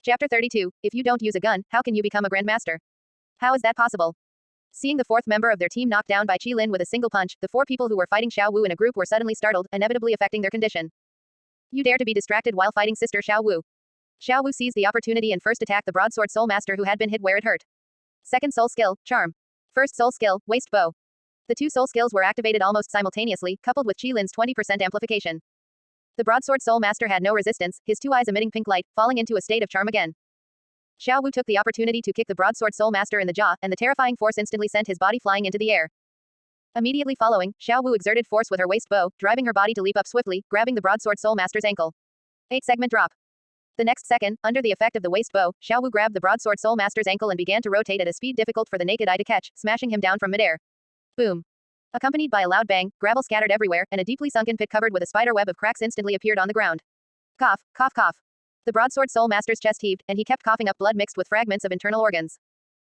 Chapter 32. If you don't use a gun, how can you become a grandmaster? How is that possible? Seeing the fourth member of their team knocked down by Qilin with a single punch, the four people who were fighting Xiao Wu in a group were suddenly startled, inevitably affecting their condition. You dare to be distracted while fighting Sister Xiao Wu. Xiao Wu seized the opportunity and first attacked the broadsword soul master who had been hit where it hurt. Second soul skill, charm. First soul skill, waist bow. The two soul skills were activated almost simultaneously, coupled with Qilin's 20% amplification. The broadsword soul master had no resistance, his two eyes emitting pink light, falling into a state of charm again. Xiao Wu took the opportunity to kick the broadsword soul master in the jaw, and the terrifying force instantly sent his body flying into the air. Immediately following, Xiao Wu exerted force with her waist bow, driving her body to leap up swiftly, grabbing the broadsword soul master's ankle. 8-segment drop. The next second, under the effect of the waist bow, Xiao Wu grabbed the broadsword soul master's ankle and began to rotate at a speed difficult for the naked eye to catch, smashing him down from midair. Boom. Accompanied by a loud bang, gravel scattered everywhere, and a deeply sunken pit covered with a spider web of cracks instantly appeared on the ground. Cough, cough, cough. The broadsword soul master's chest heaved, and he kept coughing up blood mixed with fragments of internal organs.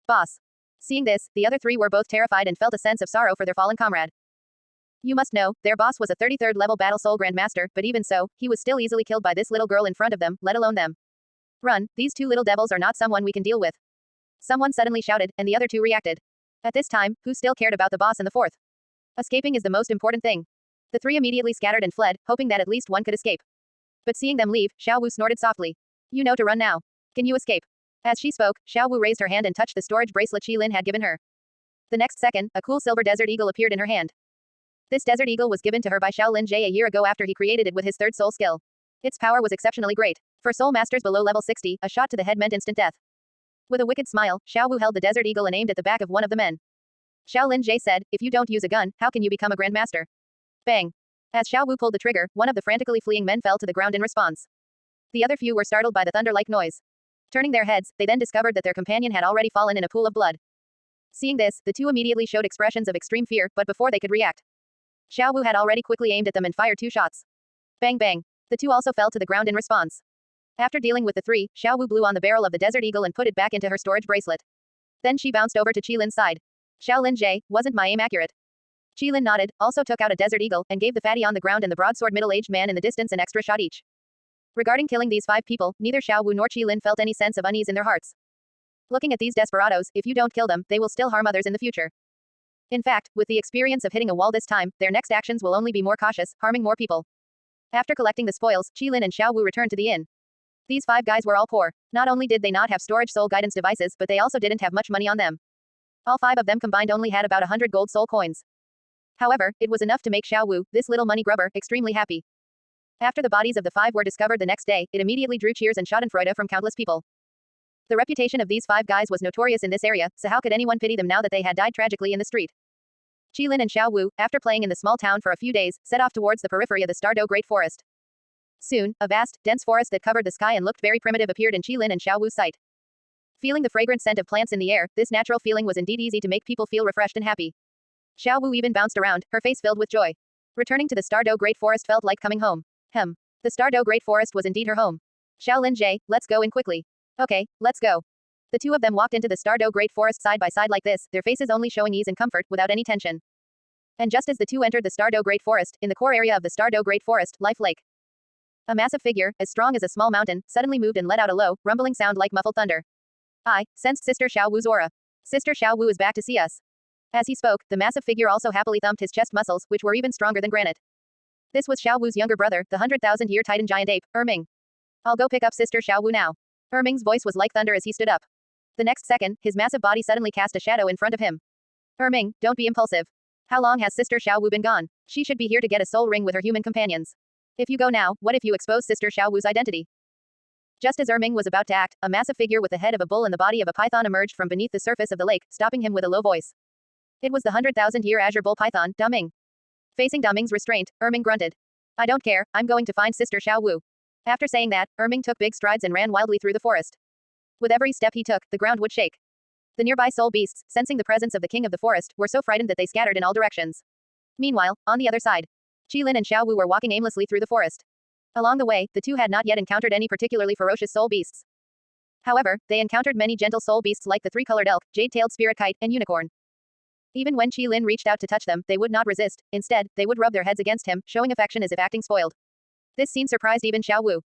Boss. Seeing this, the other three were both terrified and felt a sense of sorrow for their fallen comrade. You must know, their boss was a 33rd level battle soul grandmaster, but even so, he was still easily killed by this little girl in front of them, let alone them. Run, these two little devils are not someone we can deal with. Someone suddenly shouted, and the other two reacted. At this time, who still cared about the boss and the fourth? Escaping is the most important thing. The three immediately scattered and fled, hoping that at least one could escape. But seeing them leave, Xiao Wu snorted softly. You know to run now. Can you escape? As she spoke, Xiao Wu raised her hand and touched the storage bracelet Qilin had given her. The next second, a cool silver desert eagle appeared in her hand. This desert eagle was given to her by Shaolin Jie a year ago after he created it with his third soul skill. Its power was exceptionally great. For soul masters below level 60, a shot to the head meant instant death. With a wicked smile, Xiao Wu held the desert eagle and aimed at the back of one of the men. Shaolin Jie said, if you don't use a gun, how can you become a grandmaster? Bang. As Xiao Wu pulled the trigger, one of the frantically fleeing men fell to the ground in response. The other few were startled by the thunder-like noise. Turning their heads, they then discovered that their companion had already fallen in a pool of blood. Seeing this, the two immediately showed expressions of extreme fear, but before they could react, Xiao Wu had already quickly aimed at them and fired 2 shots. Bang bang. The two also fell to the ground in response. After dealing with the three, Xiao Wu blew on the barrel of the desert eagle and put it back into her storage bracelet. Then she bounced over to Qilin's side. Shaolin Jie, wasn't my aim accurate? Qilin nodded, also took out a desert eagle, and gave the fatty on the ground and the broadsword middle-aged man in the distance an extra shot each. Regarding killing these 5 people, neither Xiao Wu nor Qilin felt any sense of unease in their hearts. Looking at these desperados, if you don't kill them, they will still harm others in the future. In fact, with the experience of hitting a wall this time, their next actions will only be more cautious, harming more people. After collecting the spoils, Qilin and Xiao Wu returned to the inn. These 5 guys were all poor. Not only did they not have storage soul guidance devices, but they also didn't have much money on them. All 5 of them combined only had about 100 gold soul coins. However, it was enough to make Xiao Wu, this little money grubber, extremely happy. After the bodies of the 5 were discovered the next day, it immediately drew cheers and schadenfreude from countless people. The reputation of these 5 guys was notorious in this area, so how could anyone pity them now that they had died tragically in the street? Qilin and Xiao Wu, after playing in the small town for a few days, set off towards the periphery of the Stardow Great Forest. Soon, a vast, dense forest that covered the sky and looked very primitive appeared in Qilin and Xiao Wu's sight. Feeling the fragrant scent of plants in the air, this natural feeling was indeed easy to make people feel refreshed and happy. Xiao Wu even bounced around, her face filled with joy. Returning to the Stardow Great Forest felt like coming home. The Stardow Great Forest was indeed her home. Shaolin Jie, let's go in quickly. Okay, let's go. The two of them walked into the Stardow Great Forest side by side like this, their faces only showing ease and comfort, without any tension. And just as the two entered the Stardow Great Forest, in the core area of the Stardow Great Forest, Life Lake. A massive figure, as strong as a small mountain, suddenly moved and let out a low, rumbling sound like muffled thunder. I sensed Sister Xiao Wu's aura. Sister Xiao Wu is back to see us. As he spoke, the massive figure also happily thumped his chest muscles, which were even stronger than granite. This was Xiao Wu's younger brother, the 100,000-year Titan giant ape, Erming. I'll go pick up Sister Xiao Wu now. Erming's voice was like thunder as he stood up. The next second, his massive body suddenly cast a shadow in front of him. Erming, don't be impulsive. How long has Sister Xiao Wu been gone? She should be here to get a soul ring with her human companions. If you go now, what if you expose Sister Xiao Wu's identity? Just as Erming was about to act, a massive figure with the head of a bull and the body of a python emerged from beneath the surface of the lake, stopping him with a low voice. It was the 100,000-year Azure Bull Python, Duming. Facing Duming's restraint, Erming grunted. I don't care, I'm going to find Sister Xiao Wu. After saying that, Erming took big strides and ran wildly through the forest. With every step he took, the ground would shake. The nearby soul beasts, sensing the presence of the king of the forest, were so frightened that they scattered in all directions. Meanwhile, on the other side, Qilin and Xiao Wu were walking aimlessly through the forest. Along the way, the two had not yet encountered any particularly ferocious soul beasts. However, they encountered many gentle soul beasts like the 3-colored elk, jade-tailed spirit kite, and unicorn. Even when Qilin reached out to touch them, they would not resist. Instead, they would rub their heads against him, showing affection as if acting spoiled. This scene surprised even Xiao Wu.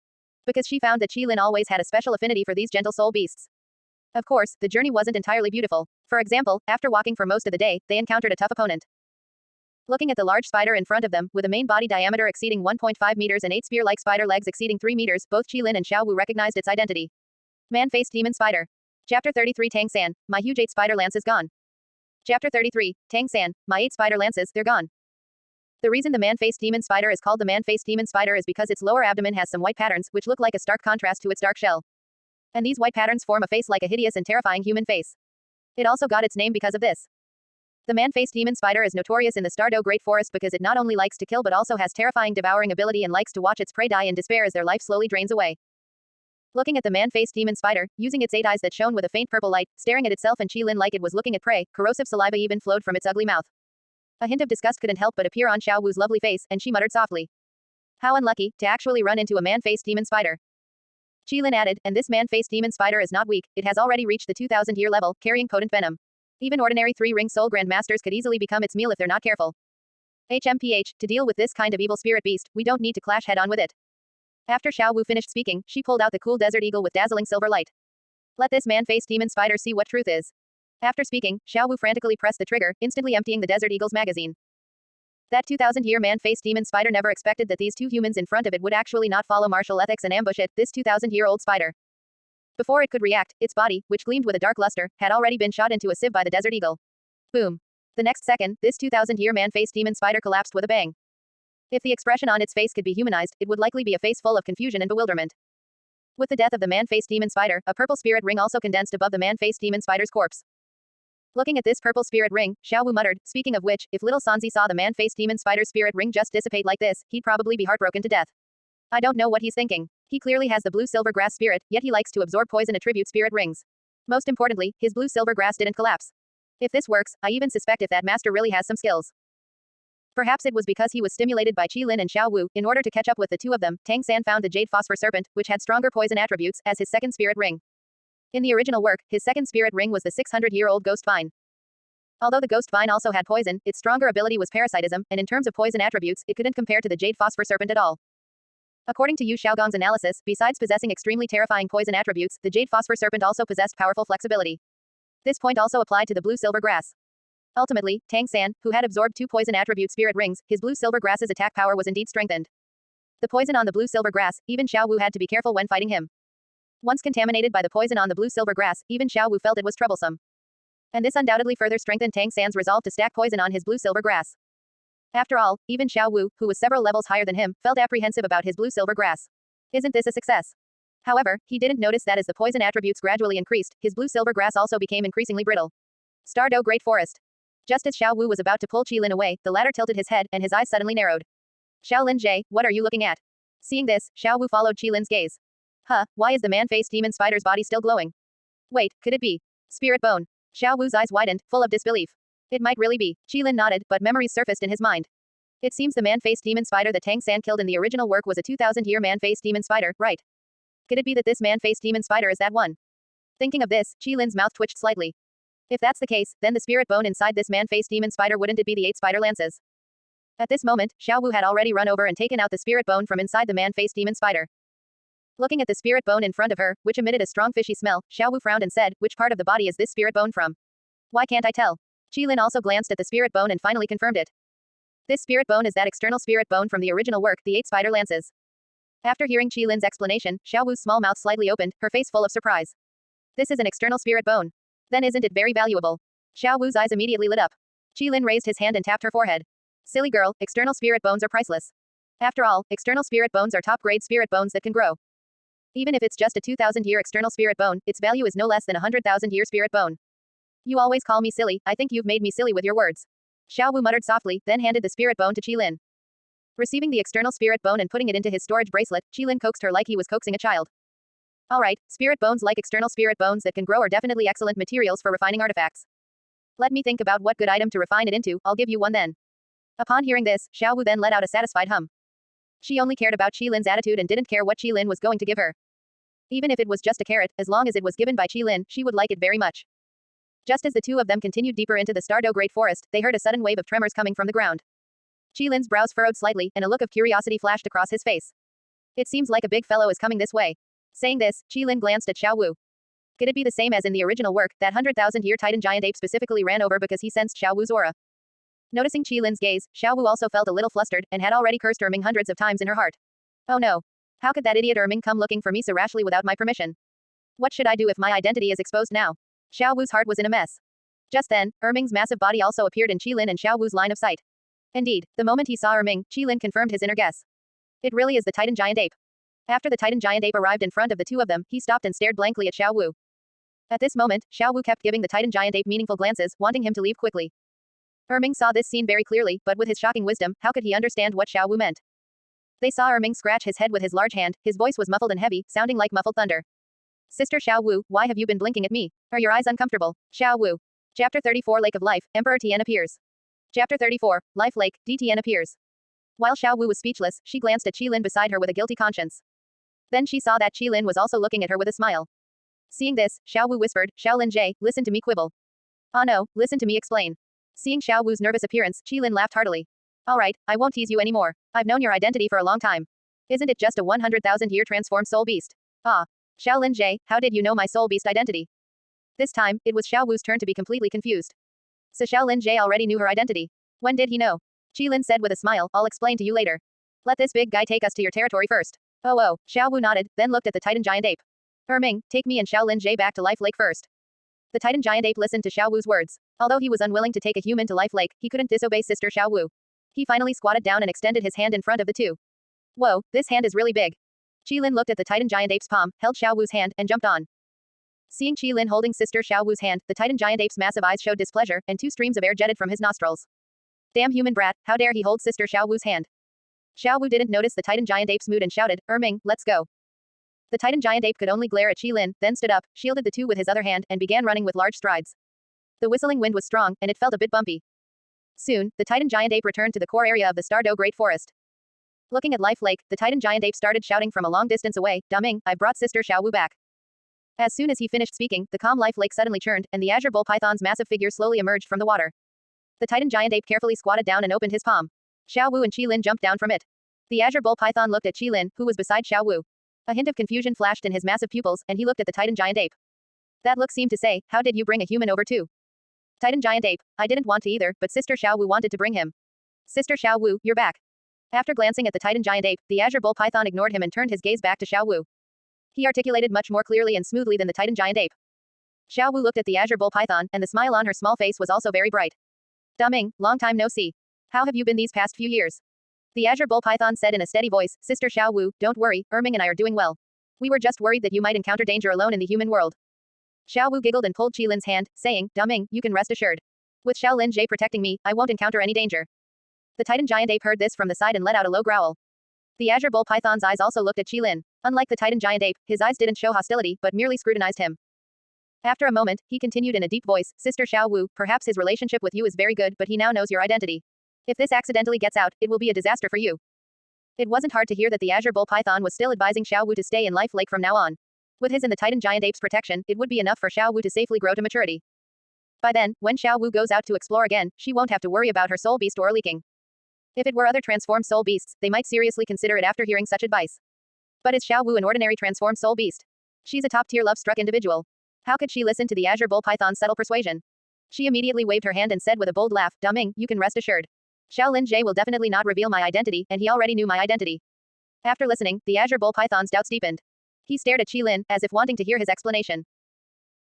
because she found that Qilin always had a special affinity for these gentle soul beasts. Of course, the journey wasn't entirely beautiful. For example, after walking for most of the day, they encountered a tough opponent. Looking at the large spider in front of them, with a main body diameter exceeding 1.5 meters and 8 spear-like spider legs exceeding 3 meters, both Qilin and Xiao Wu recognized its identity. Man-faced demon spider. Chapter 33 Tang San, my huge 8 spider lance is gone. Chapter 33, Tang San, my 8 spider lances, they're gone. The reason the man-faced demon spider is called the man-faced demon spider is because its lower abdomen has some white patterns, which look like a stark contrast to its dark shell. And these white patterns form a face like a hideous and terrifying human face. It also got its name because of this. The man-faced demon spider is notorious in the Stardew Great Forest because it not only likes to kill but also has terrifying devouring ability and likes to watch its prey die in despair as their life slowly drains away. Looking at the man-faced demon spider, using its 8 eyes that shone with a faint purple light, staring at itself and Qilin like it was looking at prey, corrosive saliva even flowed from its ugly mouth. A hint of disgust couldn't help but appear on Xiao Wu's lovely face, and she muttered softly. How unlucky, to actually run into a man-faced demon spider. Qilin added, and this man-faced demon spider is not weak, it has already reached the 2000-year level, carrying potent venom. Even ordinary 3-ring soul grandmasters could easily become its meal if they're not careful. HMPH, to deal with this kind of evil spirit beast, we don't need to clash head-on with it. After Xiao Wu finished speaking, she pulled out the cool desert eagle with dazzling silver light. Let this man-faced demon spider see what truth is. After speaking, Xiao Wu frantically pressed the trigger, instantly emptying the desert eagle's magazine. That 2000-year man-faced demon spider never expected that these 2 humans in front of it would actually not follow martial ethics and ambush it, this 2000-year-old spider. Before it could react, its body, which gleamed with a dark luster, had already been shot into a sieve by the desert eagle. Boom. The next second, this 2000-year man-faced demon spider collapsed with a bang. If the expression on its face could be humanized, it would likely be a face full of confusion and bewilderment. With the death of the man-faced demon spider, a purple spirit ring also condensed above the man-faced demon spider's corpse. Looking at this purple spirit ring, Xiao Wu muttered, speaking of which, if little Sanzi saw the man-faced demon spider's spirit ring just dissipate like this, he'd probably be heartbroken to death. I don't know what he's thinking. He clearly has the blue silver grass spirit, yet he likes to absorb poison attribute spirit rings. Most importantly, his blue silver grass didn't collapse. If this works, I even suspect if that master really has some skills. Perhaps it was because he was stimulated by Qilin and Xiao Wu. In order to catch up with the 2 of them, Tang San found the jade phosphor serpent, which had stronger poison attributes, as his second spirit ring. In the original work, his second spirit ring was the 600-year-old ghost vine. Although the ghost vine also had poison, its stronger ability was parasitism, and in terms of poison attributes, it couldn't compare to the jade phosphor serpent at all. According to Yu Xiaogong's analysis, besides possessing extremely terrifying poison attributes, the jade phosphor serpent also possessed powerful flexibility. This point also applied to the blue silver grass. Ultimately, Tang San, who had absorbed 2 poison attribute spirit rings, his blue silver grass's attack power was indeed strengthened. The poison on the blue silver grass, even Xiao Wu had to be careful when fighting him. Once contaminated by the poison on the blue silver grass, even Xiao Wu felt it was troublesome. And this undoubtedly further strengthened Tang San's resolve to stack poison on his blue silver grass. After all, even Xiao Wu, who was several levels higher than him, felt apprehensive about his blue silver grass. Isn't this a success? However, he didn't notice that as the poison attributes gradually increased, his blue silver grass also became increasingly brittle. Stardew Great Forest. Just as Xiao Wu was about to pull Qilin away, the latter tilted his head, and his eyes suddenly narrowed. Shaolin Jie, what are you looking at? Seeing this, Xiao Wu followed Qilin's gaze. Huh, why is the man-faced demon spider's body still glowing? Wait, could it be spirit bone? Xiao Wu's eyes widened, full of disbelief. It might really be. Qilin nodded, but memories surfaced in his mind. It seems the man-faced demon spider that Tang San killed in the original work was a 2000-year man-faced demon spider, right? Could it be that this man-faced demon spider is that one? Thinking of this, Qilin's mouth twitched slightly. If that's the case, then the spirit bone inside this man-faced demon spider wouldn't it be the 8 spider lances? At this moment, Xiao Wu had already run over and taken out the spirit bone from inside the man-faced demon spider. Looking at the spirit bone in front of her, which emitted a strong fishy smell, Xiao Wu frowned and said, which part of the body is this spirit bone from? Why can't I tell? Qilin also glanced at the spirit bone and finally confirmed it. This spirit bone is that external spirit bone from the original work, the 8 spider lances. After hearing Qilin's explanation, Xiao Wu's small mouth slightly opened, her face full of surprise. This is an external spirit bone. Then isn't it very valuable? Xiao Wu's eyes immediately lit up. Qilin raised his hand and tapped her forehead. Silly girl, external spirit bones are priceless. After all, external spirit bones are top-grade spirit bones that can grow. Even if it's just a 2000-year external spirit bone, its value is no less than a 100,000-year spirit bone. You always call me silly, I think you've made me silly with your words. Xiao Wu muttered softly, then handed the spirit bone to Qilin. Receiving the external spirit bone and putting it into his storage bracelet, Qilin coaxed her like he was coaxing a child. Alright, spirit bones like external spirit bones that can grow are definitely excellent materials for refining artifacts. Let me think about what good item to refine it into, I'll give you one then. Upon hearing this, Xiao Wu then let out a satisfied hum. She only cared about Qilin's attitude and didn't care what Qilin was going to give her. Even if it was just a carrot, as long as it was given by Qilin, she would like it very much. Just as the 2 of them continued deeper into the Stardew Great Forest, they heard a sudden wave of tremors coming from the ground. Qilin's brows furrowed slightly, and a look of curiosity flashed across his face. It seems like a big fellow is coming this way. Saying this, Qilin glanced at Xiao Wu. Could it be the same as in the original work, that 100,000-year Titan giant ape specifically ran over because he sensed Xiao Wu's aura? Noticing Qilin's gaze, Xiao Wu also felt a little flustered, and had already cursed Erming hundreds of times in her heart. Oh no. How could that idiot Erming come looking for me so rashly without my permission? What should I do if my identity is exposed now? Xiao Wu's heart was in a mess. Just then, Erming's massive body also appeared in Qilin and Xiao Wu's line of sight. Indeed, the moment he saw Erming, Qilin confirmed his inner guess. It really is the Titan giant ape. After the Titan giant ape arrived in front of the two of them, he stopped and stared blankly at Xiao Wu. At this moment, Xiao Wu kept giving the Titan giant ape meaningful glances, wanting him to leave quickly. Erming saw this scene very clearly, but with his shocking wisdom, how could he understand what Xiao Wu meant? They saw Erming scratch his head with his large hand, his voice was muffled and heavy, sounding like muffled thunder. Sister Xiao Wu, why have you been blinking at me? Are your eyes uncomfortable? Xiao Wu. Chapter 34 Lake of Life, Emperor Tian appears. Chapter 34, Life Lake, Tian appears. While Xiao Wu was speechless, she glanced at Qilin beside her with a guilty conscience. Then she saw that Qilin was also looking at her with a smile. Seeing this, Xiao Wu whispered, Xiaolin Jie, listen to me quibble. Ah no, listen to me explain. Seeing Xiao Wu's nervous appearance, Qilin laughed heartily. Alright, I won't tease you anymore. I've known your identity for a long time. Isn't it just a 100,000-year transformed soul beast? Ah. Xiaolin Jie, how did you know my soul beast identity? This time, it was Xiao Wu's turn to be completely confused. So Xiaolin Jie already knew her identity. When did he know? Qilin said with a smile, I'll explain to you later. Let this big guy take us to your territory first. Oh. Xiao Wu nodded, then looked at the Titan giant ape. Erming, take me and Xiaolin Jie back to Life Lake first. The Titan giant ape listened to Xiao Wu's words. Although he was unwilling to take a human to Life Lake, he couldn't disobey Sister Xiao Wu. He finally squatted down and extended his hand in front of the two. Whoa, this hand is really big. Qilin looked at the Titan giant ape's palm, held Xiao Wu's hand, and jumped on. Seeing Qilin holding Sister Xiao Wu's hand, the Titan giant ape's massive eyes showed displeasure, and 2 streams of air jetted from his nostrils. Damn human brat, how dare he hold Sister Xiao Wu's hand? Xiao Wu didn't notice the Titan giant ape's mood and shouted, Erming, let's go. The Titan giant ape could only glare at Qilin, then stood up, shielded the two with his other hand, and began running with large strides. The whistling wind was strong, and it felt a bit bumpy. Soon, the Titan giant ape returned to the core area of the Stardow Great Forest. Looking at Life Lake, the Titan giant ape started shouting from a long distance away, Daming, I brought Sister Xiao Wu back. As soon as he finished speaking, the calm Life Lake suddenly churned, and the azure bull python's massive figure slowly emerged from the water. The Titan giant ape carefully squatted down and opened his palm. Xiao Wu and Qilin jumped down from it. The azure bull python looked at Qilin, who was beside Xiao Wu. A hint of confusion flashed in his massive pupils, and he looked at the Titan giant ape. That look seemed to say, how did you bring a human over too? Titan giant ape, I didn't want to either, but Sister Xiao Wu wanted to bring him. Sister Xiao Wu, you're back. After glancing at the Titan giant ape, the azure bull python ignored him and turned his gaze back to Xiao Wu. He articulated much more clearly and smoothly than the Titan giant ape. Xiao Wu looked at the azure bull python, and the smile on her small face was also very bright. Daming, long time no see. How have you been these past few years? The azure bull python said in a steady voice, Sister Xiao Wu, don't worry, Erming and I are doing well. We were just worried that you might encounter danger alone in the human world. Xiao Wu giggled and pulled Qilin's hand, saying, Daming, you can rest assured. With Xiaolin Jie protecting me, I won't encounter any danger. The Titan giant ape heard this from the side and let out a low growl. The azure bull python's eyes also looked at Qilin. Unlike the Titan giant ape, his eyes didn't show hostility, but merely scrutinized him. After a moment, he continued in a deep voice, Sister Xiao Wu, perhaps his relationship with you is very good, but he now knows your identity. If this accidentally gets out, it will be a disaster for you. It wasn't hard to hear that the azure bull python was still advising Xiao Wu to stay in Life Lake from now on. With his and the Titan giant ape's protection, it would be enough for Xiao Wu to safely grow to maturity. By then, when Xiao Wu goes out to explore again, she won't have to worry about her soul beast or leaking. If it were other transformed soul beasts, they might seriously consider it after hearing such advice. But is Xiao Wu an ordinary transformed soul beast? She's a top-tier love-struck individual. How could she listen to the azure bull python's subtle persuasion? She immediately waved her hand and said with a bold laugh, Daming, you can rest assured. Xiaolin Jie will definitely not reveal my identity, and he already knew my identity. After listening, the azure bull python's doubts deepened. He stared at Qilin, as if wanting to hear his explanation.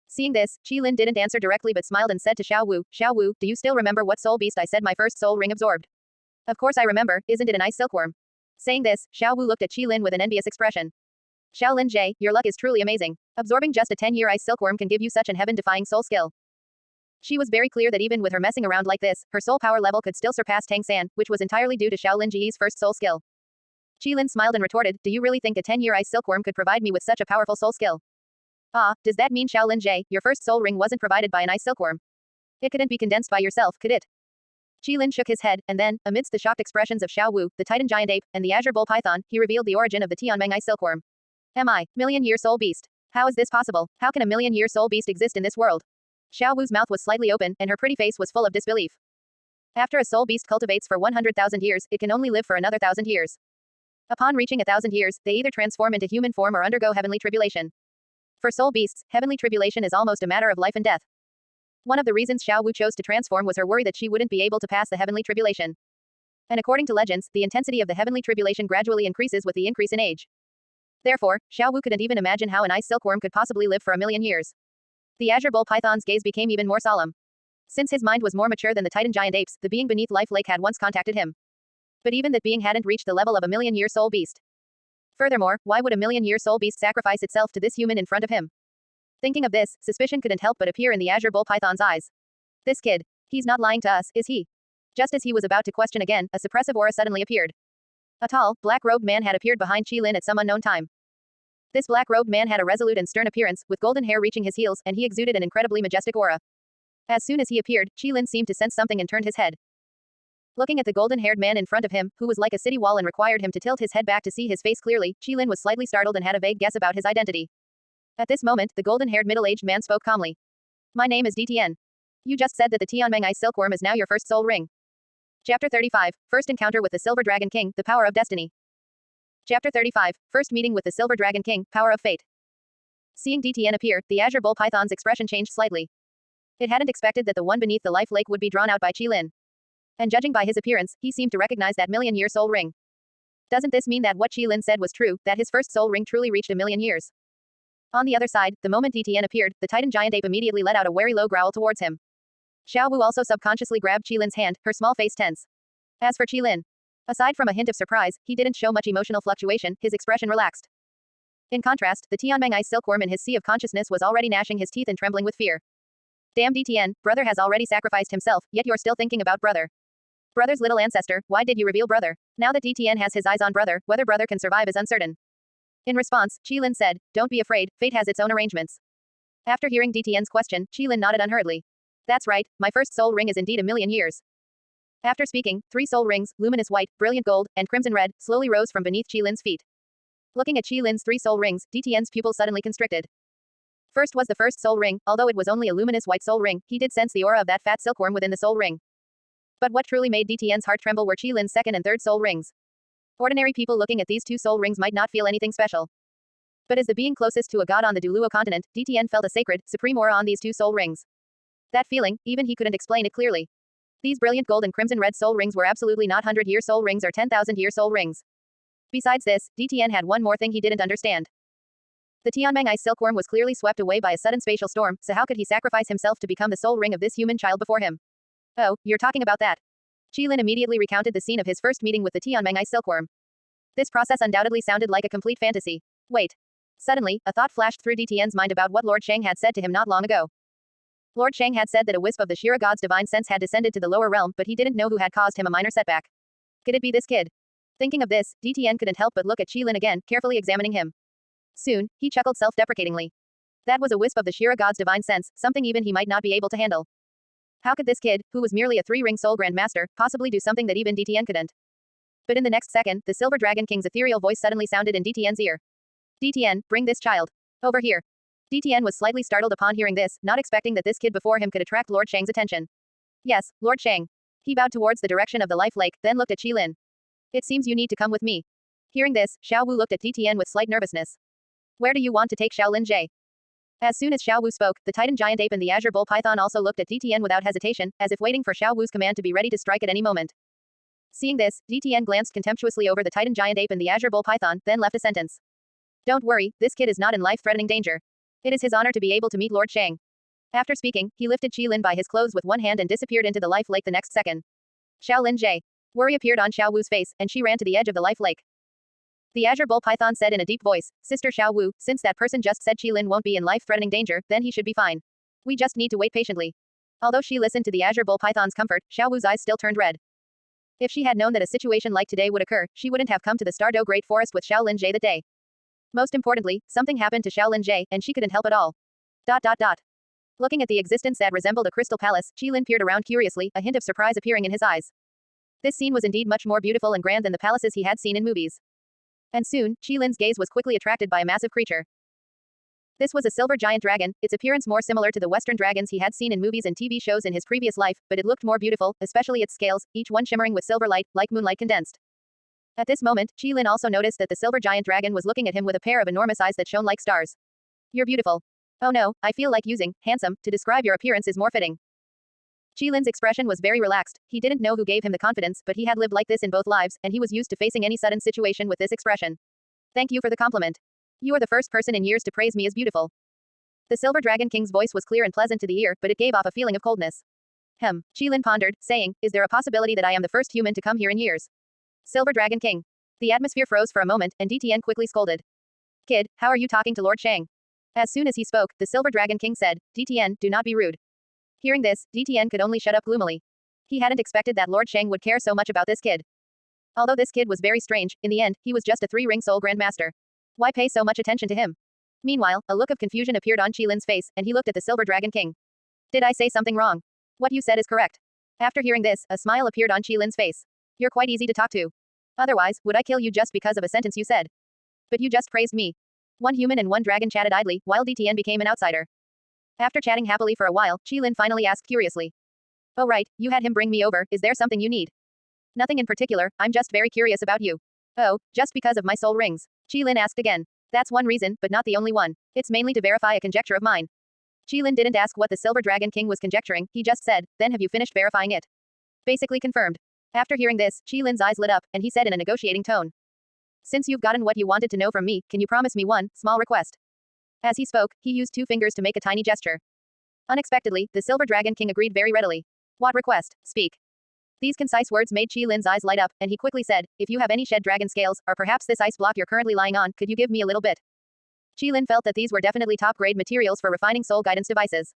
Seeing this, Qilin didn't answer directly but smiled and said to Xiao Wu, do you still remember what soul beast I said my first soul ring absorbed? Of course I remember, isn't it an ice silkworm? Saying this, Xiao Wu looked at Qilin with an envious expression. Xiaolin Jie, your luck is truly amazing. Absorbing just a 10-year ice silkworm can give you such an heaven-defying soul skill. She was very clear that even with her messing around like this, her soul power level could still surpass Tang San, which was entirely due to Xiaolin Jie's first soul skill. Qilin smiled and retorted, do you really think a 10-year ice silkworm could provide me with such a powerful soul skill? Ah, does that mean Xiaolin Jie, your first soul ring wasn't provided by an ice silkworm? It couldn't be condensed by yourself, could it? Qilin shook his head, and then, amidst the shocked expressions of Xiao Wu, the Titan giant ape, and the azure bull python, he revealed the origin of the Tianmeng ice silkworm. Million-year soul beast. How is this possible? How can a million-year soul beast exist in this world? Xiao Wu's mouth was slightly open, and her pretty face was full of disbelief. After a soul beast cultivates for 100,000 years, it can only live for another 1,000 years. Upon reaching 1,000 years, they either transform into human form or undergo heavenly tribulation. For soul beasts, heavenly tribulation is almost a matter of life and death. One of the reasons Xiao Wu chose to transform was her worry that she wouldn't be able to pass the heavenly tribulation. And according to legends, the intensity of the heavenly tribulation gradually increases with the increase in age. Therefore, Xiao Wu couldn't even imagine how an ice silkworm could possibly live for 1,000,000 years. The azure bull python's gaze became even more solemn. Since his mind was more mature than the titan giant apes, the being beneath Life Lake had once contacted him. But even that being hadn't reached the level of a 1,000,000-year soul beast. Furthermore, why would a 1,000,000-year soul beast sacrifice itself to this human in front of him? Thinking of this, suspicion couldn't help but appear in the azure bull python's eyes. This kid. He's not lying to us, is he? Just as he was about to question again, a suppressive aura suddenly appeared. A tall, black-robed man had appeared behind Qilin at some unknown time. This black-robed man had a resolute and stern appearance, with golden hair reaching his heels, and he exuded an incredibly majestic aura. As soon as he appeared, Qilin seemed to sense something and turned his head. Looking at the golden-haired man in front of him, who was like a city wall and required him to tilt his head back to see his face clearly, Qilin was slightly startled and had a vague guess about his identity. At this moment, the golden-haired middle-aged man spoke calmly. My name is DTN. You just said that the Tianmeng Ice Silkworm is now your first soul ring. Chapter 35, First Encounter with the Silver Dragon King, The Power of Destiny. Chapter 35, First Meeting with the Silver Dragon King, Power of Fate. Seeing DTN appear, the azure bull python's expression changed slightly. It hadn't expected that the one beneath the life lake would be drawn out by Qilin. And judging by his appearance, he seemed to recognize that 1,000,000-year soul ring. Doesn't this mean that what Qilin said was true, that his first soul ring truly reached 1,000,000 years? On the other side, the moment DTN appeared, the titan giant ape immediately let out a wary low growl towards him. Xiao Wu also subconsciously grabbed Qilin's hand, her small face tense. As for Qilin, aside from a hint of surprise, he didn't show much emotional fluctuation, his expression relaxed. In contrast, the Tianmeng Ice Silkworm in his sea of consciousness was already gnashing his teeth and trembling with fear. Damn DTN, brother has already sacrificed himself, yet you're still thinking about brother. Brother's little ancestor, why did you reveal brother? Now that DTN has his eyes on brother, whether brother can survive is uncertain. In response, Qilin said, don't be afraid, fate has its own arrangements. After hearing DTN's question, Qilin nodded unhurriedly. That's right, my first soul ring is indeed 1,000,000 years. After speaking, 3 soul rings, luminous white, brilliant gold, and crimson red, slowly rose from beneath Qilin's feet. Looking at Qilin's 3 soul rings, DTN's pupils suddenly constricted. First was the first soul ring, although it was only a luminous white soul ring, he did sense the aura of that fat silkworm within the soul ring. But what truly made DTN's heart tremble were Qilin's second and third soul rings. Ordinary people looking at these 2 soul rings might not feel anything special. But as the being closest to a god on the Duluo continent, DTN felt a sacred, supreme aura on these 2 soul rings. That feeling, even he couldn't explain it clearly. These brilliant gold and crimson red soul rings were absolutely not 100-year soul rings or 10,000-year soul rings. Besides this, DTN had one more thing he didn't understand. The Tianmeng Ice Silkworm was clearly swept away by a sudden spatial storm, so how could he sacrifice himself to become the soul ring of this human child before him? Oh, you're talking about that. Qilin immediately recounted the scene of his first meeting with the Tianmeng Ice Silkworm. This process undoubtedly sounded like a complete fantasy. Wait. Suddenly, a thought flashed through DTN's mind about what Lord Shang had said to him not long ago. Lord Shang had said that a wisp of the Shira god's divine sense had descended to the lower realm, but he didn't know who had caused him a minor setback. Could it be this kid? Thinking of this, DTN couldn't help but look at Qilin again, carefully examining him. Soon, he chuckled self-deprecatingly. That was a wisp of the Shira god's divine sense, something even he might not be able to handle. How could this kid, who was merely a 3-ring soul grandmaster, possibly do something that even DTN couldn't? But in the next second, the Silver Dragon King's ethereal voice suddenly sounded in DTN's ear. DTN, bring this child over here. DTN was slightly startled upon hearing this, not expecting that this kid before him could attract Lord Shang's attention. Yes, Lord Shang. He bowed towards the direction of the life lake, then looked at Qilin. It seems you need to come with me. Hearing this, Xiao Wu looked at DTN with slight nervousness. Where do you want to take Shaolin Jie? As soon as Xiao Wu spoke, the Titan Giant Ape and the Azure Bull Python also looked at DTN without hesitation, as if waiting for Xiao Wu's command to be ready to strike at any moment. Seeing this, DTN glanced contemptuously over the Titan Giant Ape and the Azure Bull Python, then left a sentence. Don't worry, this kid is not in life-threatening danger. It is his honor to be able to meet Lord Shang. After speaking, he lifted Qilin by his clothes with one hand and disappeared into the life lake the next second. Shaolin Jie. Worry appeared on Xiao Wu's face, and she ran to the edge of the life lake. The Azure Bull Python said in a deep voice, Sister Xiao Wu, since that person just said Qilin won't be in life-threatening danger, then he should be fine. We just need to wait patiently. Although she listened to the Azure Bull Python's comfort, Xiao Wu's eyes still turned red. If she had known that a situation like today would occur, she wouldn't have come to the Stardow Great Forest with Shaolin Jie that day. Most importantly, something happened to Shaolin Jie, and she couldn't help at all. Looking at the existence that resembled a crystal palace, Qilin peered around curiously, a hint of surprise appearing in his eyes. This scene was indeed much more beautiful and grand than the palaces he had seen in movies. And soon, Qilin's gaze was quickly attracted by a massive creature. This was a silver giant dragon, its appearance more similar to the Western dragons he had seen in movies and TV shows in his previous life, but it looked more beautiful, especially its scales, each one shimmering with silver light, like moonlight condensed. At this moment, Qilin also noticed that the silver giant dragon was looking at him with a pair of enormous eyes that shone like stars. You're beautiful. Oh no, I feel like using handsome to describe your appearance is more fitting. Qilin's expression was very relaxed. He didn't know who gave him the confidence, but he had lived like this in both lives, and he was used to facing any sudden situation with this expression. Thank you for the compliment. You are the first person in years to praise me as beautiful. The Silver Dragon King's voice was clear and pleasant to the ear, but it gave off a feeling of coldness. Qilin pondered, saying, is there a possibility that I am the first human to come here in years? Silver Dragon King. The atmosphere froze for a moment, and DTN quickly scolded. Kid, how are you talking to Lord Shang? As soon as he spoke, the Silver Dragon King said, DTN, do not be rude. Hearing this, DTN could only shut up gloomily. He hadn't expected that Lord Shang would care so much about this kid. Although this kid was very strange, in the end, he was just a 3-ring soul grandmaster. Why pay so much attention to him? Meanwhile, a look of confusion appeared on Qilin's face, and he looked at the Silver Dragon King. Did I say something wrong? What you said is correct. After hearing this, a smile appeared on Qilin's face. You're quite easy to talk to. Otherwise, would I kill you just because of a sentence you said? But you just praised me. One human and one dragon chatted idly, while DTN became an outsider. After chatting happily for a while, Qilin finally asked curiously. Oh right, you had him bring me over, is there something you need? Nothing in particular, I'm just very curious about you. Oh, just because of my soul rings. Qilin asked again. That's one reason, but not the only one. It's mainly to verify a conjecture of mine. Qilin didn't ask what the Silver Dragon King was conjecturing, he just said, then have you finished verifying it? Basically confirmed. After hearing this, Qilin's eyes lit up, and he said in a negotiating tone. Since you've gotten what you wanted to know from me, can you promise me one small request? As he spoke, he used 2 fingers to make a tiny gesture. Unexpectedly, the Silver Dragon King agreed very readily. What request? Speak. These concise words made Qilin's eyes light up, and he quickly said, if you have any shed dragon scales, or perhaps this ice block you're currently lying on, could you give me a little bit? Qilin felt that these were definitely top-grade materials for refining soul guidance devices.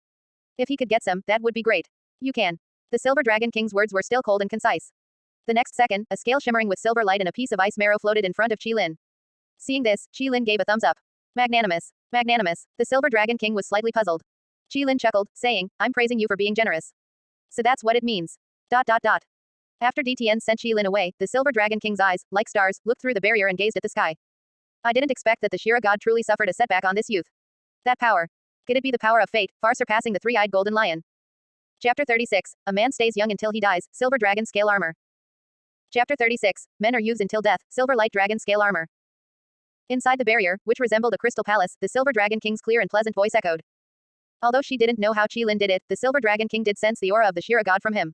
If he could get some, that would be great. You can. The Silver Dragon King's words were still cold and concise. The next second, a scale shimmering with silver light and a piece of ice marrow floated in front of Qilin. Seeing this, Qilin gave a thumbs up. Magnanimous. Magnanimous. The Silver Dragon King was slightly puzzled. Qilin chuckled, saying, I'm praising you for being generous. So that's what it means. ... After DTN sent Qilin away, the Silver Dragon King's eyes, like stars, looked through the barrier and gazed at the sky. I didn't expect that the Shira god truly suffered a setback on this youth. That power. Could it be the power of fate, far surpassing the 3-eyed golden lion? Chapter 36. A man stays young until he dies, Silver Dragon Scale Armor. Chapter 36. Men are youths until death, Silver Light Dragon Scale Armor. Inside the barrier, which resembled a crystal palace, the Silver Dragon King's clear and pleasant voice echoed. Although she didn't know how Qilin did it, the Silver Dragon King did sense the aura of the Shira god from him.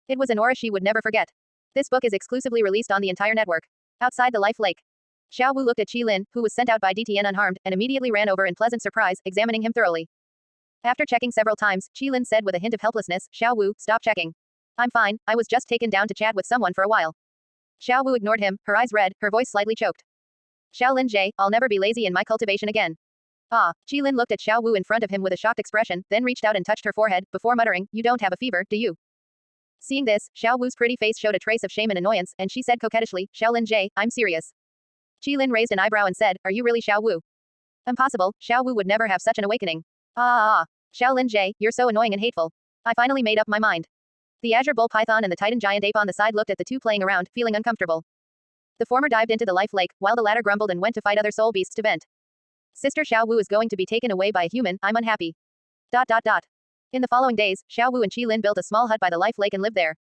It was an aura she would never forget. This book is exclusively released on the entire network. Outside the Life Lake. Xiao Wu looked at Qilin, who was sent out by DTN unharmed, and immediately ran over in pleasant surprise, examining him thoroughly. After checking several times, Qilin said with a hint of helplessness, Xiao Wu, stop checking. I'm fine, I was just taken down to chat with someone for a while. Xiao Wu ignored him, her eyes red, her voice slightly choked. Xiaolin Jie, I'll never be lazy in my cultivation again. Ah, Qilin looked at Xiao Wu in front of him with a shocked expression, then reached out and touched her forehead, before muttering, you don't have a fever, do you? Seeing this, Xiao Wu's pretty face showed a trace of shame and annoyance, and she said coquettishly, Xiaolin Jie, I'm serious. Qilin raised an eyebrow and said, are you really Xiao Wu? Impossible, Xiao Wu would never have such an awakening. Xiaolin Jie, you're so annoying and hateful. I finally made up my mind. The Azure Bull Python and the Titan Giant Ape on the side looked at the two playing around, feeling uncomfortable. The former dived into the life lake, while the latter grumbled and went to fight other soul beasts to vent. Sister Xiao Wu is going to be taken away by a human, I'm unhappy. In the following days, Xiao Wu and Qilin built a small hut by the life lake and lived there.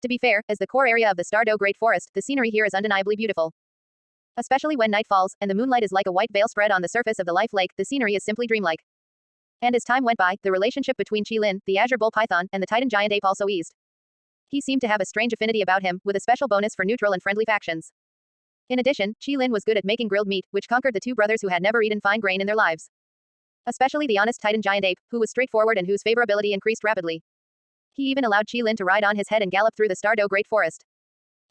To be fair, as the core area of the Stardow Great Forest, the scenery here is undeniably beautiful. Especially when night falls, and the moonlight is like a white veil spread on the surface of the life lake, the scenery is simply dreamlike. And as time went by, the relationship between Qilin, the Azure Bull Python, and the Titan Giant Ape also eased. He seemed to have a strange affinity about him, with a special bonus for neutral and friendly factions. In addition, Qilin was good at making grilled meat, which conquered the two brothers who had never eaten fine grain in their lives. Especially the honest Titan Giant Ape, who was straightforward and whose favorability increased rapidly. He even allowed Qilin to ride on his head and gallop through the Stardow Great Forest.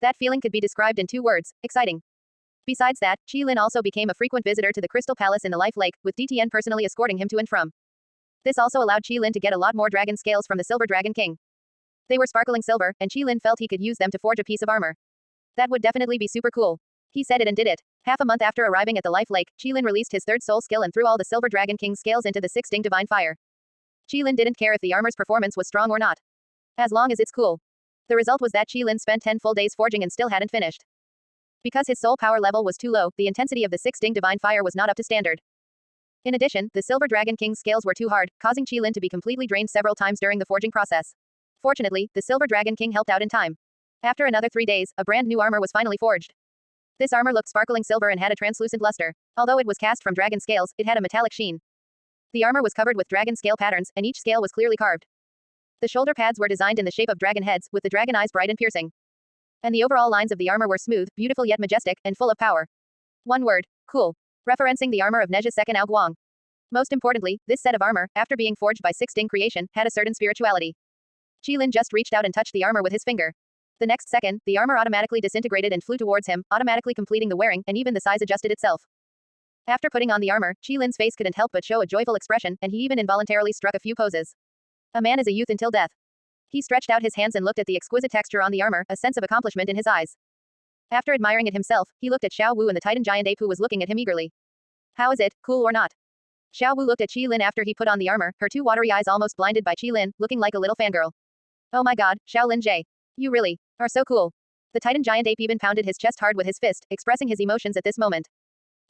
That feeling could be described in 2 words, exciting. Besides that, Qilin also became a frequent visitor to the Crystal Palace in the Life Lake, with DTN personally escorting him to and from. This also allowed Qilin to get a lot more dragon scales from the Silver Dragon King. They were sparkling silver, and Qilin felt he could use them to forge a piece of armor. That would definitely be super cool. He said it and did it. Half a month after arriving at the Life Lake, Qilin released his 3rd soul skill and threw all the Silver Dragon King's scales into the 6-ding divine fire. Qilin didn't care if the armor's performance was strong or not. As long as it's cool. The result was that Qilin spent 10 full days forging and still hadn't finished. Because his soul power level was too low, the intensity of the 6-ding divine fire was not up to standard. In addition, the Silver Dragon King's scales were too hard, causing Qilin to be completely drained several times during the forging process. Fortunately, the Silver Dragon King helped out in time. After another 3 days, a brand new armor was finally forged. This armor looked sparkling silver and had a translucent luster. Although it was cast from dragon scales, it had a metallic sheen. The armor was covered with dragon scale patterns, and each scale was clearly carved. The shoulder pads were designed in the shape of dragon heads, with the dragon eyes bright and piercing. And the overall lines of the armor were smooth, beautiful yet majestic, and full of power. One word: cool. Referencing the armor of Neja's second Ao Guang. Most importantly, this set of armor, after being forged by Six Ding creation, had a certain spirituality. Qilin just reached out and touched the armor with his finger. The next second, the armor automatically disintegrated and flew towards him, automatically completing the wearing, and even the size adjusted itself. After putting on the armor, Qilin's face couldn't help but show a joyful expression, and he even involuntarily struck a few poses. A man is a youth until death. He stretched out his hands and looked at the exquisite texture on the armor, a sense of accomplishment in his eyes. After admiring it himself, he looked at Xiao Wu and the Titan giant ape who was looking at him eagerly. How is it, cool or not? Xiao Wu looked at Qilin after he put on the armor, her two watery eyes almost blinded by Qilin, looking like a little fangirl. Oh my god, Xiaolin Jie. You really are so cool. The Titan giant ape even pounded his chest hard with his fist, expressing his emotions at this moment.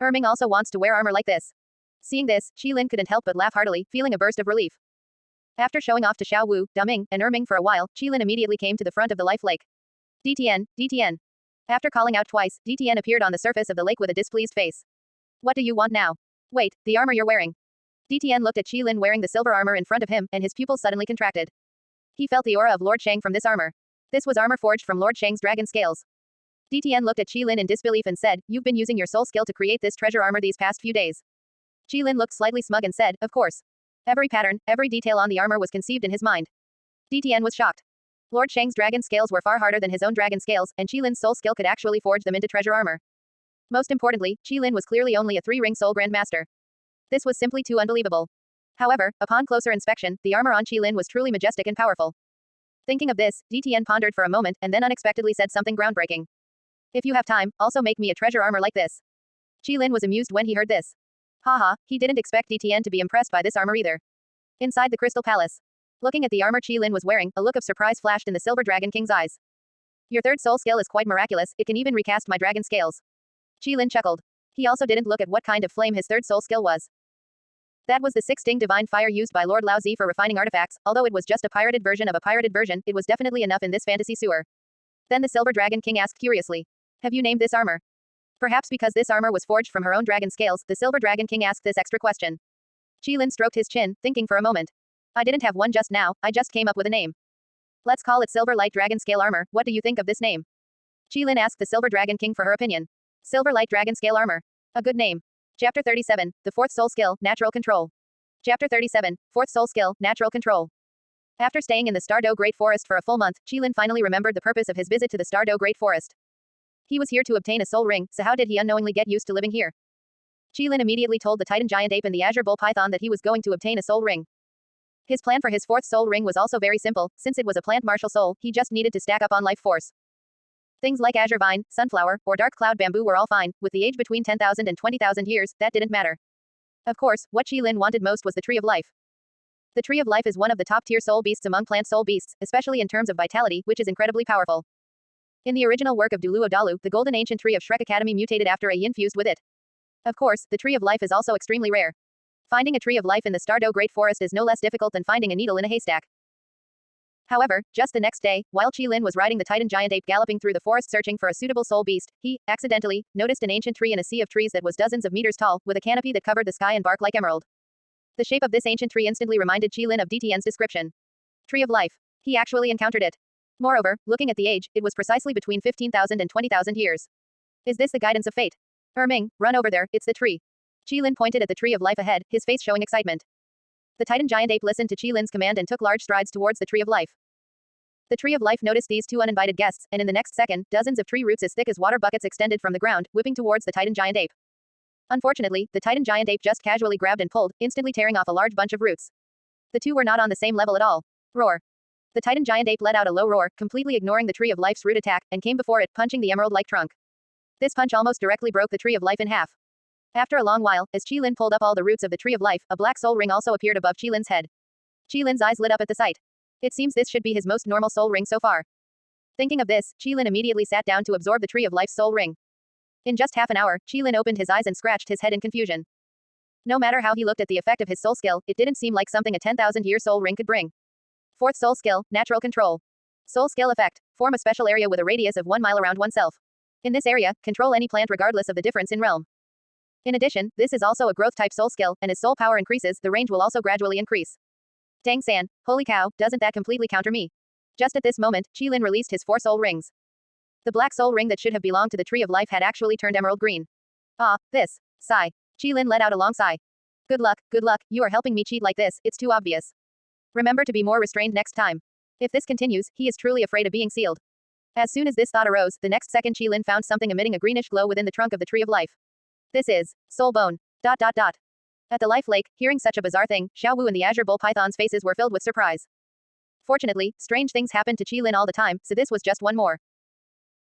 Erming also wants to wear armor like this. Seeing this, Qilin couldn't help but laugh heartily, feeling a burst of relief. After showing off to Xiao Wu, Daming, and Erming for a while, Qilin immediately came to the front of the life lake. DTN, DTN. After calling out twice, DTN appeared on the surface of the lake with a displeased face. What do you want now? Wait, the armor you're wearing. DTN looked at Qilin wearing the silver armor in front of him, and his pupils suddenly contracted. He felt the aura of Lord Shang from this armor. This was armor forged from Lord Shang's dragon scales. DTN looked at Qilin in disbelief and said, "You've been using your soul skill to create this treasure armor these past few days." Qilin looked slightly smug and said, "Of course." Every pattern, every detail on the armor was conceived in his mind. DTN was shocked. Lord Shang's dragon scales were far harder than his own dragon scales, and Qilin's soul skill could actually forge them into treasure armor. Most importantly, Qilin was clearly only a 3-ring soul grandmaster. This was simply too unbelievable. However, upon closer inspection, the armor on Qilin was truly majestic and powerful. Thinking of this, DTN pondered for a moment and then unexpectedly said something groundbreaking. If you have time, also make me a treasure armor like this. Qilin was amused when he heard this. Haha, he didn't expect DTN to be impressed by this armor either. Inside the Crystal Palace. Looking at the armor Qilin was wearing, a look of surprise flashed in the Silver Dragon King's eyes. Your third soul skill is quite miraculous, it can even recast my dragon scales. Qilin chuckled. He also didn't look at what kind of flame his third soul skill was. That was the 6 Ding divine fire used by Lord Laozi for refining artifacts, although it was just a pirated version of a pirated version, it was definitely enough in this fantasy sewer. Then the Silver Dragon King asked curiously. Have you named this armor? Perhaps because this armor was forged from her own dragon scales, the Silver Dragon King asked this extra question. Qilin stroked his chin, thinking for a moment. I didn't have one just now, I just came up with a name. Let's call it Silver Light Dragon Scale Armor, what do you think of this name? Qilin asked the Silver Dragon King for her opinion. Silver Light Dragon Scale Armor. A good name. Chapter 37, The Fourth Soul Skill, Natural Control. Chapter 37, Fourth Soul Skill, Natural Control. After staying in the Stardow Great Forest for a full month, Qilin finally remembered the purpose of his visit to the Stardow Great Forest. He was here to obtain a soul ring, so how did he unknowingly get used to living here? Qilin immediately told the Titan Giant Ape and the Azure Bull Python that he was going to obtain a soul ring. His plan for his fourth soul ring was also very simple, since it was a plant martial soul, he just needed to stack up on life force. Things like azure vine, sunflower, or dark cloud bamboo were all fine, with the age between 10,000 and 20,000 years, that didn't matter. Of course, what Qilin wanted most was the Tree of Life. The Tree of Life is one of the top-tier soul beasts among plant soul beasts, especially in terms of vitality, which is incredibly powerful. In the original work of Dulu Odalu, the golden ancient tree of Shrek Academy mutated after a yin fused with it. Of course, the Tree of Life is also extremely rare. Finding a Tree of Life in the Stardow Great Forest is no less difficult than finding a needle in a haystack. However, just the next day, while Qilin was riding the Titan Giant Ape galloping through the forest searching for a suitable soul beast, he, accidentally, noticed an ancient tree in a sea of trees that was dozens of meters tall, with a canopy that covered the sky and bark like emerald. The shape of this ancient tree instantly reminded Qilin of DTN's description. Tree of Life. He actually encountered it. Moreover, looking at the age, it was precisely between 15,000 and 20,000 years. Is this the guidance of fate? Erming, run over there, it's the tree. Qilin pointed at the Tree of Life ahead, his face showing excitement. The Titan Giant Ape listened to Qilin's command and took large strides towards the Tree of Life. The Tree of Life noticed these two uninvited guests, and in the next second, dozens of tree roots as thick as water buckets extended from the ground, whipping towards the Titan Giant Ape. Unfortunately, the Titan Giant Ape just casually grabbed and pulled, instantly tearing off a large bunch of roots. The two were not on the same level at all. Roar. The Titan Giant Ape let out a low roar, completely ignoring the Tree of Life's root attack, and came before it, punching the emerald-like trunk. This punch almost directly broke the Tree of Life in half. After a long while, as Qilin pulled up all the roots of the Tree of Life, a black soul ring also appeared above Qilin's head. Qilin's eyes lit up at the sight. It seems this should be his most normal soul ring so far. Thinking of this, Qilin immediately sat down to absorb the Tree of Life's soul ring. In just half an hour, Qilin opened his eyes and scratched his head in confusion. No matter how he looked at the effect of his soul skill, it didn't seem like something a 10,000-year soul ring could bring. Fourth soul skill, Natural Control. Soul skill effect. Form a special area with a radius of 1 mile around oneself. In this area, control any plant regardless of the difference in realm. In addition, this is also a growth type soul skill, and as soul power increases, the range will also gradually increase. Tang San, holy cow, doesn't that completely counter me? Just at this moment, Qilin released his 4 soul rings. The black soul ring that should have belonged to the tree of life had actually turned emerald green. Ah, this. Sigh. Qilin let out a long sigh. Good luck, you are helping me cheat like this, it's too obvious. Remember to be more restrained next time. If this continues, he is truly afraid of being sealed. As soon as this thought arose, the next second Qilin found something emitting a greenish glow within the trunk of the tree of life. This is soul bone. ... At the life lake, hearing such a bizarre thing, Xiao Wu and the Azure Bull Python's faces were filled with surprise. Fortunately, strange things happened to Qilin all the time, so this was just one more.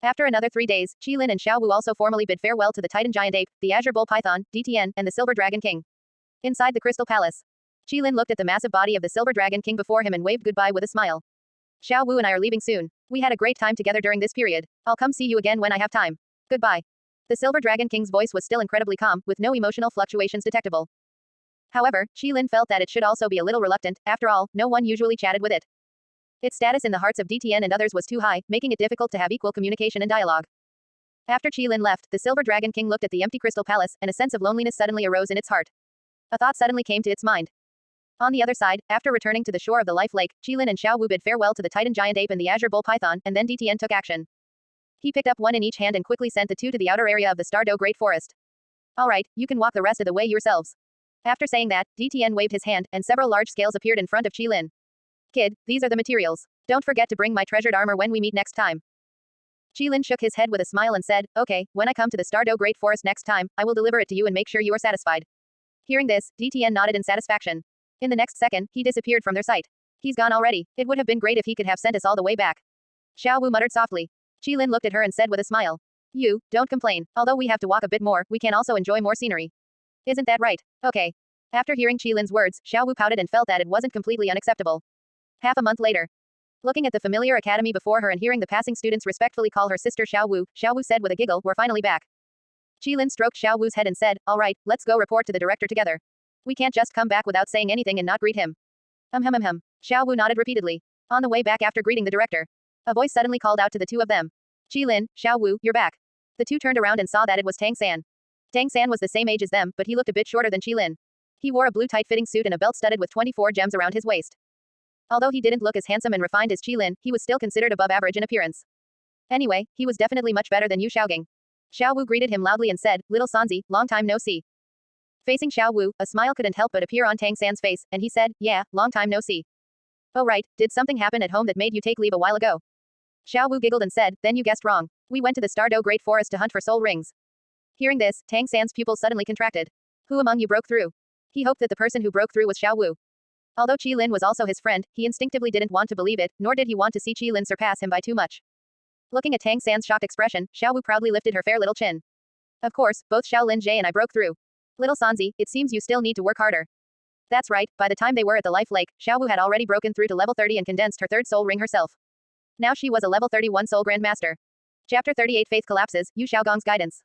After another 3 days, Qilin and Xiao Wu also formally bid farewell to the Titan Giant Ape, the Azure Bull Python, DTN, and the Silver Dragon King. Inside the Crystal Palace, Qilin looked at the massive body of the Silver Dragon King before him and waved goodbye with a smile. Xiao Wu and I are leaving soon. We had a great time together during this period. I'll come see you again when I have time. Goodbye. The Silver Dragon King's voice was still incredibly calm, with no emotional fluctuations detectable. However, Qilin felt that it should also be a little reluctant, after all, no one usually chatted with it. Its status in the hearts of DTN and others was too high, making it difficult to have equal communication and dialogue. After Qilin left, the Silver Dragon King looked at the empty crystal palace, and a sense of loneliness suddenly arose in its heart. A thought suddenly came to its mind. On the other side, after returning to the shore of the Life Lake, Qilin and Xiao Wu bid farewell to the Titan Giant Ape and the Azure Bull Python, and then DTN took action. He picked up one in each hand and quickly sent the 2 to the outer area of the Stardow Great Forest. Alright, you can walk the rest of the way yourselves. After saying that, DTN waved his hand, and several large scales appeared in front of Qilin. Kid, these are the materials. Don't forget to bring my treasured armor when we meet next time. Qilin shook his head with a smile and said, okay, when I come to the Stardow Great Forest next time, I will deliver it to you and make sure you are satisfied. Hearing this, DTN nodded in satisfaction. In the next second, he disappeared from their sight. He's gone already. It would have been great if he could have sent us all the way back. Xiao Wu muttered softly. Qilin looked at her and said with a smile. You, don't complain. Although we have to walk a bit more, we can also enjoy more scenery. Isn't that right? Okay. After hearing Qilin's words, Xiao Wu pouted and felt that it wasn't completely unacceptable. Half a month later. Looking at the familiar academy before her and hearing the passing students respectfully call her sister Xiao Wu said with a giggle, we're finally back. Qilin stroked Xiao Wu's head and said, alright, let's go report to the director together. We can't just come back without saying anything and not greet him. Xiao Wu nodded repeatedly. On the way back after greeting the director, a voice suddenly called out to the 2 of them. Qilin, Xiao Wu, you're back. The 2 turned around and saw that it was Tang San. Tang San was the same age as them, but he looked a bit shorter than Qilin. He wore a blue tight-fitting suit and a belt studded with 24 gems around his waist. Although he didn't look as handsome and refined as Qilin, he was still considered above average in appearance. Anyway, he was definitely much better than Yu Xiaogang. Xiao Wu greeted him loudly and said, little Sanzi, long time no see. Facing Xiao Wu, a smile couldn't help but appear on Tang San's face, and he said, yeah, long time no see. Oh right, did something happen at home that made you take leave a while ago? Xiao Wu giggled and said, then you guessed wrong. We went to the Stardow Great Forest to hunt for soul rings. Hearing this, Tang San's pupils suddenly contracted. Who among you broke through? He hoped that the person who broke through was Xiao Wu. Although Qilin was also his friend, he instinctively didn't want to believe it, nor did he want to see Qilin surpass him by too much. Looking at Tang San's shocked expression, Xiao Wu proudly lifted her fair little chin. Of course, both Xiaolin Jie and I broke through. Little Sanzi, it seems you still need to work harder. That's right, by the time they were at the Life Lake, Xiao Wu had already broken through to level 30 and condensed her 3rd soul ring herself. Now she was a level 31 soul grandmaster. Chapter 38 Faith Collapses, Yu Xiaogong's Guidance.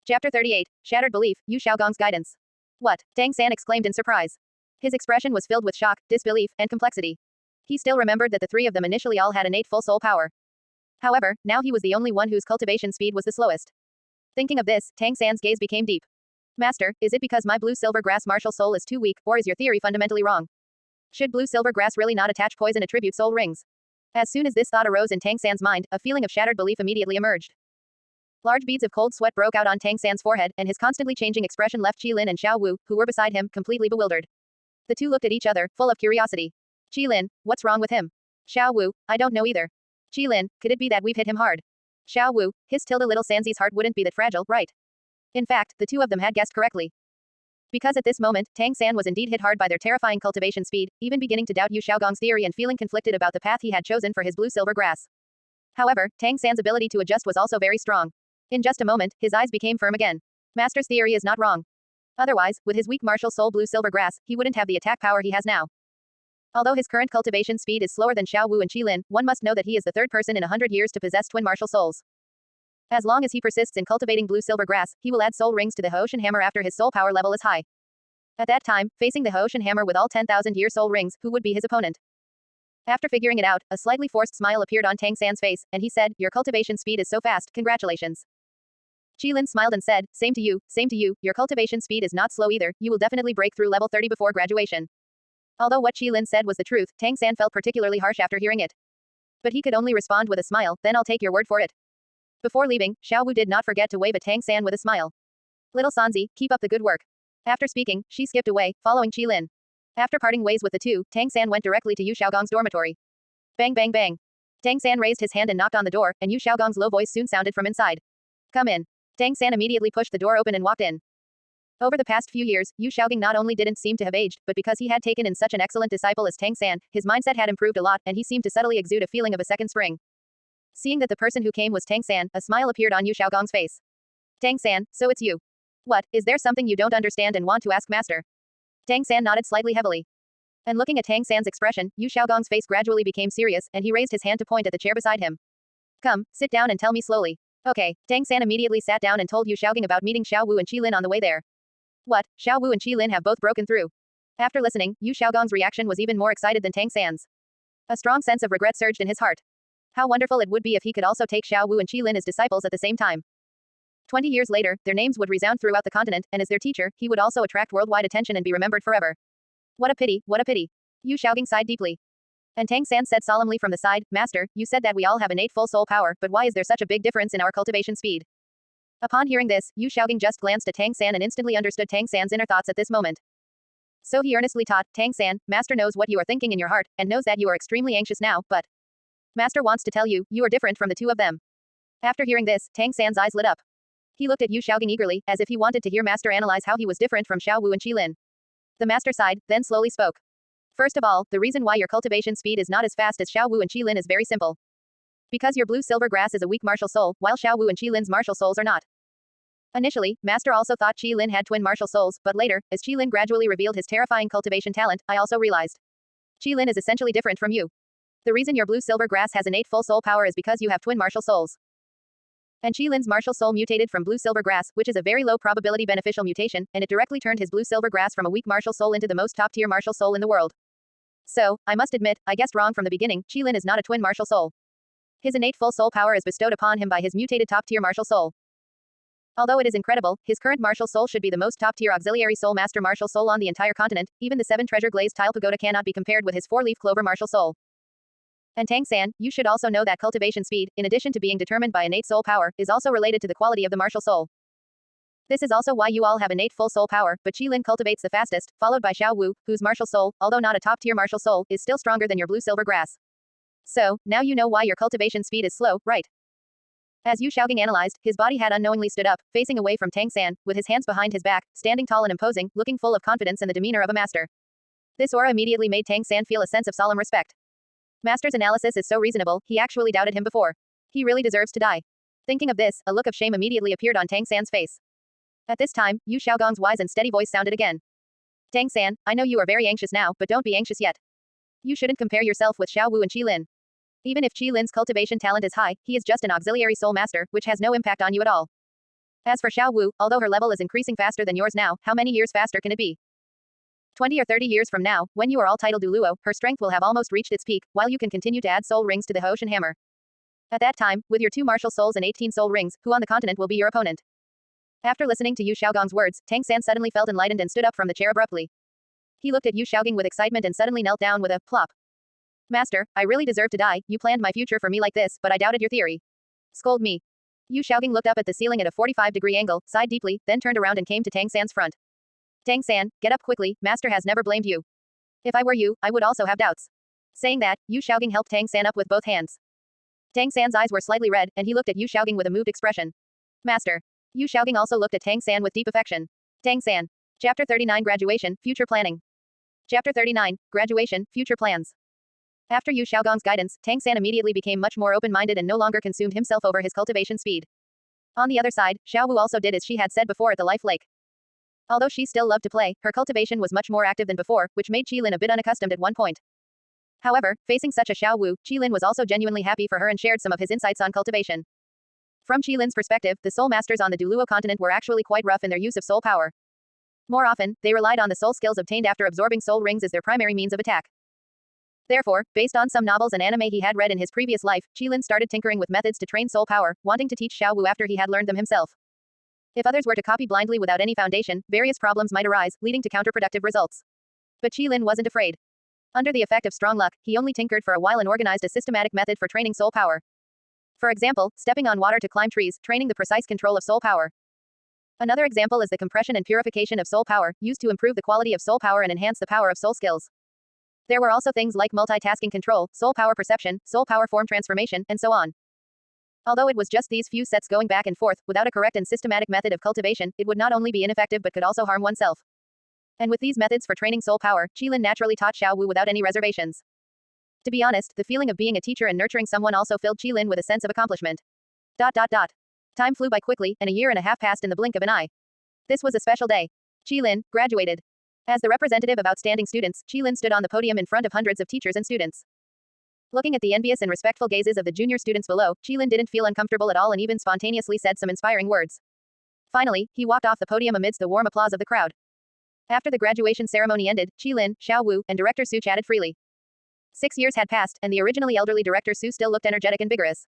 Chapter 38 Shattered Belief, Yu Xiaogong's Guidance. What? Tang San exclaimed in surprise. His expression was filled with shock, disbelief, and complexity. He still remembered that the 3 of them initially all had innate full soul power. However, now he was the only one whose cultivation speed was the slowest. Thinking of this, Tang San's gaze became deep. Master, is it because my blue-silver grass martial soul is too weak, or is your theory fundamentally wrong? Should blue-silver grass really not attach poison attribute soul rings? As soon as this thought arose in Tang San's mind, a feeling of shattered belief immediately emerged. Large beads of cold sweat broke out on Tang San's forehead, and his constantly changing expression left Qilin and Xiao Wu, who were beside him, completely bewildered. The 2 looked at each other, full of curiosity. Qilin, what's wrong with him? Xiao Wu, I don't know either. Qilin, could it be that we've hit him hard? Xiao Wu, his little Sanzi's heart wouldn't be that fragile, right? In fact, the 2 of them had guessed correctly. Because at this moment, Tang San was indeed hit hard by their terrifying cultivation speed, even beginning to doubt Yu Xiaogong's theory and feeling conflicted about the path he had chosen for his blue-silver grass. However, Tang San's ability to adjust was also very strong. In just a moment, his eyes became firm again. Master's theory is not wrong. Otherwise, with his weak martial soul blue-silver grass, he wouldn't have the attack power he has now. Although his current cultivation speed is slower than Xiao Wu and Qilin, one must know that he is the 3rd person in 100 years to possess twin martial souls. As long as he persists in cultivating blue-silver grass, he will add soul rings to the Hoshin Hammer after his soul power level is high. At that time, facing the Hoshin Hammer with all 10,000-year soul rings, who would be his opponent? After figuring it out, a slightly forced smile appeared on Tang San's face, and he said, your cultivation speed is so fast, congratulations. Qilin smiled and said, same to you, your cultivation speed is not slow either, you will definitely break through level 30 before graduation. Although what Qilin said was the truth, Tang San felt particularly harsh after hearing it. But he could only respond with a smile, then I'll take your word for it. Before leaving, Xiao Wu did not forget to wave at Tang San with a smile. Little Sanzi, keep up the good work. After speaking, she skipped away, following Qilin. After parting ways with the two, Tang San went directly to Yu Xiaogong's dormitory. Bang bang bang. Tang San raised his hand and knocked on the door, and Yu Xiaogong's low voice soon sounded from inside. Come in. Tang San immediately pushed the door open and walked in. Over the past few years, Yu Xiaogong not only didn't seem to have aged, but because he had taken in such an excellent disciple as Tang San, his mindset had improved a lot, and he seemed to subtly exude a feeling of a second spring. Seeing that the person who came was Tang San, a smile appeared on Yu Xiaogong's face. Tang San, so it's you. What, is there something you don't understand and want to ask master? Tang San nodded slightly heavily. And looking at Tang San's expression, Yu Xiaogong's face gradually became serious, and he raised his hand to point at the chair beside him. Come, sit down and tell me slowly. Okay, Tang San immediately sat down and told Yu Xiaogong about meeting Xiao Wu and Qilin on the way there. What, Xiao Wu and Qilin have both broken through? After listening, Yu Xiaogong's reaction was even more excited than Tang San's. A strong sense of regret surged in his heart. How wonderful it would be if he could also take Xiao Wu and Qilin as disciples at the same time. 20 years later, their names would resound throughout the continent, and as their teacher, he would also attract worldwide attention and be remembered forever. What a pity, what a pity. Yu Xiaogong sighed deeply. And Tang San said solemnly from the side, Master, you said that we all have innate full soul power, but why is there such a big difference in our cultivation speed? Upon hearing this, Yu Xiaogong just glanced at Tang San and instantly understood Tang San's inner thoughts at this moment. So he earnestly taught, Tang San, Master knows what you are thinking in your heart, and knows that you are extremely anxious now, but Master wants to tell you, you are different from the two of them. After hearing this, Tang San's eyes lit up. He looked at Yu Xiaogong eagerly, as if he wanted to hear Master analyze how he was different from Xiao Wu and Qilin. The Master sighed, then slowly spoke. First of all, the reason why your cultivation speed is not as fast as Xiao Wu and Qilin is very simple. Because your blue-silver grass is a weak martial soul, while Xiao Wu and Qilin's martial souls are not. Initially, Master also thought Qilin had twin martial souls, but later, as Qilin gradually revealed his terrifying cultivation talent, I also realized. Qilin is essentially different from you. The reason your blue-silver grass has innate full soul power is because you have twin martial souls. And Qilin's martial soul mutated from blue-silver grass, which is a very low probability beneficial mutation, and it directly turned his blue-silver grass from a weak martial soul into the most top-tier martial soul in the world. So, I must admit, I guessed wrong from the beginning, Qilin is not a twin martial soul. His innate full soul power is bestowed upon him by his mutated top-tier martial soul. Although it is incredible, his current martial soul should be the most top-tier auxiliary soul master martial soul on the entire continent, even the 7 treasure glazed tile pagoda cannot be compared with his 4-leaf clover martial soul. And Tang San, you should also know that cultivation speed, in addition to being determined by innate soul power, is also related to the quality of the martial soul. This is also why you all have innate full soul power, but Qilin cultivates the fastest, followed by Xiao Wu, whose martial soul, although not a top-tier martial soul, is still stronger than your blue-silver grass. So, now you know why your cultivation speed is slow, right? As Yu Xiaogong analyzed, his body had unknowingly stood up, facing away from Tang San, with his hands behind his back, standing tall and imposing, looking full of confidence and the demeanor of a master. This aura immediately made Tang San feel a sense of solemn respect. Master's analysis is so reasonable, he actually doubted him before. He really deserves to die. Thinking of this, a look of shame immediately appeared on Tang San's face. At this time, Yu Xiaogong's wise and steady voice sounded again. Tang San, I know you are very anxious now, but don't be anxious yet. You shouldn't compare yourself with Xiao Wu and Qilin. Even if Qilin's cultivation talent is high, he is just an auxiliary soul master, which has no impact on you at all. As for Xiao Wu, although her level is increasing faster than yours now, how many years faster can it be? 20 or 30 years from now, when you are all titled Duluo, her strength will have almost reached its peak, while you can continue to add soul rings to the Ocean Hammer. At that time, with your 2 martial souls and 18 soul rings, who on the continent will be your opponent? After listening to Yu Xiaogong's words, Tang San suddenly felt enlightened and stood up from the chair abruptly. He looked at Yu Xiaogong with excitement and suddenly knelt down with a plop. Master, I really deserve to die, you planned my future for me like this, but I doubted your theory. Scold me. Yu Xiaogong looked up at the ceiling at a 45-degree angle, sighed deeply, then turned around and came to Tang San's front. Tang San, get up quickly, Master has never blamed you. If I were you, I would also have doubts. Saying that, Yu Xiaogong helped Tang San up with both hands. Tang San's eyes were slightly red, and he looked at Yu Xiaogong with a moved expression. Master. Yu Xiaogong also looked at Tang San with deep affection. Tang San. Chapter 39 Graduation, Future Planning. Chapter 39 Graduation, Future Plans. After Yu Xiaogong's guidance, Tang San immediately became much more open-minded and no longer consumed himself over his cultivation speed. On the other side, Xiao Wu also did as she had said before at the Life Lake. Although she still loved to play, her cultivation was much more active than before, which made Qilin a bit unaccustomed at one point. However, facing such a Xiao Wu, Qilin was also genuinely happy for her and shared some of his insights on cultivation. From Qilin's perspective, the soul masters on the Duluo continent were actually quite rough in their use of soul power. More often, they relied on the soul skills obtained after absorbing soul rings as their primary means of attack. Therefore, based on some novels and anime he had read in his previous life, Qilin started tinkering with methods to train soul power, wanting to teach Xiao Wu after he had learned them himself. If others were to copy blindly without any foundation, various problems might arise, leading to counterproductive results. But Qilin wasn't afraid. Under the effect of strong luck, he only tinkered for a while and organized a systematic method for training soul power. For example, stepping on water to climb trees, training the precise control of soul power. Another example is the compression and purification of soul power, used to improve the quality of soul power and enhance the power of soul skills. There were also things like multitasking control, soul power perception, soul power form transformation, and so on. Although it was just these few sets going back and forth, without a correct and systematic method of cultivation, it would not only be ineffective but could also harm oneself. And with these methods for training soul power, Qilin naturally taught Xiao Wu without any reservations. To be honest, the feeling of being a teacher and nurturing someone also filled Qilin with a sense of accomplishment. Time flew by quickly, and a year and a half passed in the blink of an eye. This was a special day. Qilin graduated. As the representative of outstanding students, Qilin stood on the podium in front of hundreds of teachers and students. Looking at the envious and respectful gazes of the junior students below, Qilin didn't feel uncomfortable at all and even spontaneously said some inspiring words. Finally, he walked off the podium amidst the warm applause of the crowd. After the graduation ceremony ended, Qilin, Xiao Wu, and Director Su chatted freely. 6 years had passed, and the originally elderly Director Su still looked energetic and vigorous.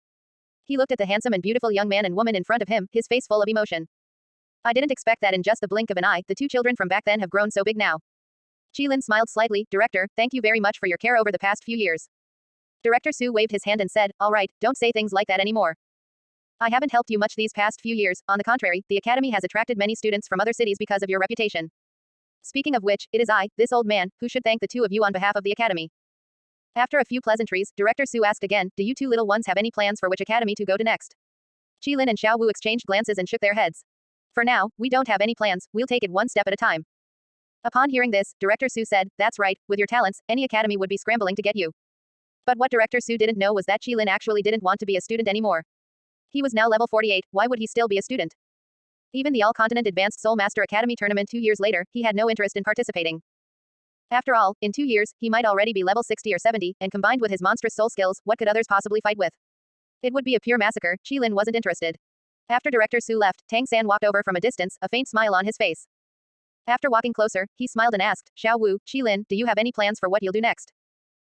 He looked at the handsome and beautiful young man and woman in front of him, his face full of emotion. I didn't expect that in just the blink of an eye, the two children from back then have grown so big now. Qilin smiled slightly. Director, thank you very much for your care over the past few years. Director Su waved his hand and said, all right, don't say things like that anymore. I haven't helped you much these past few years, on the contrary, the academy has attracted many students from other cities because of your reputation. Speaking of which, it is I, this old man, who should thank the two of you on behalf of the academy. After a few pleasantries, Director Su asked again, do you two little ones have any plans for which academy to go to next? Qilin and Xiao Wu exchanged glances and shook their heads. For now, we don't have any plans, we'll take it one step at a time. Upon hearing this, Director Su said, that's right, with your talents, any academy would be scrambling to get you. But what Director Su didn't know was that Qilin actually didn't want to be a student anymore. He was now level 48, why would he still be a student? Even the All-Continent Advanced Soul Master Academy tournament 2 years later, he had no interest in participating. After all, in 2 years, he might already be level 60 or 70, and combined with his monstrous soul skills, what could others possibly fight with? It would be a pure massacre. Qilin wasn't interested. After Director Su left, Tang San walked over from a distance, a faint smile on his face. After walking closer, he smiled and asked, Xiao Wu, Qilin, do you have any plans for what you'll do next?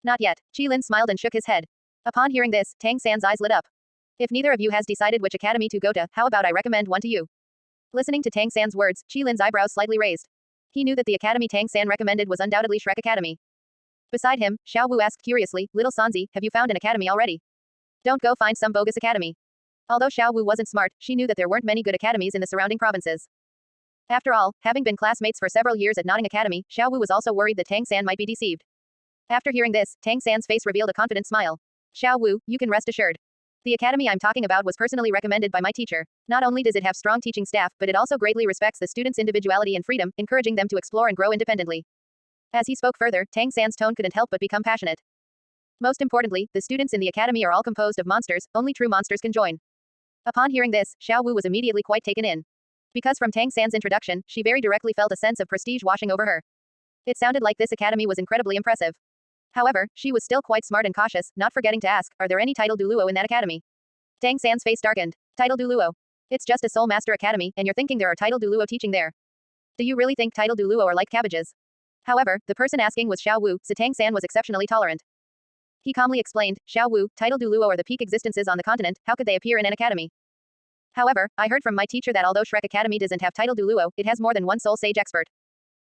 Not yet. Qilin smiled and shook his head. Upon hearing this, Tang San's eyes lit up. If neither of you has decided which academy to go to, how about I recommend one to you? Listening to Tang San's words, Qilin's eyebrows slightly raised. He knew that the academy Tang San recommended was undoubtedly Shrek Academy. Beside him, Xiao Wu asked curiously, Little Sanzi, have you found an academy already? Don't go find some bogus academy. Although Xiao Wu wasn't smart, she knew that there weren't many good academies in the surrounding provinces. After all, having been classmates for several years at Notting Academy, Xiao Wu was also worried that Tang San might be deceived. After hearing this, Tang San's face revealed a confident smile. Xiao Wu, you can rest assured. The academy I'm talking about was personally recommended by my teacher. Not only does it have strong teaching staff, but it also greatly respects the students' individuality and freedom, encouraging them to explore and grow independently. As he spoke further, Tang San's tone couldn't help but become passionate. Most importantly, the students in the academy are all composed of monsters, only true monsters can join. Upon hearing this, Xiao Wu was immediately quite taken in. Because from Tang San's introduction, she very directly felt a sense of prestige washing over her. It sounded like this academy was incredibly impressive. However, she was still quite smart and cautious, not forgetting to ask, are there any title du luo in that academy? Tang San's face darkened. Title du luo. It's just a Soul Master Academy, and you're thinking there are title du luo teaching there. Do you really think title du luo are like cabbages? However, the person asking was Xiao Wu, so Tang San was exceptionally tolerant. He calmly explained, Xiao Wu, title du luo are the peak existences on the continent, how could they appear in an academy? However, I heard from my teacher that although Shrek Academy doesn't have title du luo, it has more than one soul sage expert.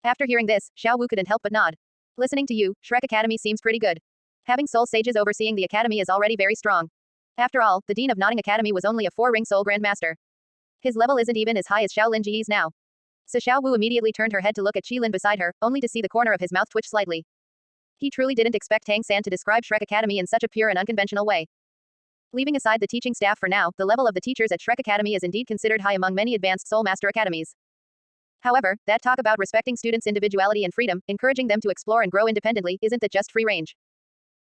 After hearing this, Xiao Wu couldn't help but nod. Listening to you, Shrek Academy seems pretty good. Having soul sages overseeing the academy is already very strong. After all, the dean of Notting Academy was only a 4-ring soul grandmaster. His level isn't even as high as Xiao Lin Ji's now. So Xiao Wu immediately turned her head to look at Qilin beside her, only to see the corner of his mouth twitch slightly. He truly didn't expect Tang San to describe Shrek Academy in such a pure and unconventional way. Leaving aside the teaching staff for now, the level of the teachers at Shrek Academy is indeed considered high among many advanced Soul Master academies. However, that talk about respecting students' individuality and freedom, encouraging them to explore and grow independently, isn't that just free range.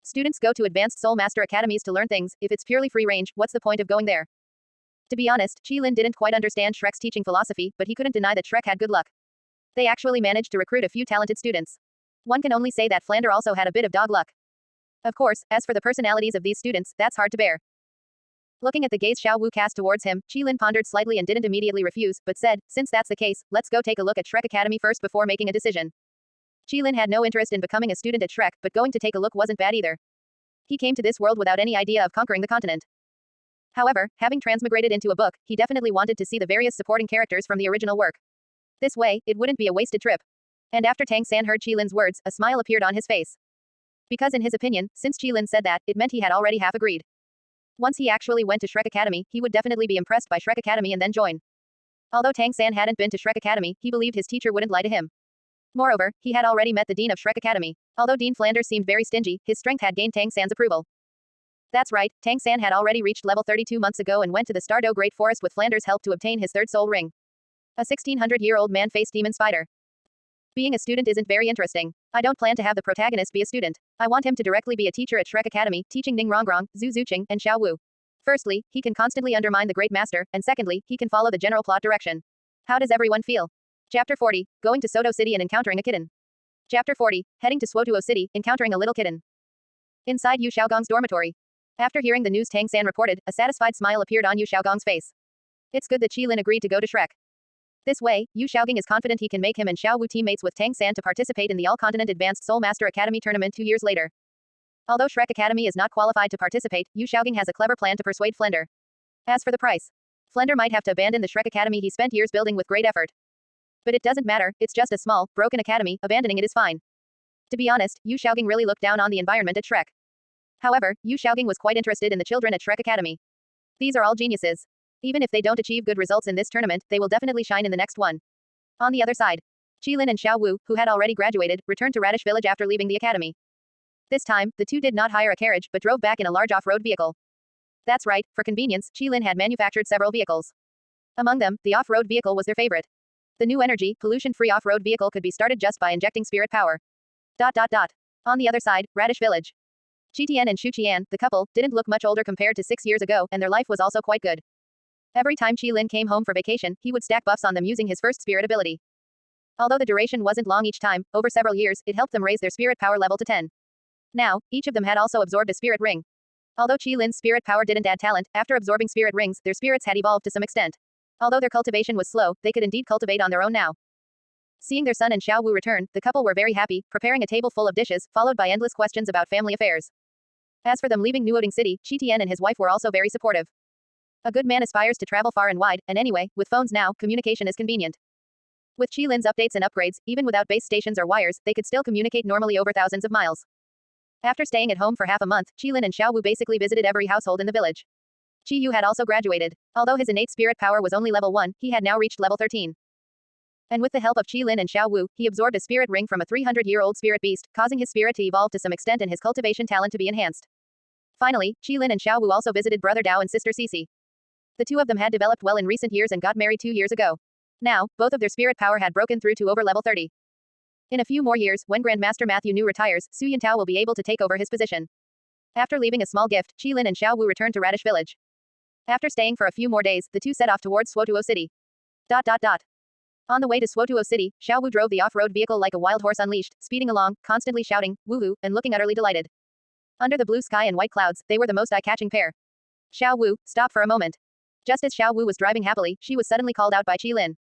Students go to advanced Soul Master academies to learn things. If it's purely free range, what's the point of going there? To be honest, Qilin didn't quite understand Shrek's teaching philosophy, but he couldn't deny that Shrek had good luck. They actually managed to recruit a few talented students. One can only say that Flander also had a bit of dog luck. Of course, as for the personalities of these students, that's hard to bear. Looking at the gaze Xiao Wu cast towards him, Qilin pondered slightly and didn't immediately refuse, but said, since that's the case, let's go take a look at Shrek Academy first before making a decision. Qilin had no interest in becoming a student at Shrek, but going to take a look wasn't bad either. He came to this world without any idea of conquering the continent. However, having transmigrated into a book, he definitely wanted to see the various supporting characters from the original work. This way, it wouldn't be a wasted trip. And after Tang San heard Qilin's words, a smile appeared on his face. Because in his opinion, since Qilin said that, it meant he had already half agreed. Once he actually went to Shrek Academy, he would definitely be impressed by Shrek Academy and then join. Although Tang San hadn't been to Shrek Academy, he believed his teacher wouldn't lie to him. Moreover, he had already met the dean of Shrek Academy. Although Dean Flanders seemed very stingy, his strength had gained Tang San's approval. That's right, Tang San had already reached level 32 months ago and went to the Stardow Great Forest with Flanders' help to obtain his third soul ring. A 1600-year-old man-faced demon spider. Being a student isn't very interesting. I don't plan to have the protagonist be a student. I want him to directly be a teacher at Shrek Academy, teaching Ning Rongrong, Zhu Zuqing, and Xiao Wu. Firstly, he can constantly undermine the Great Master, and secondly, he can follow the general plot direction. How does everyone feel? Chapter 40, Going to Soto City and encountering a kitten. Chapter 40, Heading to Swotuo City, encountering a little kitten. Inside Yu Xiaogong's dormitory. After hearing the news Tang San reported, a satisfied smile appeared on Yu Xiaogong's face. It's good that Qilin agreed to go to Shrek. This way, Yu Xiaogong is confident he can make him and Xiao Wu teammates with Tang San to participate in the All-Continent Advanced Soul Master Academy tournament 2 years later. Although Shrek Academy is not qualified to participate, Yu Xiaogong has a clever plan to persuade Flender. As for the price, Flender might have to abandon the Shrek Academy he spent years building with great effort. But it doesn't matter, it's just a small, broken academy, abandoning it is fine. To be honest, Yu Xiaogong really looked down on the environment at Shrek. However, Yu Xiaogong was quite interested in the children at Shrek Academy. These are all geniuses. Even if they don't achieve good results in this tournament, they will definitely shine in the next one. On the other side, Qilin and Xiao Wu, who had already graduated, returned to Radish Village after leaving the academy. This time, the two did not hire a carriage but drove back in a large off-road vehicle. That's right, for convenience, Qilin had manufactured several vehicles. Among them, the off-road vehicle was their favorite. The new energy, pollution-free off-road vehicle could be started just by injecting spirit power. On the other side, Radish Village. Qitian and Shu Qian, the couple, didn't look much older compared to 6 years ago, and their life was also quite good. Every time Qilin came home for vacation, he would stack buffs on them using his first spirit ability. Although the duration wasn't long each time, over several years, it helped them raise their spirit power level to 10. Now, each of them had also absorbed a spirit ring. Although Qilin's spirit power didn't add talent, after absorbing spirit rings, their spirits had evolved to some extent. Although their cultivation was slow, they could indeed cultivate on their own now. Seeing their son and Xiao Wu return, the couple were very happy, preparing a table full of dishes, followed by endless questions about family affairs. As for them leaving Nuoding City, Qitian and his wife were also very supportive. A good man aspires to travel far and wide, and anyway, with phones now, communication is convenient. With Qilin's updates and upgrades, even without base stations or wires, they could still communicate normally over thousands of miles. After staying at home for half a month, Qilin and Xiao Wu basically visited every household in the village. Qi Yu had also graduated. Although his innate spirit power was only level 1, he had now reached level 13. And with the help of Qilin and Xiao Wu, he absorbed a spirit ring from a 300-year-old spirit beast, causing his spirit to evolve to some extent and his cultivation talent to be enhanced. Finally, Qilin and Xiao Wu also visited brother Dao and sister Cici. The two of them had developed well in recent years and got married 2 years ago. Now, both of their spirit power had broken through to over level 30. In a few more years, when Grandmaster Matthew Nu retires, Su Yintao will be able to take over his position. After leaving a small gift, Qilin and Xiao Wu returned to Radish Village. After staying for a few more days, the two set off towards Swotuo City. On the way to Swotuo City, Xiao Wu drove the off-road vehicle like a wild horse unleashed, speeding along, constantly shouting, woohoo, and looking utterly delighted. Under the blue sky and white clouds, they were the most eye-catching pair. Xiao Wu, stop for a moment. Just as Xiao Wu was driving happily, she was suddenly called out by Qilin.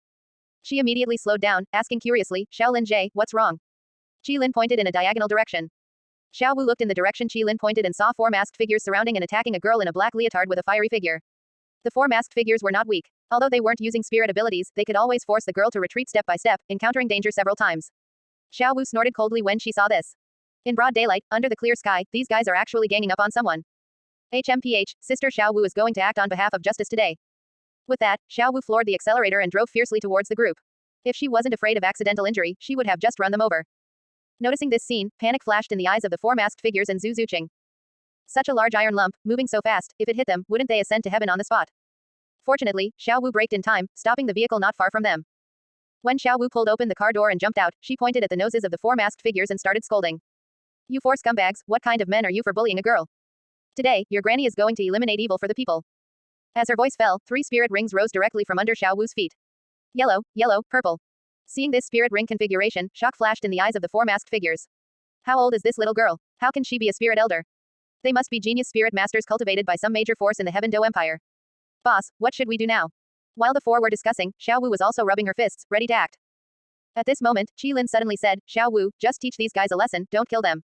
She immediately slowed down, asking curiously, Xiaolin Jie, what's wrong? Qilin pointed in a diagonal direction. Xiao Wu looked in the direction Qilin pointed and saw 4 masked figures surrounding and attacking a girl in a black leotard with a fiery figure. The 4 masked figures were not weak. Although they weren't using spirit abilities, they could always force the girl to retreat step by step, encountering danger several times. Xiao Wu snorted coldly when she saw this. In broad daylight, under the clear sky, these guys are actually ganging up on someone. HMPH, Sister Xiao Wu is going to act on behalf of justice today. With that, Xiao Wu floored the accelerator and drove fiercely towards the group. If she wasn't afraid of accidental injury, she would have just run them over. Noticing this scene, panic flashed in the eyes of the 4 masked figures and Zhu Zuqing. Such a large iron lump, moving so fast, if it hit them, wouldn't they ascend to heaven on the spot? Fortunately, Xiao Wu braked in time, stopping the vehicle not far from them. When Xiao Wu pulled open the car door and jumped out, she pointed at the noses of the 4 masked figures and started scolding. You 4 scumbags, what kind of men are you for bullying a girl? Today, your granny is going to eliminate evil for the people. As her voice fell, 3 spirit rings rose directly from under Xiao Wu's feet. Yellow, yellow, purple. Seeing this spirit ring configuration, shock flashed in the eyes of the 4 masked figures. How old is this little girl? How can she be a spirit elder? They must be genius spirit masters cultivated by some major force in the Heaven Do Empire. Boss, what should we do now? While the 4 were discussing, Xiao Wu was also rubbing her fists, ready to act. At this moment, Qilin suddenly said, Xiao Wu, just teach these guys a lesson, don't kill them.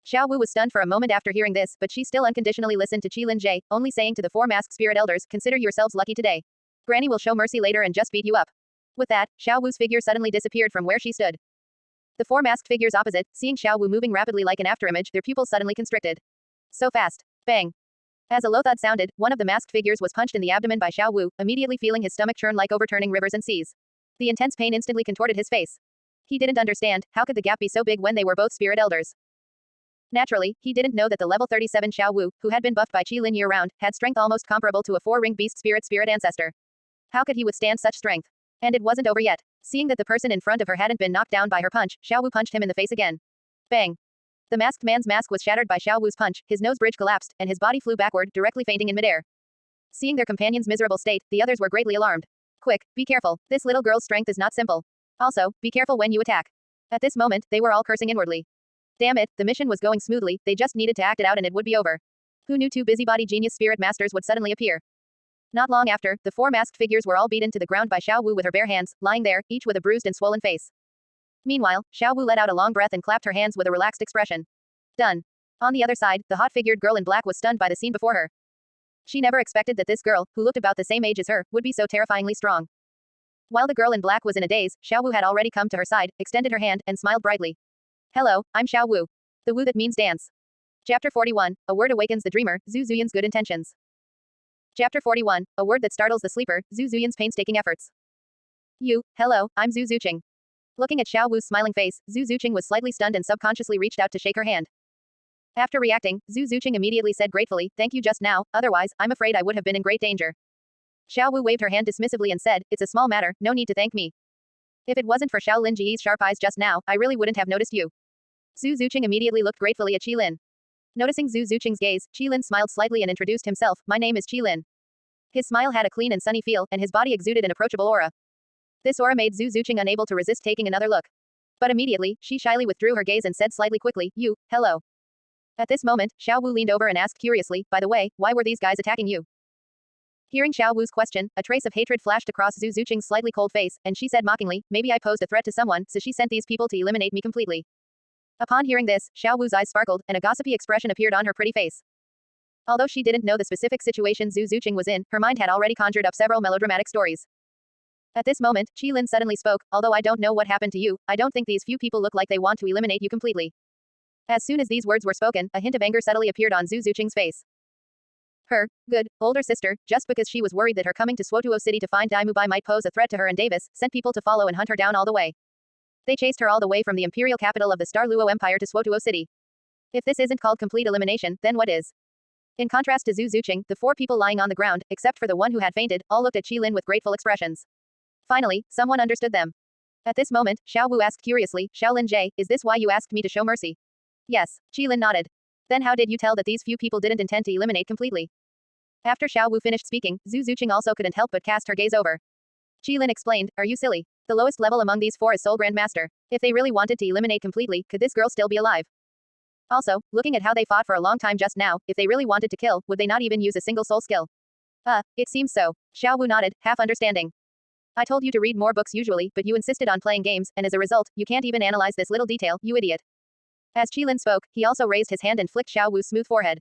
Xiao Wu was stunned for a moment after hearing this, but she still unconditionally listened to Qilin Jie, only saying to the four masked spirit elders, consider yourselves lucky today. Granny will show mercy later and just beat you up. With that, Xiao Wu's figure suddenly disappeared from where she stood. The four masked figures opposite, seeing Xiao Wu moving rapidly like an afterimage, their pupils suddenly constricted. So fast. Bang. As a low thud sounded, one of the masked figures was punched in the abdomen by Xiao Wu, immediately feeling his stomach churn like overturning rivers and seas. The intense pain instantly contorted his face. He didn't understand, how could the gap be so big when they were both spirit elders? Naturally, he didn't know that the level 37 Xiao Wu, who had been buffed by Qilin year-round, had strength almost comparable to a four-ringed beast spirit ancestor. How could he withstand such strength? And it wasn't over yet. Seeing that the person in front of her hadn't been knocked down by her punch, Xiao Wu punched him in the face again. Bang. The masked man's mask was shattered by Xiao Wu's punch, his nose bridge collapsed, and his body flew backward, directly fainting in midair. Seeing their companion's miserable state, the others were greatly alarmed. Quick, be careful, this little girl's strength is not simple. Also, be careful when you attack. At this moment, they were all cursing inwardly. Damn it, the mission was going smoothly, they just needed to act it out and it would be over. Who knew two busybody genius spirit masters would suddenly appear? Not long after, the four masked figures were all beaten to the ground by Xiao Wu with her bare hands, lying there, each with a bruised and swollen face. Meanwhile, Xiao Wu let out a long breath and clapped her hands with a relaxed expression. Done. On the other side, the hot-figured girl in black was stunned by the scene before her. She never expected that this girl, who looked about the same age as her, would be so terrifyingly strong. While the girl in black was in a daze, Xiao Wu had already come to her side, extended her hand, and smiled brightly. Hello, I'm Xiao Wu. The Wu that means dance. Chapter 41, A word awakens the dreamer, Zhu Zuyin's good intentions. Chapter 41, A word that startles the sleeper, Zhu Zuyin's painstaking efforts. Hello, I'm Zhu Zuqing. Looking at Xiao Wu's smiling face, Zhu Zuqing was slightly stunned and subconsciously reached out to shake her hand. After reacting, Zhu Zuqing immediately said gratefully, thank you just now, otherwise, I'm afraid I would have been in great danger. Xiao Wu waved her hand dismissively and said, it's a small matter, no need to thank me. If it wasn't for Xiao Lin Ji's sharp eyes just now, I really wouldn't have noticed you. Zhu Zuqing immediately looked gratefully at Qilin. Noticing Zhu Zuqing's gaze, Qilin smiled slightly and introduced himself, my name is Qilin. His smile had a clean and sunny feel, and his body exuded an approachable aura. This aura made Zhu Zuqing unable to resist taking another look. But immediately, she shyly withdrew her gaze and said slightly quickly, hello. At this moment, Xiao Wu leaned over and asked curiously, by the way, why were these guys attacking you? Hearing Xiao Wu's question, a trace of hatred flashed across Zhu Zuqing's slightly cold face, and she said mockingly, maybe I posed a threat to someone, so she sent these people to eliminate me completely. Upon hearing this, Xiao Wu's eyes sparkled, and a gossipy expression appeared on her pretty face. Although she didn't know the specific situation Zhu Zuqing was in, her mind had already conjured up several melodramatic stories. At this moment, Qilin suddenly spoke, although I don't know what happened to you, I don't think these few people look like they want to eliminate you completely. As soon as these words were spoken, a hint of anger subtly appeared on Zhu Zuqing's face. Her good older sister, just because she was worried that her coming to Swotuo City to find Daimubai might pose a threat to her and Davis, sent people to follow and hunt her down all the way. They chased her all the way from the imperial capital of the Star Luo Empire to Swotuo City. If this isn't called complete elimination, then what is? In contrast to Zhu Zuqing, the four people lying on the ground, except for the one who had fainted, all looked at Qilin with grateful expressions. Finally, someone understood them. At this moment, Xiao Wu asked curiously, Shaolin Jie, is this why you asked me to show mercy? Yes, Qilin nodded. Then how did you tell that these few people didn't intend to eliminate completely? After Xiao Wu finished speaking, Zhu Zuqing also couldn't help but cast her gaze over. Qilin explained, are you silly? The lowest level among these four is Soul Grandmaster. If they really wanted to eliminate completely, could this girl still be alive? Also, looking at how they fought for a long time just now, if they really wanted to kill, would they not even use a single soul skill? It seems so. Xiao Wu nodded, half understanding. I told you to read more books usually, but you insisted on playing games, and as a result, you can't even analyze this little detail, you idiot. As Qilin spoke, he also raised his hand and flicked Xiao Wu's smooth forehead.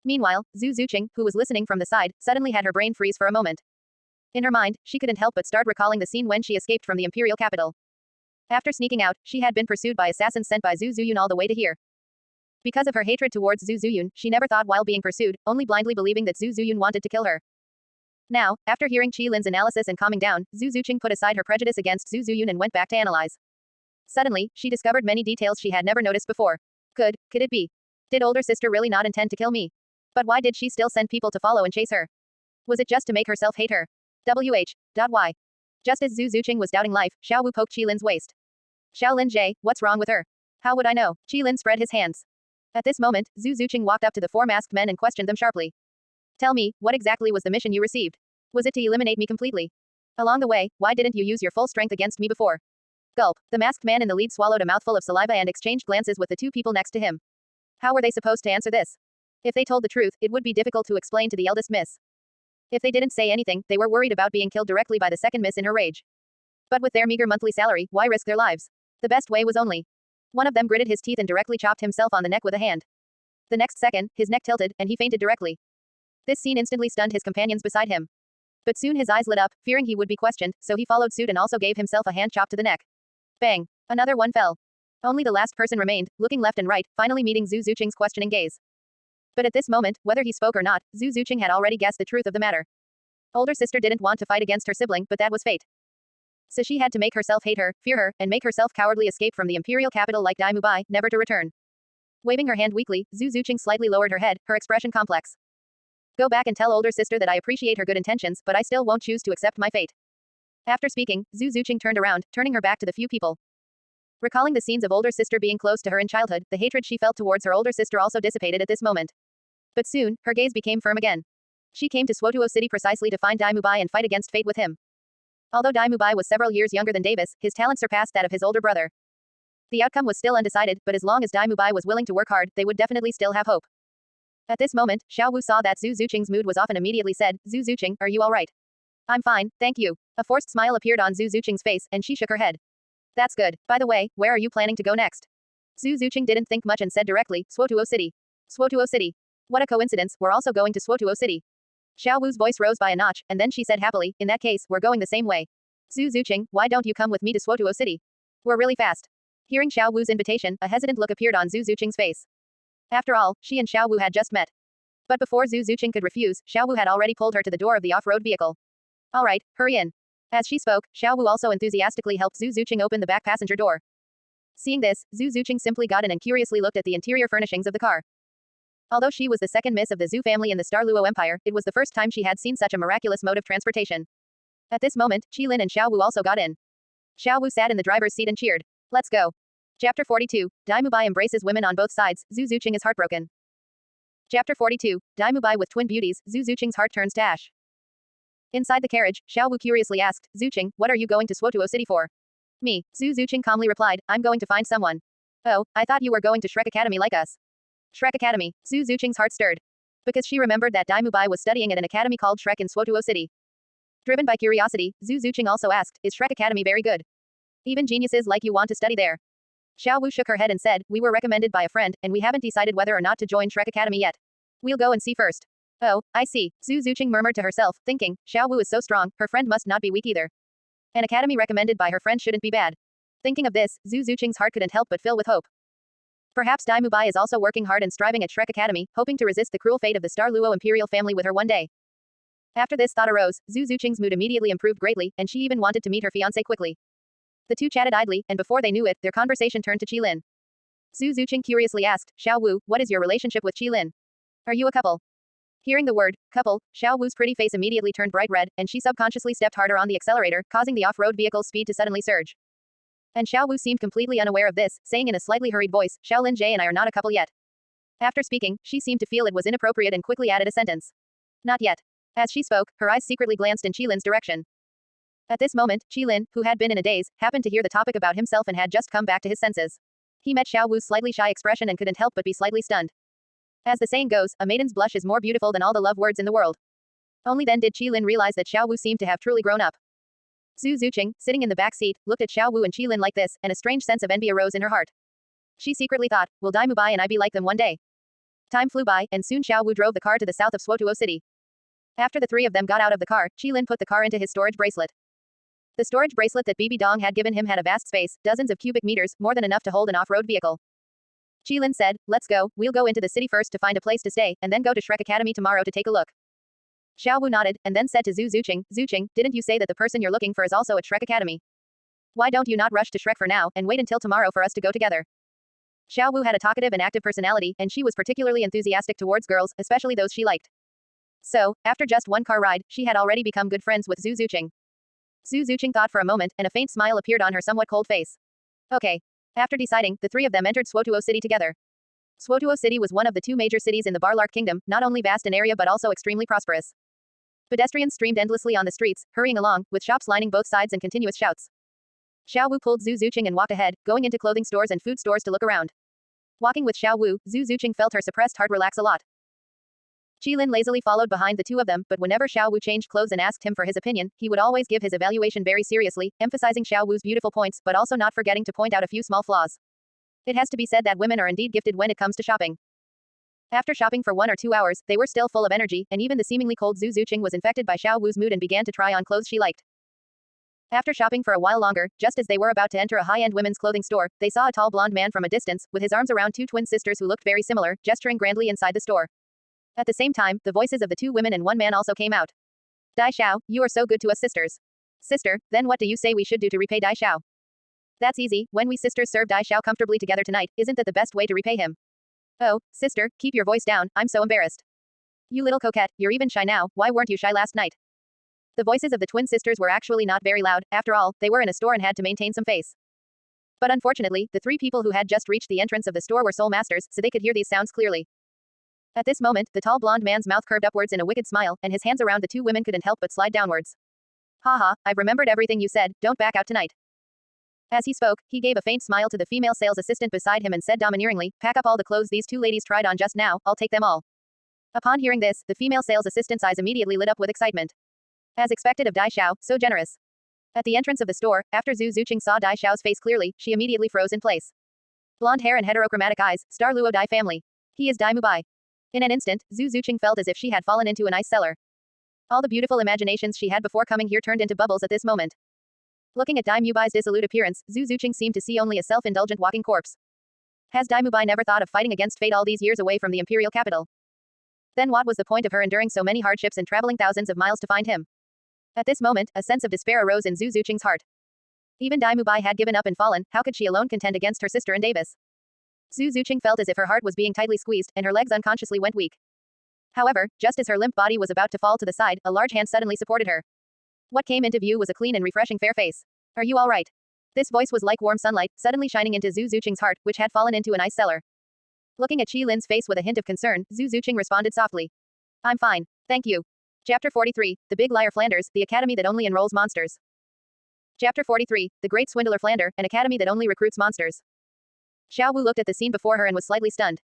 Meanwhile, Zhu Zuqing, who was listening from the side, suddenly had her brain freeze for a moment. In her mind, she couldn't help but start recalling the scene when she escaped from the imperial capital. After sneaking out, she had been pursued by assassins sent by Zhu Zuyun all the way to here. Because of her hatred towards Zhu Zuyun, she never thought while being pursued, only blindly believing that Zhu Zuyun wanted to kill her. Now, after hearing Qilin's analysis and calming down, Zhu Zuqing put aside her prejudice against Zhu Zuyun and went back to analyze. Suddenly, she discovered many details she had never noticed before. Could it be? Did older sister really not intend to kill me? But why did she still send people to follow and chase her? Was it just to make herself hate her? Why? Just as Zhu Zuqing was doubting life, Xiao Wu poked Qilin's waist. Shaolin Jie, what's wrong with her? How would I know? Qilin spread his hands. At this moment, Zhu Zuqing walked up to the four masked men and questioned them sharply. Tell me, what exactly was the mission you received? Was it to eliminate me completely? Along the way, why didn't you use your full strength against me before? Gulp. The masked man in the lead swallowed a mouthful of saliva and exchanged glances with the two people next to him. How were they supposed to answer this? If they told the truth, it would be difficult to explain to the eldest miss. If they didn't say anything, they were worried about being killed directly by the second miss in her rage. But with their meager monthly salary, why risk their lives? The best way was only One of them gritted his teeth and directly chopped himself on the neck with a hand. The next second, his neck tilted, and he fainted directly. This scene instantly stunned his companions beside him. But soon his eyes lit up, fearing he would be questioned, so he followed suit and also gave himself a hand chop to the neck. Bang! Another one fell. Only the last person remained, looking left and right, finally meeting Zhu Zuqing's questioning gaze. But at this moment, whether he spoke or not, Zhu Zuqing had already guessed the truth of the matter. Older sister didn't want to fight against her sibling, but that was fate. So she had to make herself hate her, fear her, and make herself cowardly escape from the imperial capital like Dai Mubai, never to return. Waving her hand weakly, Zhu Zuqing slightly lowered her head, her expression complex. Go back and tell older sister that I appreciate her good intentions, but I still won't choose to accept my fate. After speaking, Zhu Zuqing turned around, turning her back to the few people. Recalling the scenes of older sister being close to her in childhood, the hatred she felt towards her older sister also dissipated at this moment. But soon, her gaze became firm again. She came to Swotuo City precisely to find Dai Mubai and fight against fate with him. Although Dai Mubai was several years younger than Davis, his talent surpassed that of his older brother. The outcome was still undecided, but as long as Dai Mubai was willing to work hard, they would definitely still have hope. At this moment, Xiao Wu saw that Zhu Zuqing's mood was off and immediately said, Zhu Zuqing, are you alright? I'm fine, thank you. A forced smile appeared on Zhu Zuqing's face, and she shook her head. That's good. By the way, where are you planning to go next? Zhu Zuqing didn't think much and said directly, Swotuo City. Swotuo City. What a coincidence, we're also going to Swotuo City. Xiao Wu's voice rose by a notch, and then she said happily, in that case, we're going the same way. Zhu Zuqing, why don't you come with me to Swotuo City? We're really fast. Hearing Xiao Wu's invitation, a hesitant look appeared on Zhu Zuqing's face. After all, she and Xiao Wu had just met. But before Zhu Zuqing could refuse, Xiao Wu had already pulled her to the door of the off-road vehicle. Alright, hurry in. As she spoke, Xiao Wu also enthusiastically helped Zhu Zuqing open the back passenger door. Seeing this, Zhu Zuqing simply got in and curiously looked at the interior furnishings of the car. Although she was the second miss of the Zhu family in the Star Luo Empire, it was the first time she had seen such a miraculous mode of transportation. At this moment, Qilin and Xiao Wu also got in. Xiao Wu sat in the driver's seat and cheered. Let's go. Chapter 42. Dai Mubai embraces women on both sides, Zhu Zuqing is heartbroken. Chapter 42. Dai Mubai with twin beauties, Zhu Zuqing's heart turns to ash. Inside the carriage, Xiao Wu curiously asked, Zuqing, what are you going to Swotuo City for? Me, Zhu Zuqing calmly replied, I'm going to find someone. Oh, I thought you were going to Shrek Academy like us. Shrek Academy, Zhu Zuqing's heart stirred. Because she remembered that Dai Mubai was studying at an academy called Shrek in Swotuo City. Driven by curiosity, Zhu Zuqing also asked, is Shrek Academy very good? Even geniuses like you want to study there. Xiao Wu shook her head and said, we were recommended by a friend, and we haven't decided whether or not to join Shrek Academy yet. We'll go and see first. Oh, I see, Zhu Zuqing murmured to herself, thinking, Xiao Wu is so strong, her friend must not be weak either. An academy recommended by her friend shouldn't be bad. Thinking of this, Zhu Zuqing's heart couldn't help but fill with hope. Perhaps Dai Mubai is also working hard and striving at Shrek Academy, hoping to resist the cruel fate of the Star Luo imperial family with her one day. After this thought arose, Zhu Zuqing's mood immediately improved greatly, and she even wanted to meet her fiancé quickly. The two chatted idly, and before they knew it, their conversation turned to Qilin. Zhu Zuqing curiously asked, Xiao Wu, what is your relationship with Qilin? Are you a couple? Hearing the word, couple, Xiao Wu's pretty face immediately turned bright red, and she subconsciously stepped harder on the accelerator, causing the off-road vehicle's speed to suddenly surge. And Xiao Wu seemed completely unaware of this, saying in a slightly hurried voice, Xiaolin Jie and I are not a couple yet. After speaking, she seemed to feel it was inappropriate and quickly added a sentence. Not yet. As she spoke, her eyes secretly glanced in Qilin's direction. At this moment, Qilin, who had been in a daze, happened to hear the topic about himself and had just come back to his senses. He met Xiao Wu's slightly shy expression and couldn't help but be slightly stunned. As the saying goes, a maiden's blush is more beautiful than all the love words in the world. Only then did Qilin realize that Xiao Wu seemed to have truly grown up. Zhu Zuqing, sitting in the back seat, looked at Xiao Wu and Qilin like this, and a strange sense of envy arose in her heart. She secretly thought, will Dai Mubai and I be like them one day? Time flew by, and soon Xiao Wu drove the car to the south of Swotuo City. After the three of them got out of the car, Qilin put the car into his storage bracelet. The storage bracelet that Bibi Dong had given him had a vast space, dozens of cubic meters, more than enough to hold an off-road vehicle. Qilin said, let's go, we'll go into the city first to find a place to stay, and then go to Shrek Academy tomorrow to take a look. Xiao Wu nodded, and then said to Zhu Zuqing, Zuqing, didn't you say that the person you're looking for is also at Shrek Academy? Why don't you not rush to Shrek for now, and wait until tomorrow for us to go together? Xiao Wu had a talkative and active personality, and she was particularly enthusiastic towards girls, especially those she liked. So, after just one car ride, she had already become good friends with Zhu Zuqing. Zhu Zuqing thought for a moment, and a faint smile appeared on her somewhat cold face. Okay. After deciding, the three of them entered Swotuo City together. Swotuo City was one of the two major cities in the Barlark Kingdom, not only vast in area but also extremely prosperous. Pedestrians streamed endlessly on the streets, hurrying along, with shops lining both sides and continuous shouts. Xiao Wu pulled Zhu Zuqing and walked ahead, going into clothing stores and food stores to look around. Walking with Xiao Wu, Zhu Zuqing felt her suppressed heart relax a lot. Qilin lazily followed behind the two of them, but whenever Xiao Wu changed clothes and asked him for his opinion, he would always give his evaluation very seriously, emphasizing Xiao Wu's beautiful points, but also not forgetting to point out a few small flaws. It has to be said that women are indeed gifted when it comes to shopping. After shopping for 1 or 2 hours, they were still full of energy, and even the seemingly cold Zhu Zuqing was infected by Xiao Wu's mood and began to try on clothes she liked. After shopping for a while longer, just as they were about to enter a high-end women's clothing store, they saw a tall blonde man from a distance, with his arms around two twin sisters who looked very similar, gesturing grandly inside the store. At the same time, the voices of the two women and one man also came out. Dai Xiao, you are so good to us sisters. Sister, then what do you say we should do to repay Dai Xiao? That's easy, when we sisters serve Dai Xiao comfortably together tonight, isn't that the best way to repay him? Oh, sister, keep your voice down, I'm so embarrassed. You little coquette, you're even shy now, why weren't you shy last night? The voices of the twin sisters were actually not very loud, after all, they were in a store and had to maintain some face. But unfortunately, the three people who had just reached the entrance of the store were soul masters, so they could hear these sounds clearly. At this moment, the tall blonde man's mouth curved upwards in a wicked smile, and his hands around the two women couldn't help but slide downwards. Haha, I've remembered everything you said, don't back out tonight. As he spoke, he gave a faint smile to the female sales assistant beside him and said domineeringly, pack up all the clothes these two ladies tried on just now, I'll take them all. Upon hearing this, the female sales assistant's eyes immediately lit up with excitement. As expected of Dai Xiao, so generous. At the entrance of the store, after Zhu Zuqing saw Dai Xiao's face clearly, she immediately froze in place. Blonde hair and heterochromatic eyes, star Luo Dai family. He is Dai Mubai. In an instant, Zhu Zuqing felt as if she had fallen into an ice cellar. All the beautiful imaginations she had before coming here turned into bubbles at this moment. Looking at Dai Mubai's dissolute appearance, Zhu Zuqing seemed to see only a self-indulgent walking corpse. Has Dai Mubai never thought of fighting against fate all these years away from the imperial capital? Then what was the point of her enduring so many hardships and traveling thousands of miles to find him? At this moment, a sense of despair arose in Zhu Zuqing's heart. Even Dai Mubai had given up and fallen, how could she alone contend against her sister and Davis? Zhu Zuqing felt as if her heart was being tightly squeezed, and her legs unconsciously went weak. However, just as her limp body was about to fall to the side, a large hand suddenly supported her. What came into view was a clean and refreshing fair face. Are you all right? This voice was like warm sunlight, suddenly shining into Zhu Zuqing's heart, which had fallen into an ice cellar. Looking at Qi Lin's face with a hint of concern, Zhu Zuqing responded softly. I'm fine. Thank you. Chapter 43, The Big Liar Flanders, the academy that only enrolls monsters. Chapter 43, The Great Swindler Flander, an academy that only recruits monsters. Xiao Wu looked at the scene before her and was slightly stunned.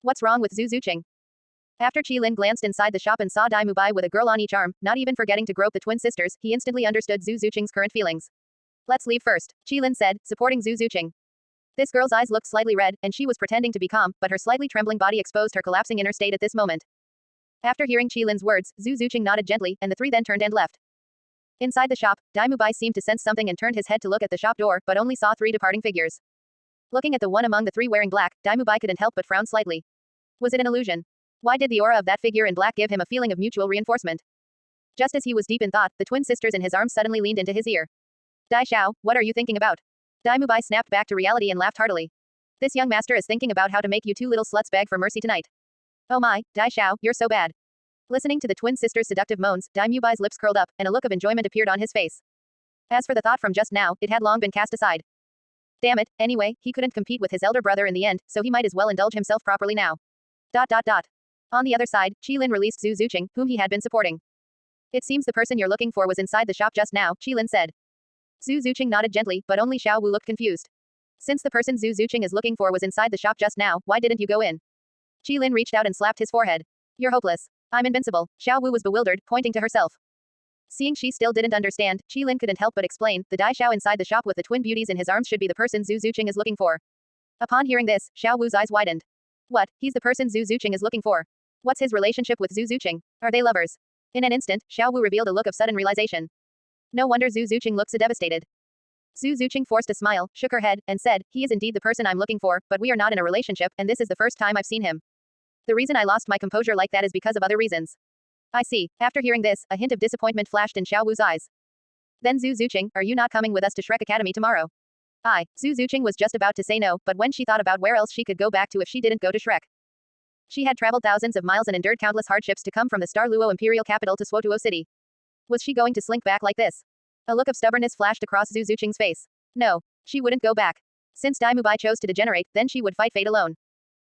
What's wrong with Zhu Zuqing? After Qi Lin glanced inside the shop and saw Dai Mubai with a girl on each arm, not even forgetting to grope the twin sisters, he instantly understood Zhu Zuqing's current feelings. Let's leave first, Qi Lin said, supporting Zhu Zuqing. This girl's eyes looked slightly red, and she was pretending to be calm, but her slightly trembling body exposed her collapsing inner state at this moment. After hearing Qi Lin's words, Zhu Zuqing nodded gently, and the three then turned and left. Inside the shop, Dai Mubai seemed to sense something and turned his head to look at the shop door, but only saw three departing figures. Looking at the one among the three wearing black, Dai Mubai couldn't help but frown slightly. Was it an illusion? Why did the aura of that figure in black give him a feeling of mutual reinforcement? Just as he was deep in thought, the twin sisters in his arms suddenly leaned into his ear. Dai Xiao, what are you thinking about? Dai Mubai snapped back to reality and laughed heartily. This young master is thinking about how to make you two little sluts beg for mercy tonight. Oh my, Dai Xiao, you're so bad. Listening to the twin sisters' seductive moans, Dai Mubai's lips curled up, and a look of enjoyment appeared on his face. As for the thought from just now, it had long been cast aside. Damn it, anyway, he couldn't compete with his elder brother in the end, so he might as well indulge himself properly now. On the other side, Qi Lin released Zhu Zuqing, whom he had been supporting. It seems the person you're looking for was inside the shop just now, Qi Lin said. Zhu Zuqing nodded gently, but only Xiao Wu looked confused. Since the person Zhu Zuqing is looking for was inside the shop just now, why didn't you go in? Qi Lin reached out and slapped his forehead. You're hopeless. I'm invincible. Xiao Wu was bewildered, pointing to herself. Seeing she still didn't understand, Qi Lin couldn't help but explain, the Dai Xiao inside the shop with the twin beauties in his arms should be the person Zhu Zuqing is looking for. Upon hearing this, Xiao Wu's eyes widened. What, he's the person Zhu Zuqing is looking for? What's his relationship with Zhu Zuqing? Are they lovers? In an instant, Xiao Wu revealed a look of sudden realization. No wonder Zhu Zuqing looked so devastated. Zhu Zuqing forced a smile, shook her head, and said, he is indeed the person I'm looking for, but we are not in a relationship, and this is the first time I've seen him. The reason I lost my composure like that is because of other reasons. I see. After hearing this, a hint of disappointment flashed in Xiao Wu's eyes. Then Zhu Zuqing, are you not coming with us to Shrek Academy tomorrow? Zhu Zuqing was just about to say no, but when she thought about where else she could go back to if she didn't go to Shrek. She had traveled thousands of miles and endured countless hardships to come from the Star Luo imperial capital to Swotuo City. Was she going to slink back like this? A look of stubbornness flashed across Zhu Zuqing's face. No, she wouldn't go back. Since Dai Mubai chose to degenerate, then she would fight fate alone.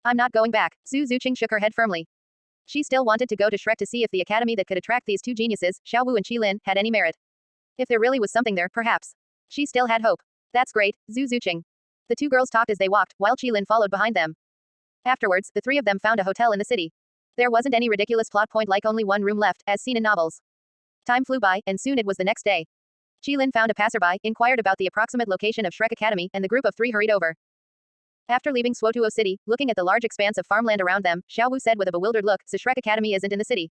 I'm not going back. Zhu Zuqing shook her head firmly. She still wanted to go to Shrek to see if the academy that could attract these two geniuses, Xiao Wu and Qi Lin, had any merit. If there really was something there, perhaps. She still had hope. That's great, Zhu Zuqing. The two girls talked as they walked, while Qi Lin followed behind them. Afterwards, the three of them found a hotel in the city. There wasn't any ridiculous plot point like only one room left, as seen in novels. Time flew by, and soon it was the next day. Qi Lin found a passerby, inquired about the approximate location of Shrek Academy, and the group of three hurried over. After leaving Swotuo City, looking at the large expanse of farmland around them, Xiao Wu said with a bewildered look, "So Shrek Academy isn't in the city."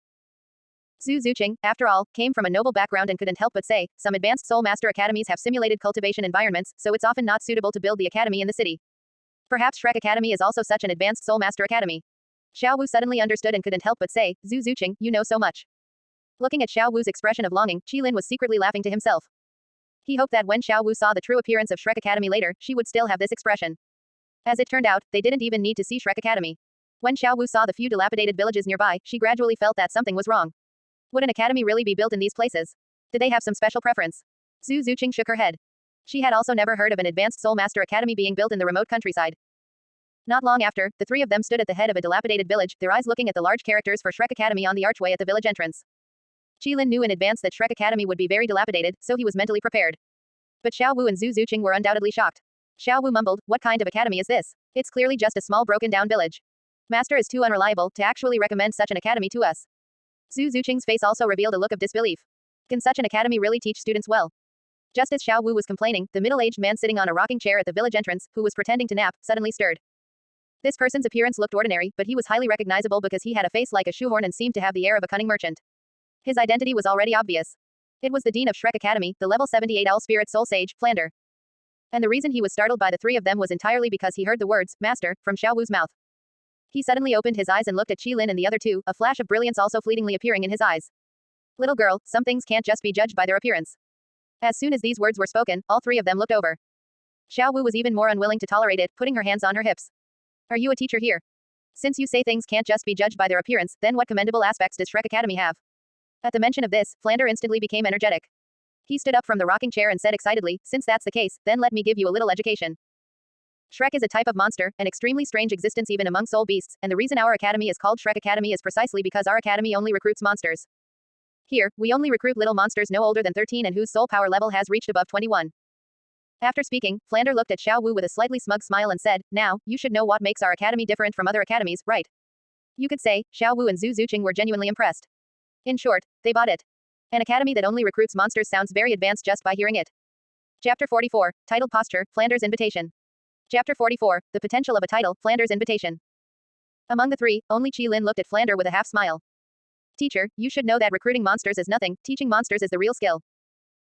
Zhu Zuqing, after all, came from a noble background and couldn't help but say, "Some advanced Soul Master academies have simulated cultivation environments, so it's often not suitable to build the academy in the city. Perhaps Shrek Academy is also such an advanced Soul Master academy." Xiao Wu suddenly understood and couldn't help but say, "Zhu Zuqing, you know so much." Looking at Xiao Wu's expression of longing, Qilin was secretly laughing to himself. He hoped that when Xiao Wu saw the true appearance of Shrek Academy later, she would still have this expression. As it turned out, they didn't even need to see Shrek Academy. When Xiao Wu saw the few dilapidated villages nearby, she gradually felt that something was wrong. Would an academy really be built in these places? Did they have some special preference? Zhu Zuqing shook her head. She had also never heard of an advanced Soul Master academy being built in the remote countryside. Not long after, the three of them stood at the head of a dilapidated village, their eyes looking at the large characters for Shrek Academy on the archway at the village entrance. Qilin knew in advance that Shrek Academy would be very dilapidated, so he was mentally prepared. But Xiao Wu and Zhu Zuqing were undoubtedly shocked. Xiao Wu mumbled, "What kind of academy is this? It's clearly just a small broken-down village. Master is too unreliable to actually recommend such an academy to us." Zhu Zuqing's face also revealed a look of disbelief. Can such an academy really teach students well? Just as Xiao Wu was complaining, the middle-aged man sitting on a rocking chair at the village entrance, who was pretending to nap, suddenly stirred. This person's appearance looked ordinary, but he was highly recognizable because he had a face like a shoehorn and seemed to have the air of a cunning merchant. His identity was already obvious. It was the dean of Shrek Academy, the level 78 All-Spirit Soul Sage, Flander. And the reason he was startled by the three of them was entirely because he heard the words, "Master," from Xiao Wu's mouth. He suddenly opened his eyes and looked at Qilin and the other two, a flash of brilliance also fleetingly appearing in his eyes. "Little girl, some things can't just be judged by their appearance." As soon as these words were spoken, all three of them looked over. Xiao Wu was even more unwilling to tolerate it, putting her hands on her hips. "Are you a teacher here? Since you say things can't just be judged by their appearance, then what commendable aspects does Shrek Academy have?" At the mention of this, Flander instantly became energetic. He stood up from the rocking chair and said excitedly, "Since that's the case, then let me give you a little education. Shrek is a type of monster, an extremely strange existence even among soul beasts, and the reason our academy is called Shrek Academy is precisely because our academy only recruits monsters. Here, we only recruit little monsters no older than 13 and whose soul power level has reached above 21. After speaking, Flander looked at Xiao Wu with a slightly smug smile and said, "Now, you should know what makes our academy different from other academies, right?" You could say, Xiao Wu and Zhu Zuqing were genuinely impressed. In short, they bought it. An academy that only recruits monsters sounds very advanced just by hearing it. Chapter 44, Titled Posture, Flander's Invitation. Chapter 44, The Potential of a Title, Flander's Invitation. Among the three, only Qilin looked at Flander with a half smile. "Teacher, you should know that recruiting monsters is nothing, teaching monsters is the real skill.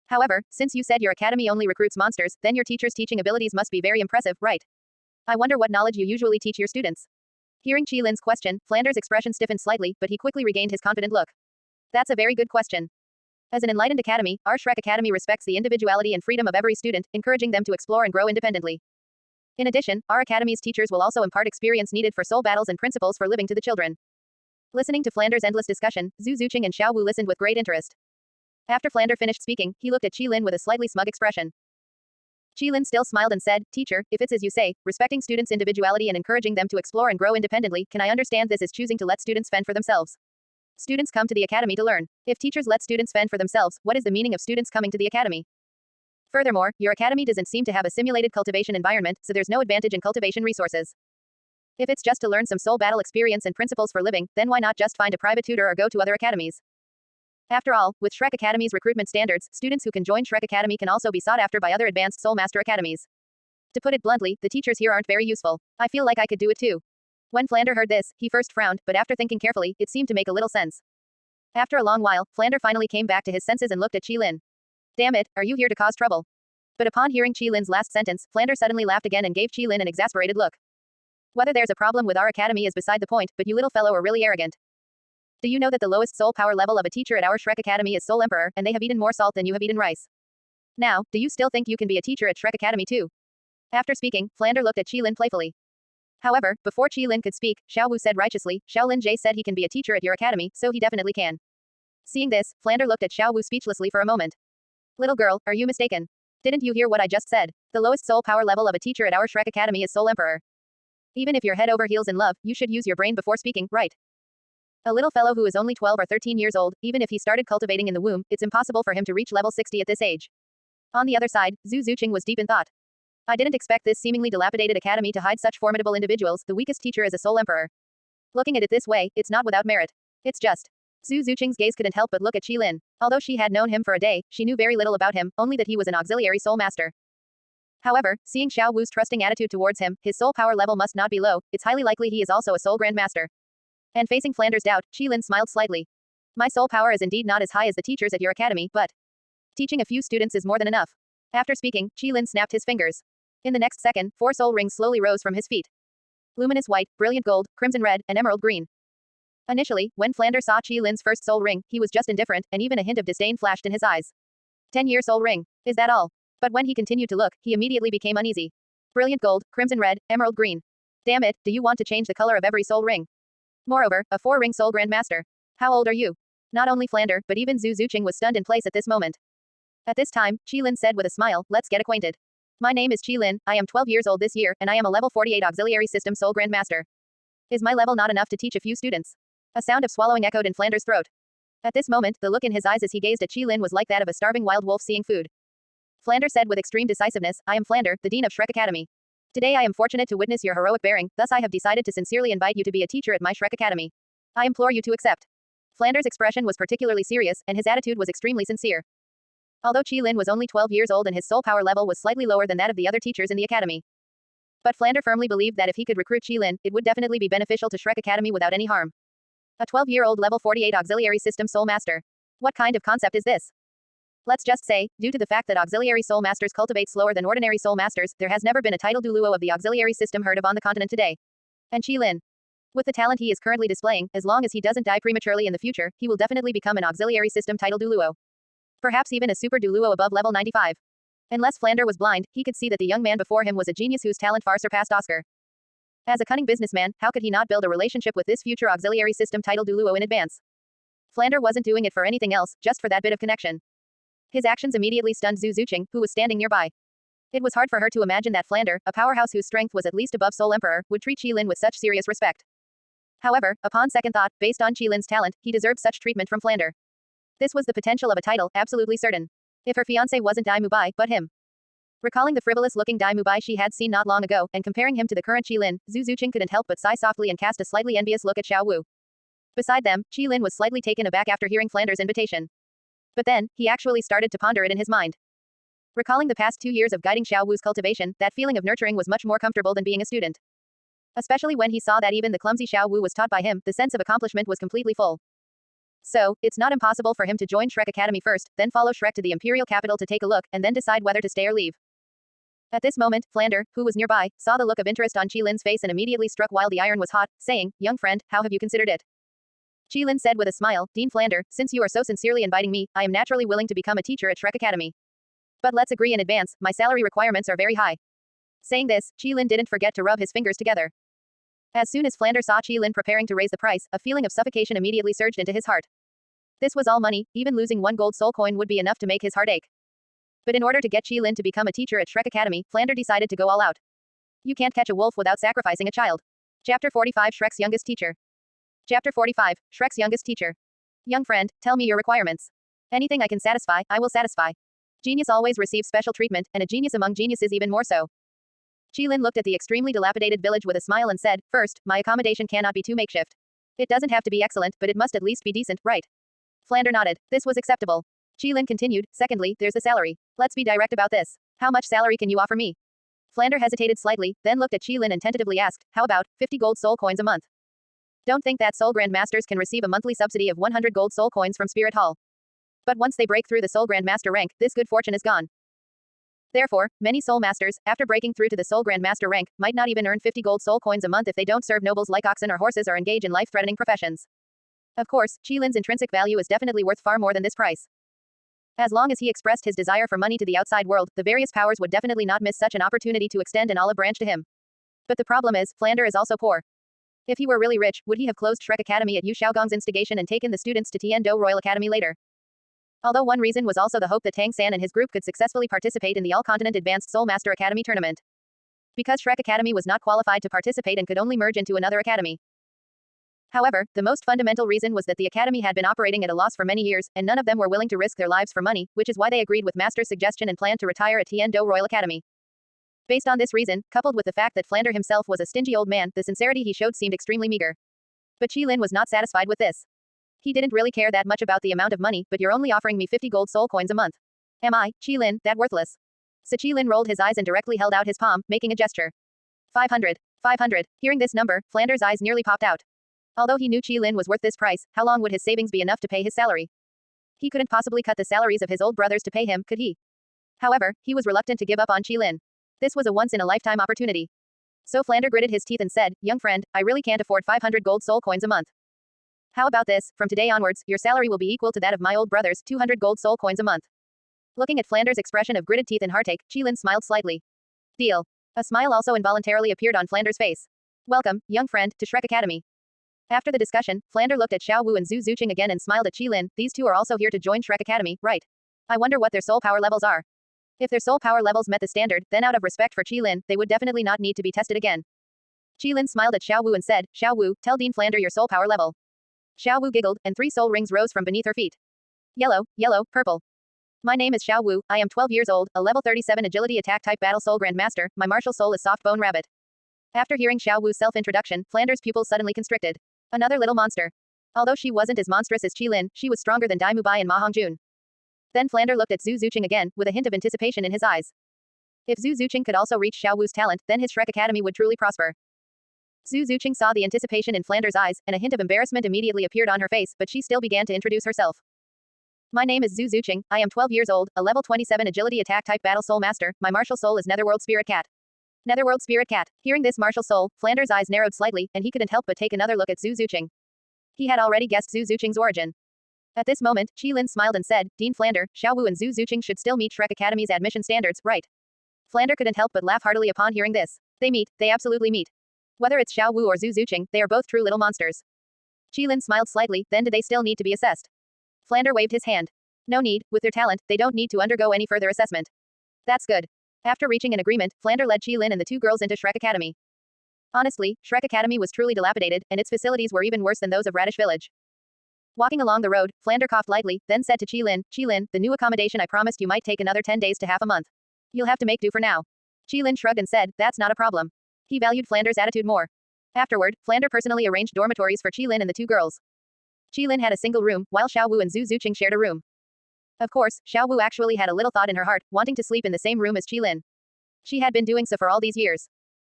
However, since you said your academy only recruits monsters, then your teacher's teaching abilities must be very impressive, right? I wonder what knowledge you usually teach your students." Hearing Qilin's question, Flander's expression stiffened slightly, but he quickly regained his confident look. "That's a very good question. As an enlightened academy, our Shrek Academy respects the individuality and freedom of every student, encouraging them to explore and grow independently. In addition, our academy's teachers will also impart experience needed for soul battles and principles for living to the children." Listening to Flander's endless discussion, Zhu Zuqing and Xiao Wu listened with great interest. After Flander finished speaking, he looked at Qilin with a slightly smug expression. Qilin still smiled and said, "Teacher, if it's as you say, respecting students' individuality and encouraging them to explore and grow independently, can I understand this is choosing to let students fend for themselves? Students come to the academy to learn. If teachers let students fend for themselves, what is the meaning of students coming to the academy? Furthermore, your academy doesn't seem to have a simulated cultivation environment, so there's no advantage in cultivation resources. If it's just to learn some soul battle experience and principles for living, then why not just find a private tutor or go to other academies? After all, with Shrek Academy's recruitment standards, students who can join Shrek Academy can also be sought after by other advanced Soul Master academies. To put it bluntly, the teachers here aren't very useful. I feel like I could do it too." When Flander heard this, he first frowned, but after thinking carefully, it seemed to make a little sense. After a long while, Flander finally came back to his senses and looked at Qilin. "Damn it, are you here to cause trouble?" But upon hearing Qilin's last sentence, Flander suddenly laughed again and gave Qilin an exasperated look. "Whether there's a problem with our academy is beside the point, but you little fellow are really arrogant. Do you know that the lowest soul power level of a teacher at our Shrek Academy is Soul Emperor, and they have eaten more salt than you have eaten rice? Now, do you still think you can be a teacher at Shrek Academy too?" After speaking, Flander looked at Qilin playfully. However, before Qilin could speak, Xiao Wu said righteously, "Shaolin Jie said he can be a teacher at your academy, so he definitely can." Seeing this, Flander looked at Xiao Wu speechlessly for a moment. "Little girl, are you mistaken? Didn't you hear what I just said? The lowest soul power level of a teacher at our Shrek Academy is Soul Emperor. Even if you're head over heels in love, you should use your brain before speaking, right? A little fellow who is only 12 or 13 years old, even if he started cultivating in the womb, it's impossible for him to reach level 60 at this age." On the other side, Zhu Zuqing was deep in thought. "I didn't expect this seemingly dilapidated academy to hide such formidable individuals. The weakest teacher is a Soul Emperor. Looking at it this way, it's not without merit. It's just." Zhu Zuqing's gaze couldn't help but look at Qilin. Although she had known him for a day, she knew very little about him, only that he was an auxiliary Soul Master. However, seeing Xiao Wu's trusting attitude towards him, his soul power level must not be low, it's highly likely he is also a soul grandmaster. And facing Flanders' doubt, Qilin smiled slightly. My soul power is indeed not as high as the teachers at your academy, but teaching a few students is more than enough. After speaking, Qilin snapped his fingers. In the next second, 4 soul rings slowly rose from his feet. Luminous white, brilliant gold, crimson red, and emerald green. Initially, when Flanders saw Qilin's first soul ring, he was just indifferent, and even a hint of disdain flashed in his eyes. 10-year soul ring. Is that all? But when he continued to look, he immediately became uneasy. Brilliant gold, crimson red, emerald green. Damn it, do you want to change the color of every soul ring? Moreover, a 4-ring soul grandmaster. How old are you? Not only Flander, but even Zhu Zuqing was stunned in place at this moment. At this time, Qilin said with a smile, let's get acquainted. My name is Qilin, I am 12 years old this year, and I am a level 48 auxiliary system soul grandmaster. Is my level not enough to teach a few students? A sound of swallowing echoed in Flanders' throat. At this moment, the look in his eyes as he gazed at Qilin was like that of a starving wild wolf seeing food. Flander said with extreme decisiveness, I am Flander, the Dean of Shrek Academy. Today I am fortunate to witness your heroic bearing, thus I have decided to sincerely invite you to be a teacher at my Shrek Academy. I implore you to accept. Flanders' expression was particularly serious, and his attitude was extremely sincere. Although Qilin was only 12 years old and his soul power level was slightly lower than that of the other teachers in the academy. But Flander firmly believed that if he could recruit Qilin, it would definitely be beneficial to Shrek Academy without any harm. A 12-year-old level 48 auxiliary system soul master. What kind of concept is this? Let's just say, due to the fact that auxiliary soul masters cultivate slower than ordinary soul masters, there has never been a title Duluo of the auxiliary system heard of on the continent today. And Qilin, with the talent he is currently displaying, as long as he doesn't die prematurely in the future, he will definitely become an auxiliary system title Duluo. Perhaps even a super Duluo above level 95. Unless Flander was blind, he could see that the young man before him was a genius whose talent far surpassed Oscar. As a cunning businessman, how could he not build a relationship with this future auxiliary system title Duluo in advance? Flander wasn't doing it for anything else, just for that bit of connection. His actions immediately stunned Zhu Zuqing, who was standing nearby. It was hard for her to imagine that Flander, a powerhouse whose strength was at least above Soul Emperor, would treat Qilin with such serious respect. However, upon second thought, based on Qilin's talent, he deserved such treatment from Flander. This was the potential of a title, absolutely certain. If her fiancé wasn't Dai Mubai, but him. Recalling the frivolous-looking Dai Mubai she had seen not long ago, and comparing him to the current Qilin, Zhu Zuqing couldn't help but sigh softly and cast a slightly envious look at Xiao Wu. Beside them, Qilin was slightly taken aback after hearing Flanders' invitation. But then, he actually started to ponder it in his mind. Recalling the past 2 years of guiding Xiao Wu's cultivation, that feeling of nurturing was much more comfortable than being a student. Especially when he saw that even the clumsy Xiao Wu was taught by him, the sense of accomplishment was completely full. So, it's not impossible for him to join Shrek Academy first, then follow Shrek to the Imperial capital to take a look, and then decide whether to stay or leave. At this moment, Flander, who was nearby, saw the look of interest on Qilin's face and immediately struck while the iron was hot, saying, young friend, how have you considered it? Qilin said with a smile, Dean Flander, since you are so sincerely inviting me, I am naturally willing to become a teacher at Shrek Academy. But let's agree in advance, my salary requirements are very high. Saying this, Qilin didn't forget to rub his fingers together. As soon as Flander saw Qilin preparing to raise the price, a feeling of suffocation immediately surged into his heart. This was all money, even losing 1 gold soul coin would be enough to make his heart ache. But in order to get Qilin to become a teacher at Shrek Academy, Flander decided to go all out. You can't catch a wolf without sacrificing a child. Chapter 45 Shrek's Youngest Teacher. Chapter 45 Shrek's Youngest Teacher. Young friend, tell me your requirements. Anything I can satisfy, I will satisfy. Genius always receives special treatment, and a genius among geniuses even more so. Qilin looked at the extremely dilapidated village with a smile and said, first, my accommodation cannot be too makeshift. It doesn't have to be excellent, but it must at least be decent, right? Flander nodded. This was acceptable. Qilin continued, secondly, there's the salary. Let's be direct about this. How much salary can you offer me? Flander hesitated slightly, then looked at Qilin and tentatively asked, how about 50 gold soul coins a month? Don't think that soul grandmasters can receive a monthly subsidy of 100 gold soul coins from Spirit Hall. But once they break through the soul grandmaster rank, this good fortune is gone. Therefore, many soul masters, after breaking through to the soul grandmaster rank, might not even earn 50 gold soul coins a month if they don't serve nobles like oxen or horses or engage in life-threatening professions. Of course, Qilin's intrinsic value is definitely worth far more than this price. As long as he expressed his desire for money to the outside world, the various powers would definitely not miss such an opportunity to extend an olive branch to him. But the problem is, Flander is also poor. If he were really rich, would he have closed Shrek Academy at Yu Xiaogong's instigation and taken the students to Tian Do Royal Academy later? Although one reason was also the hope that Tang San and his group could successfully participate in the All-Continent Advanced Soul Master Academy tournament. Because Shrek Academy was not qualified to participate and could only merge into another academy. However, the most fundamental reason was that the academy had been operating at a loss for many years, and none of them were willing to risk their lives for money, which is why they agreed with Master's suggestion and planned to retire at Tian Do Royal Academy. Based on this reason, coupled with the fact that Flander himself was a stingy old man, the sincerity he showed seemed extremely meager. But Qilin was not satisfied with this. He didn't really care that much about the amount of money, but you're only offering me 50 gold soul coins a month. Am I, Qilin, that worthless? Lin rolled his eyes and directly held out his palm, making a gesture. 500. 500. Hearing this number, Flander's eyes nearly popped out. Although he knew Lin was worth this price, how long would his savings be enough to pay his salary? He couldn't possibly cut the salaries of his old brothers to pay him, could he? However, he was reluctant to give up on Lin. This was a once-in-a-lifetime opportunity. So Flander gritted his teeth and said, young friend, I really can't afford 500 gold soul coins a month. How about this, from today onwards, your salary will be equal to that of my old brothers, 200 gold soul coins a month. Looking at Flander's expression of gritted teeth and heartache, Lin smiled slightly. Deal. A smile also involuntarily appeared on Flander's face. Welcome, young friend, to Shrek Academy. After the discussion, Flander looked at Xiao Wu and Zhu Zuqing again and smiled at Lin. These two are also here to join Shrek Academy, right? I wonder what their soul power levels are. If their soul power levels met the standard, then out of respect for Lin, they would definitely not need to be tested again. Lin smiled at Xiao Wu and said, Xiao Wu, tell Dean Flander your soul power level. Xiao Wu giggled, and 3 soul rings rose from beneath her feet. Yellow, yellow, purple. My name is Xiao Wu, I am 12 years old, a level 37 agility attack type battle soul grandmaster, my martial soul is soft bone rabbit. After hearing Xiao Wu's self-introduction, Flander's pupils suddenly constricted. Another little monster. Although she wasn't as monstrous as Lin, she was stronger than Dai Mubai and Ma Hongjun. Then Flander looked at Zhu Zuqing again, with a hint of anticipation in his eyes. If Zhu Zuqing could also reach Xiao Wu's talent, then his Shrek Academy would truly prosper. Zhu Zuqing saw the anticipation in Flander's eyes, and a hint of embarrassment immediately appeared on her face, but she still began to introduce herself. My name is Zhu Zuqing, I am 12 years old, a level 27 agility attack type battle soul master, my martial soul is Netherworld Spirit Cat. Netherworld Spirit Cat. Hearing this martial soul, Flander's eyes narrowed slightly, and he couldn't help but take another look at Zhu Zuqing. He had already guessed Zhu Zuqing's origin. At this moment, Lin smiled and said, Dean Flander, Xiao Wu and Zhu Zuqing should still meet Shrek Academy's admission standards, right? Flander couldn't help but laugh heartily upon hearing this. They absolutely meet. Whether it's Xiao Wu or Zhu Zuqing, they are both true little monsters. Lin smiled slightly, then do they still need to be assessed? Flander waved his hand. No need, with their talent, they don't need to undergo any further assessment. That's good. After reaching an agreement, Flander led Lin and the 2 girls into Shrek Academy. Honestly, Shrek Academy was truly dilapidated, and its facilities were even worse than those of Radish Village. Walking along the road, Flander coughed lightly, then said to Lin, the new accommodation I promised you might take another 10 days to half a month. You'll have to make do for now. Lin shrugged and said, that's not a problem. He valued Flander's attitude more. Afterward, Flander personally arranged dormitories for Lin and the 2 girls. Lin had a single room, while Xiao Wu and Zhu Zuqing shared a room. Of course, Xiao Wu actually had a little thought in her heart, wanting to sleep in the same room as Lin. She had been doing so for all these years.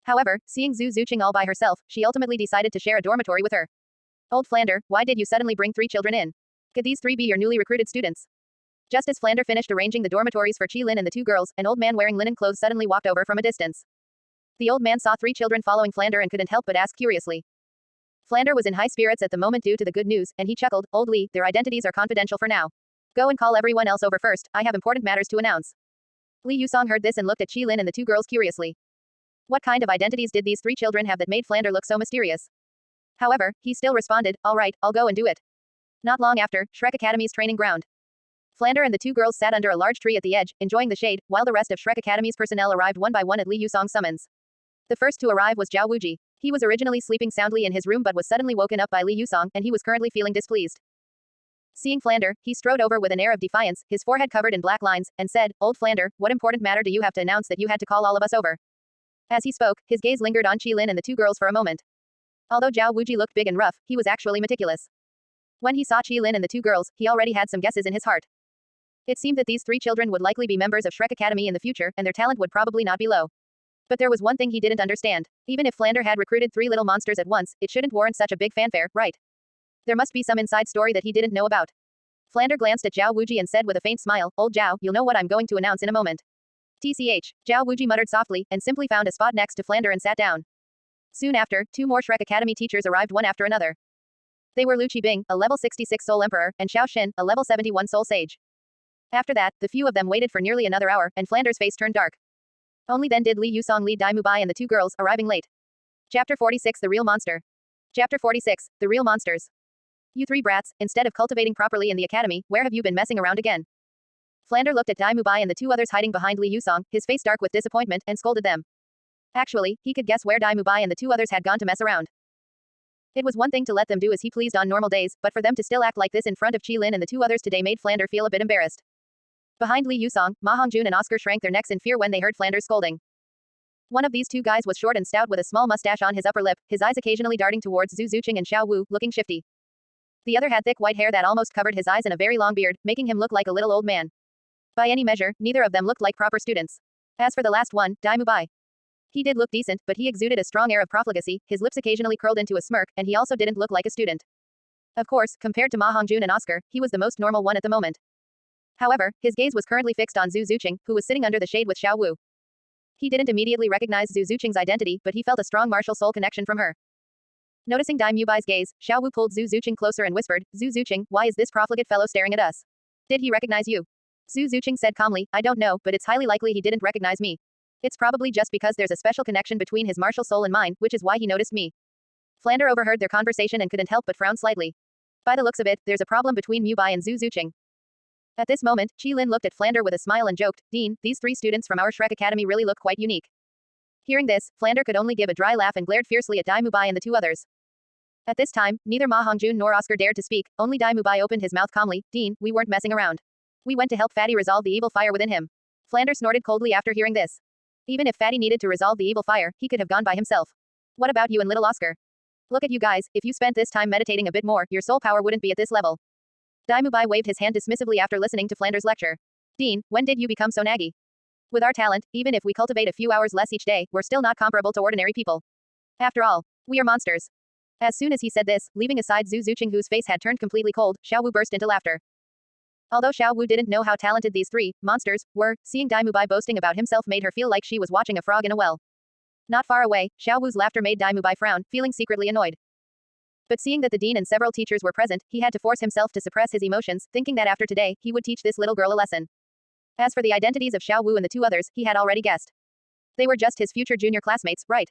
However, seeing Zhu Zuqing all by herself, she ultimately decided to share a dormitory with her. Old Flander, why did you suddenly bring 3 children in? Could these 3 be your newly recruited students? Just as Flander finished arranging the dormitories for Lin and the 2 girls, an old man wearing linen clothes suddenly walked over from a distance. The old man saw 3 children following Flander and couldn't help but ask curiously. Flander was in high spirits at the moment due to the good news, and he chuckled, Old Lee, their identities are confidential for now. Go and call everyone else over first, I have important matters to announce. Li Yusong heard this and looked at Lin and the 2 girls curiously. What kind of identities did these 3 children have that made Flander look so mysterious? However, he still responded, all right, I'll go and do it. Not long after, Shrek Academy's training ground. Flander and the 2 girls sat under a large tree at the edge, enjoying the shade, while the rest of Shrek Academy's personnel arrived one by one at Li Yusong's summons. The first to arrive was Zhao Wuji. He was originally sleeping soundly in his room but was suddenly woken up by Li Yusong, and he was currently feeling displeased. Seeing Flander, he strode over with an air of defiance, his forehead covered in black lines, and said, Old Flander, what important matter do you have to announce that you had to call all of us over? As he spoke, his gaze lingered on Lin and the 2 girls for a moment. Although Zhao Wuji looked big and rough, he was actually meticulous. When he saw Lin and the 2 girls, he already had some guesses in his heart. It seemed that these 3 children would likely be members of Shrek Academy in the future, and their talent would probably not be low. But there was one thing he didn't understand. Even if Flander had recruited 3 little monsters at once, it shouldn't warrant such a big fanfare, right? There must be some inside story that he didn't know about. Flander glanced at Zhao Wuji and said with a faint smile, Old Zhao, you'll know what I'm going to announce in a moment. TCH. Zhao Wuji muttered softly, and simply found a spot next to Flander and sat down. Soon after, 2 more Shrek Academy teachers arrived one after another. They were Lu Qibing, a level 66 Soul Emperor, and Xiao Xin, a level 71 Soul Sage. After that, the few of them waited for nearly another hour, and Flander's face turned dark. Only then did Li Yusong lead Dai Mubai and the 2 girls, arriving late. Chapter 46 The Real Monster. Chapter 46 The Real Monsters. You 3 brats, instead of cultivating properly in the academy, where have you been messing around again? Flander looked at Dai Mubai and the 2 others hiding behind Li Yusong, his face dark with disappointment, and scolded them. Actually, he could guess where Dai Mubai and the 2 others had gone to mess around. It was one thing to let them do as he pleased on normal days, but for them to still act like this in front of Lin and the 2 others today made Flander feel a bit embarrassed. Behind Li Yusong, Ma Hongjun and Oscar shrank their necks in fear when they heard Flander's scolding. One of these 2 guys was short and stout with a small mustache on his upper lip, his eyes occasionally darting towards Zhu Zuqing and Xiao Wu, looking shifty. The other had thick white hair that almost covered his eyes and a very long beard, making him look like a little old man. By any measure, neither of them looked like proper students. As for the last one, Dai Mubai. He did look decent, but he exuded a strong air of profligacy, his lips occasionally curled into a smirk, and he also didn't look like a student. Of course, compared to Ma Hongjun and Oscar, he was the most normal one at the moment. However, his gaze was currently fixed on Zhu Zuqing, who was sitting under the shade with Xiao Wu. He didn't immediately recognize Zhu Zuqing's identity, but he felt a strong martial soul connection from her. Noticing Dai Mubai's gaze, Xiao Wu pulled Zhu Zuqing closer and whispered, Zhu Zuqing, why is this profligate fellow staring at us? Did he recognize you? Zhu Zuqing said calmly, I don't know, but it's highly likely he didn't recognize me. It's probably just because there's a special connection between his martial soul and mine, which is why he noticed me. Flander overheard their conversation and couldn't help but frown slightly. By the looks of it, there's a problem between Mubai and Zhu Zuqing. At this moment, Qi Lin looked at Flander with a smile and joked, Dean, these 3 students from our Shrek Academy really look quite unique. Hearing this, Flander could only give a dry laugh and glared fiercely at Dai Mubai and the 2 others. At this time, neither Ma Hongjun nor Oscar dared to speak, only Dai Mubai opened his mouth calmly, Dean, we weren't messing around. We went to help Fatty resolve the evil fire within him. Flander snorted coldly after hearing this. Even if Fatty needed to resolve the evil fire, he could have gone by himself. What about you and little Oscar? Look at you guys, if you spent this time meditating a bit more, your soul power wouldn't be at this level. Dai Mubai waved his hand dismissively after listening to Flander's lecture. Dean, when did you become so naggy? With our talent, even if we cultivate a few hours less each day, we're still not comparable to ordinary people. After all, we are monsters. As soon as he said this, leaving aside Zhu Zuqing whose face had turned completely cold, Xiao Wu burst into laughter. Although Xiao Wu didn't know how talented these 3 monsters were, seeing Dai Mubai boasting about himself made her feel like she was watching a frog in a well. Not far away, Xiao Wu's laughter made Dai Mubai frown, feeling secretly annoyed. But seeing that the dean and several teachers were present, he had to force himself to suppress his emotions, thinking that after today, he would teach this little girl a lesson. As for the identities of Xiao Wu and the 2 others, he had already guessed. They were just his future junior classmates, right?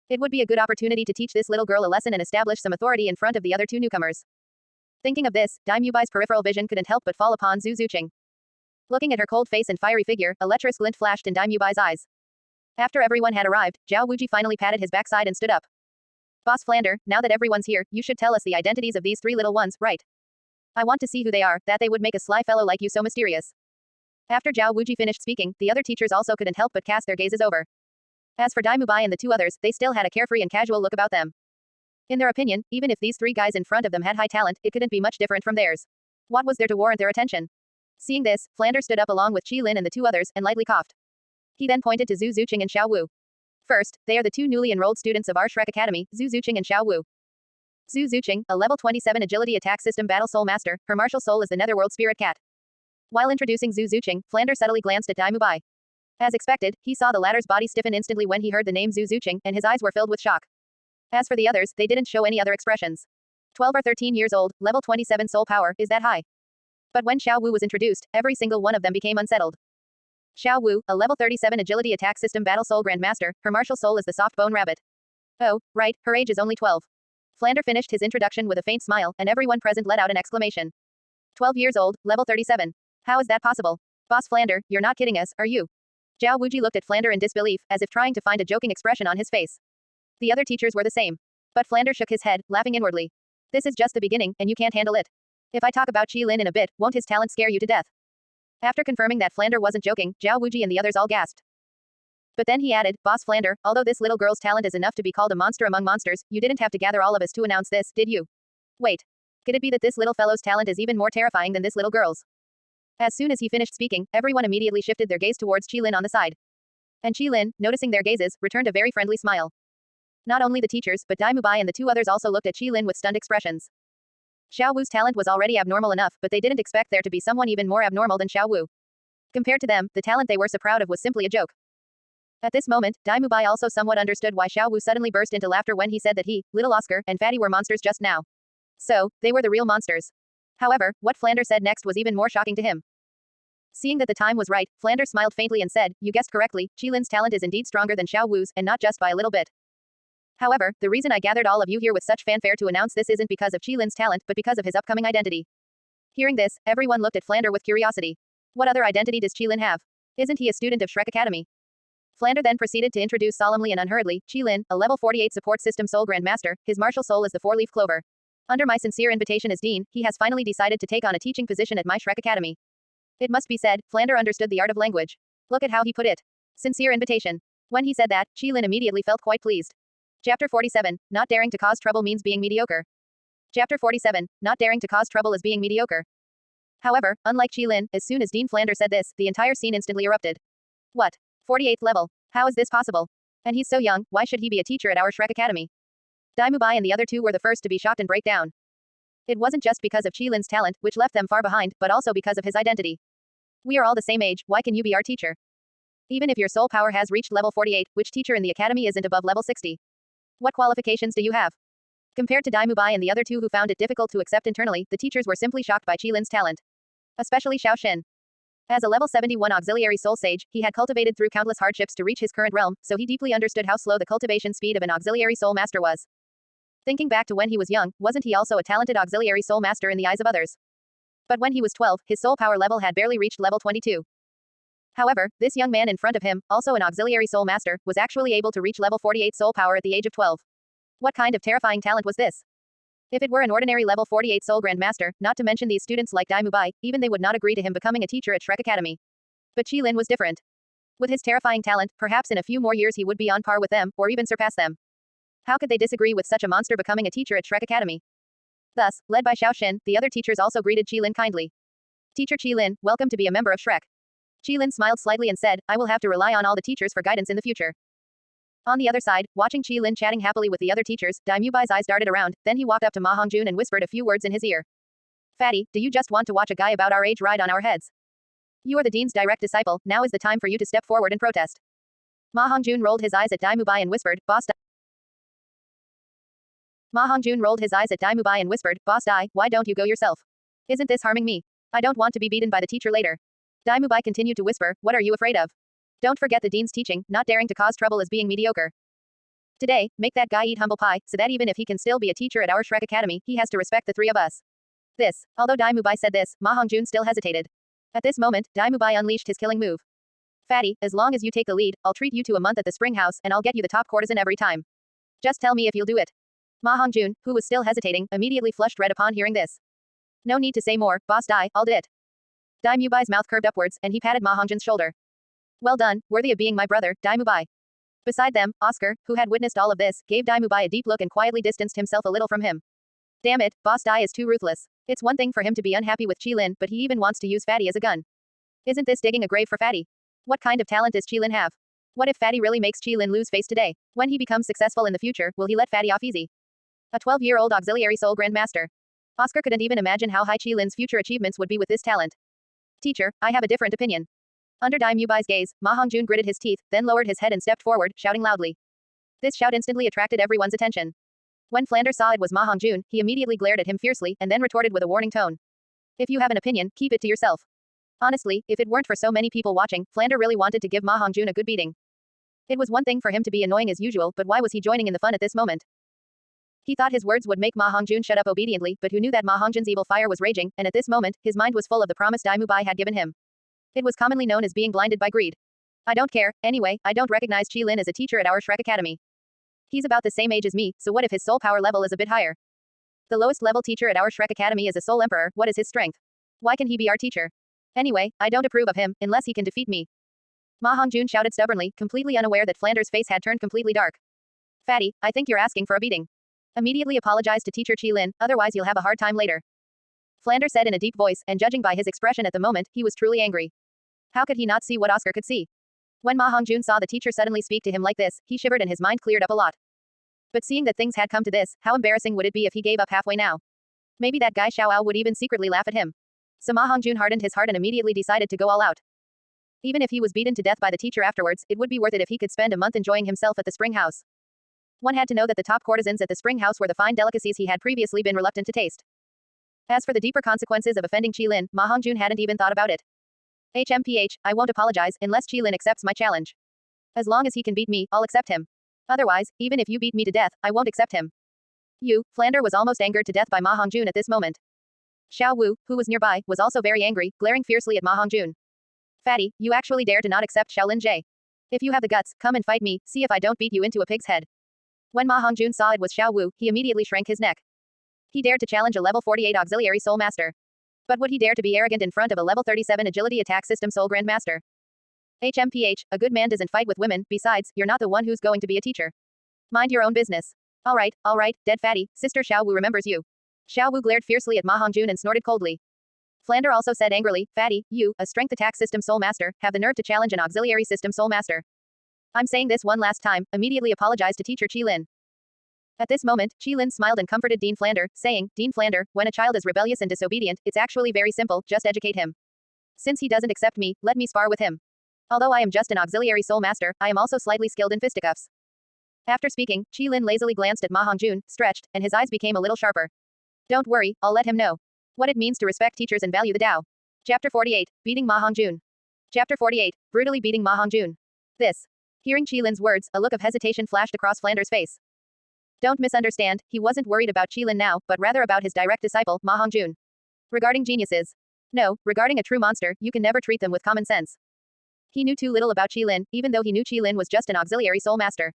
It would be a good opportunity to teach this little girl a lesson and establish some authority in front of the other 2 newcomers. Thinking of this, Dai Mubai's peripheral vision couldn't help but fall upon Zhu Zuqing. Looking at her cold face and fiery figure, a lecherous glint flashed in Dai Mubai's eyes. After everyone had arrived, Zhao Wuji finally patted his backside and stood up. Boss Flander, now that everyone's here, you should tell us the identities of these 3 little ones, right? I want to see who they are, that they would make a sly fellow like you so mysterious. After Zhao Wuji finished speaking, the other teachers also couldn't help but cast their gazes over. As for Dai Mubai and the 2 others, they still had a carefree and casual look about them. In their opinion, even if these 3 guys in front of them had high talent, it couldn't be much different from theirs. What was there to warrant their attention? Seeing this, Flander stood up along with Qi Lin and the 2 others, and lightly coughed. He then pointed to Zhu Zuqing and Xiao Wu. First, they are the 2 newly enrolled students of our Shrek Academy, Zhu Zuqing and Xiao Wu. Zhu Zuqing, a level 27 agility attack system battle soul master, her martial soul is the netherworld spirit cat. While introducing Zhu Zuqing, Flander subtly glanced at Dai Mubai. As expected, he saw the latter's body stiffen instantly when he heard the name Zhu Zuqing, and his eyes were filled with shock. As for the others, they didn't show any other expressions. 12 or 13 years old, level 27 soul power, is that high? But when Xiao Wu was introduced, every single one of them became unsettled. Xiao Wu, a level 37 agility attack system battle soul grandmaster, her martial soul is the soft bone rabbit. Oh, right, her age is only 12. Flander finished his introduction with a faint smile, and everyone present let out an exclamation. 12 years old, level 37. How is that possible? Boss Flander, you're not kidding us, are you? Zhao Wuji looked at Flander in disbelief, as if trying to find a joking expression on his face. The other teachers were the same. But Flander shook his head, laughing inwardly. This is just the beginning, and you can't handle it. If I talk about Qi Lin in a bit, won't his talent scare you to death? After confirming that Flander wasn't joking, Zhao Wuji and the others all gasped. But then he added, Boss Flander, although this little girl's talent is enough to be called a monster among monsters, you didn't have to gather all of us to announce this, did you? Wait. Could it be that this little fellow's talent is even more terrifying than this little girl's? As soon as he finished speaking, everyone immediately shifted their gaze towards Qi Lin on the side. And Qi Lin, noticing their gazes, returned a very friendly smile. Not only the teachers, but Dai Mubai and the 2 others also looked at Qi Lin with stunned expressions. Xiao Wu's talent was already abnormal enough, but they didn't expect there to be someone even more abnormal than Xiao Wu. Compared to them, the talent they were so proud of was simply a joke. At this moment, Dai Mubai also somewhat understood why Xiao Wu suddenly burst into laughter when he said that he, little Oscar, and Fatty were monsters just now. So, they were the real monsters. However, what Flander said next was even more shocking to him. Seeing that the time was right, Flander smiled faintly and said, you guessed correctly, Qi Lin's talent is indeed stronger than Xiao Wu's, and not just by a little bit. However, the reason I gathered all of you here with such fanfare to announce this isn't because of Qi Lin's talent, but because of his upcoming identity. Hearing this, everyone looked at Flander with curiosity. What other identity does Qi Lin have? Isn't he a student of Shrek Academy? Flander then proceeded to introduce solemnly and unhurriedly, Qi Lin, a level 48 support system soul grandmaster, his martial soul is the 4-leaf clover. Under my sincere invitation as dean, he has finally decided to take on a teaching position at my Shrek Academy. It must be said, Flander understood the art of language. Look at how he put it. Sincere invitation. When he said that, Qi Lin immediately felt quite pleased. Chapter 47, Not daring to cause trouble means being mediocre. Chapter 47, Not daring to cause trouble is being mediocre. However, unlike Qi Lin, as soon as Dean Flander said this, the entire scene instantly erupted. What? 48th level. How is this possible? And he's so young, why should he be a teacher at our Shrek Academy? Daimubai and the other two were the first to be shocked and break down. It wasn't just because of Qilin's talent, which left them far behind, but also because of his identity. We are all the same age, why can you be our teacher? Even if your soul power has reached level 48, which teacher in the academy isn't above level 60? What qualifications do you have? Compared to Daimubai and the other two who found it difficult to accept internally, the teachers were simply shocked by Qilin's talent. Especially Xiao Xin. As a level 71 auxiliary soul sage, he had cultivated through countless hardships to reach his current realm, so he deeply understood how slow the cultivation speed of an auxiliary soul master was. Thinking back to when he was young, wasn't he also a talented auxiliary soul master in the eyes of others? But when he was 12, his soul power level had barely reached level 22. However, this young man in front of him, also an auxiliary soul master, was actually able to reach level 48 soul power at the age of 12. What kind of terrifying talent was this? If it were an ordinary level 48 soul grandmaster, not to mention these students like Daimubai, even they would not agree to him becoming a teacher at Shrek Academy. But Qilin was different. With his terrifying talent, perhaps in a few more years he would be on par with them, or even surpass them. How could they disagree with such a monster becoming a teacher at Shrek Academy? Thus, led by Xiao Xin, the other teachers also greeted Qilin kindly. Teacher Qilin, welcome to be a member of Shrek. Qilin smiled slightly and said, I will have to rely on all the teachers for guidance in the future. On the other side, watching Qilin chatting happily with the other teachers, Daimubai's eyes darted around, then he walked up to Ma Hongjun and whispered a few words in his ear. Fatty, do you just want to watch a guy about our age ride on our heads? You are the dean's direct disciple, now is the time for you to step forward and protest. Ma Hongjun rolled his eyes at Daimubai and whispered, Boss Dai, why don't you go yourself? Isn't this harming me? I don't want to be beaten by the teacher later. Daimubai continued to whisper, what are you afraid of? Don't forget the dean's teaching, not daring to cause trouble is being mediocre. Today, make that guy eat humble pie, so that even if he can still be a teacher at our Shrek Academy, he has to respect the three of us. Although Daimubai said this, Ma Hongjun still hesitated. At this moment, Daimubai unleashed his killing move. Fatty, as long as you take the lead, I'll treat you to a month at the spring house, and I'll get you the top courtesan every time. Just tell me if you'll do it. Ma Hongjun, who was still hesitating, immediately flushed red upon hearing this. No need to say more, Boss Dai, I'll do it. Daimubai's mouth curved upwards, and he patted Ma Hongjun's shoulder. Well done, worthy of being my brother, Daimubai. Beside them, Oscar, who had witnessed all of this, gave Daimubai a deep look and quietly distanced himself a little from him. Damn it, Boss Dai is too ruthless. It's one thing for him to be unhappy with Qilin, but he even wants to use Fatty as a gun. Isn't this digging a grave for Fatty? What kind of talent does Qilin have? What if Fatty really makes Qilin lose face today? When he becomes successful in the future, will he let Fatty off easy? A 12-year-old auxiliary soul grandmaster. Oscar couldn't even imagine how high Qilin's future achievements would be with this talent. Teacher, I have a different opinion. Under Daimubai's gaze, Ma Hongjun gritted his teeth, then lowered his head and stepped forward, shouting loudly. This shout instantly attracted everyone's attention. When Flanders saw it was Ma Hongjun, he immediately glared at him fiercely, and then retorted with a warning tone. If you have an opinion, keep it to yourself. Honestly, if it weren't for so many people watching, Flander really wanted to give Ma Hongjun a good beating. It was one thing for him to be annoying as usual, but why was he joining in the fun at this moment? He thought his words would make Ma Hongjun shut up obediently, but who knew that Ma Hongjun's evil fire was raging, and at this moment, his mind was full of the promise Daimubai had given him. It was commonly known as being blinded by greed. I don't care, anyway, I don't recognize Qilin as a teacher at our Shrek Academy. He's about the same age as me, so what if his soul power level is a bit higher? The lowest level teacher at our Shrek Academy is a soul emperor, what is his strength? Why can he be our teacher? Anyway, I don't approve of him, unless he can defeat me. Ma Hongjun shouted stubbornly, completely unaware that Flanders' face had turned completely dark. Fatty, I think you're asking for a beating. Immediately apologize to teacher Qilin, otherwise you'll have a hard time later. Flanders said in a deep voice, and judging by his expression at the moment, he was truly angry. How could he not see what Oscar could see? When Ma Hongjun saw the teacher suddenly speak to him like this, he shivered and his mind cleared up a lot. But seeing that things had come to this, how embarrassing would it be if he gave up halfway now? Maybe that guy Xiao Ao would even secretly laugh at him. So Ma Hongjun hardened his heart and immediately decided to go all out. Even if he was beaten to death by the teacher afterwards, it would be worth it if he could spend a month enjoying himself at the spring house. One had to know that the top courtesans at the spring house were the fine delicacies he had previously been reluctant to taste. As for the deeper consequences of offending Qilin, Ma Hongjun hadn't even thought about it. HMPH, I won't apologize unless Qilin accepts my challenge. As long as he can beat me, I'll accept him. Otherwise, even if you beat me to death, I won't accept him. Flander was almost angered to death by Ma Hongjun at this moment. Xiao Wu, who was nearby, was also very angry, glaring fiercely at Ma Hongjun. Fatty, you actually dare to not accept Shaolin Jie. If you have the guts, come and fight me, see if I don't beat you into a pig's head. When Ma Hongjun saw it was Xiao Wu, he immediately shrank his neck. He dared to challenge a level 48 auxiliary soul master. But would he dare to be arrogant in front of a level 37 agility attack system soul grandmaster? HMPH, a good man doesn't fight with women, besides, you're not the one who's going to be a teacher. Mind your own business. Alright, dead fatty, Sister Xiao Wu remembers you. Xiao Wu glared fiercely at Ma Hongjun and snorted coldly. Flander also said angrily, Fatty, you, a strength attack system soul master, have the nerve to challenge an auxiliary system soul master. I'm saying this one last time, immediately apologize to teacher Qilin. At this moment, Qilin smiled and comforted Dean Flander, saying, Dean Flander, when a child is rebellious and disobedient, it's actually very simple, just educate him. Since he doesn't accept me, let me spar with him. Although I am just an auxiliary soul master, I am also slightly skilled in fisticuffs. After speaking, Qilin lazily glanced at Ma Hongjun, stretched, and his eyes became a little sharper. Don't worry, I'll let him know what it means to respect teachers and value the Tao. Chapter 48, Beating Ma Hongjun. Chapter 48, Brutally Beating Ma Hongjun. This. Hearing Qilin's words, a look of hesitation flashed across Flander's face. Don't misunderstand, he wasn't worried about Qilin now, but rather about his direct disciple, Ma Hongjun. Regarding geniuses. No, regarding a true monster, you can never treat them with common sense. He knew too little about Qilin, even though he knew Qilin was just an auxiliary soul master.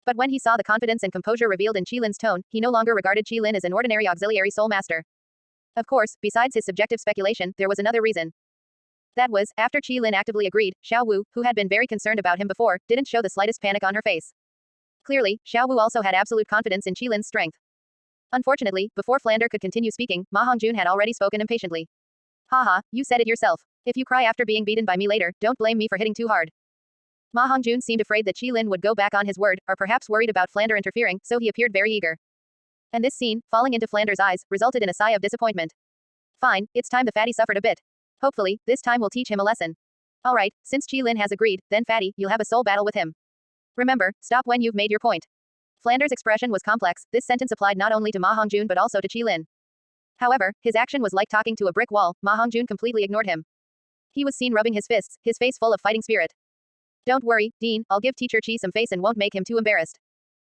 But when he saw the confidence and composure revealed in Qilin's tone, he no longer regarded Qilin as an ordinary auxiliary soul master. Of course, besides his subjective speculation, there was another reason. That was, after Qilin actively agreed, Xiao Wu, who had been very concerned about him before, didn't show the slightest panic on her face. Clearly, Xiao Wu also had absolute confidence in Qilin's strength. Unfortunately, before Flander could continue speaking, Ma Hongjun had already spoken impatiently. Haha, you said it yourself. If you cry after being beaten by me later, don't blame me for hitting too hard. Ma Hongjun seemed afraid that Qilin would go back on his word, or perhaps worried about Flander interfering, so he appeared very eager. And this scene, falling into Flander's eyes, resulted in a sigh of disappointment. Fine, it's time the fatty suffered a bit. Hopefully, this time will teach him a lesson. Alright, since Qilin has agreed, then fatty, you'll have a soul battle with him. Remember, stop when you've made your point. Flander's expression was complex, this sentence applied not only to Ma Hongjun but also to Qilin. However, his action was like talking to a brick wall, Ma Hongjun completely ignored him. He was seen rubbing his fists, his face full of fighting spirit. Don't worry, Dean, I'll give Teacher Qi some face and won't make him too embarrassed.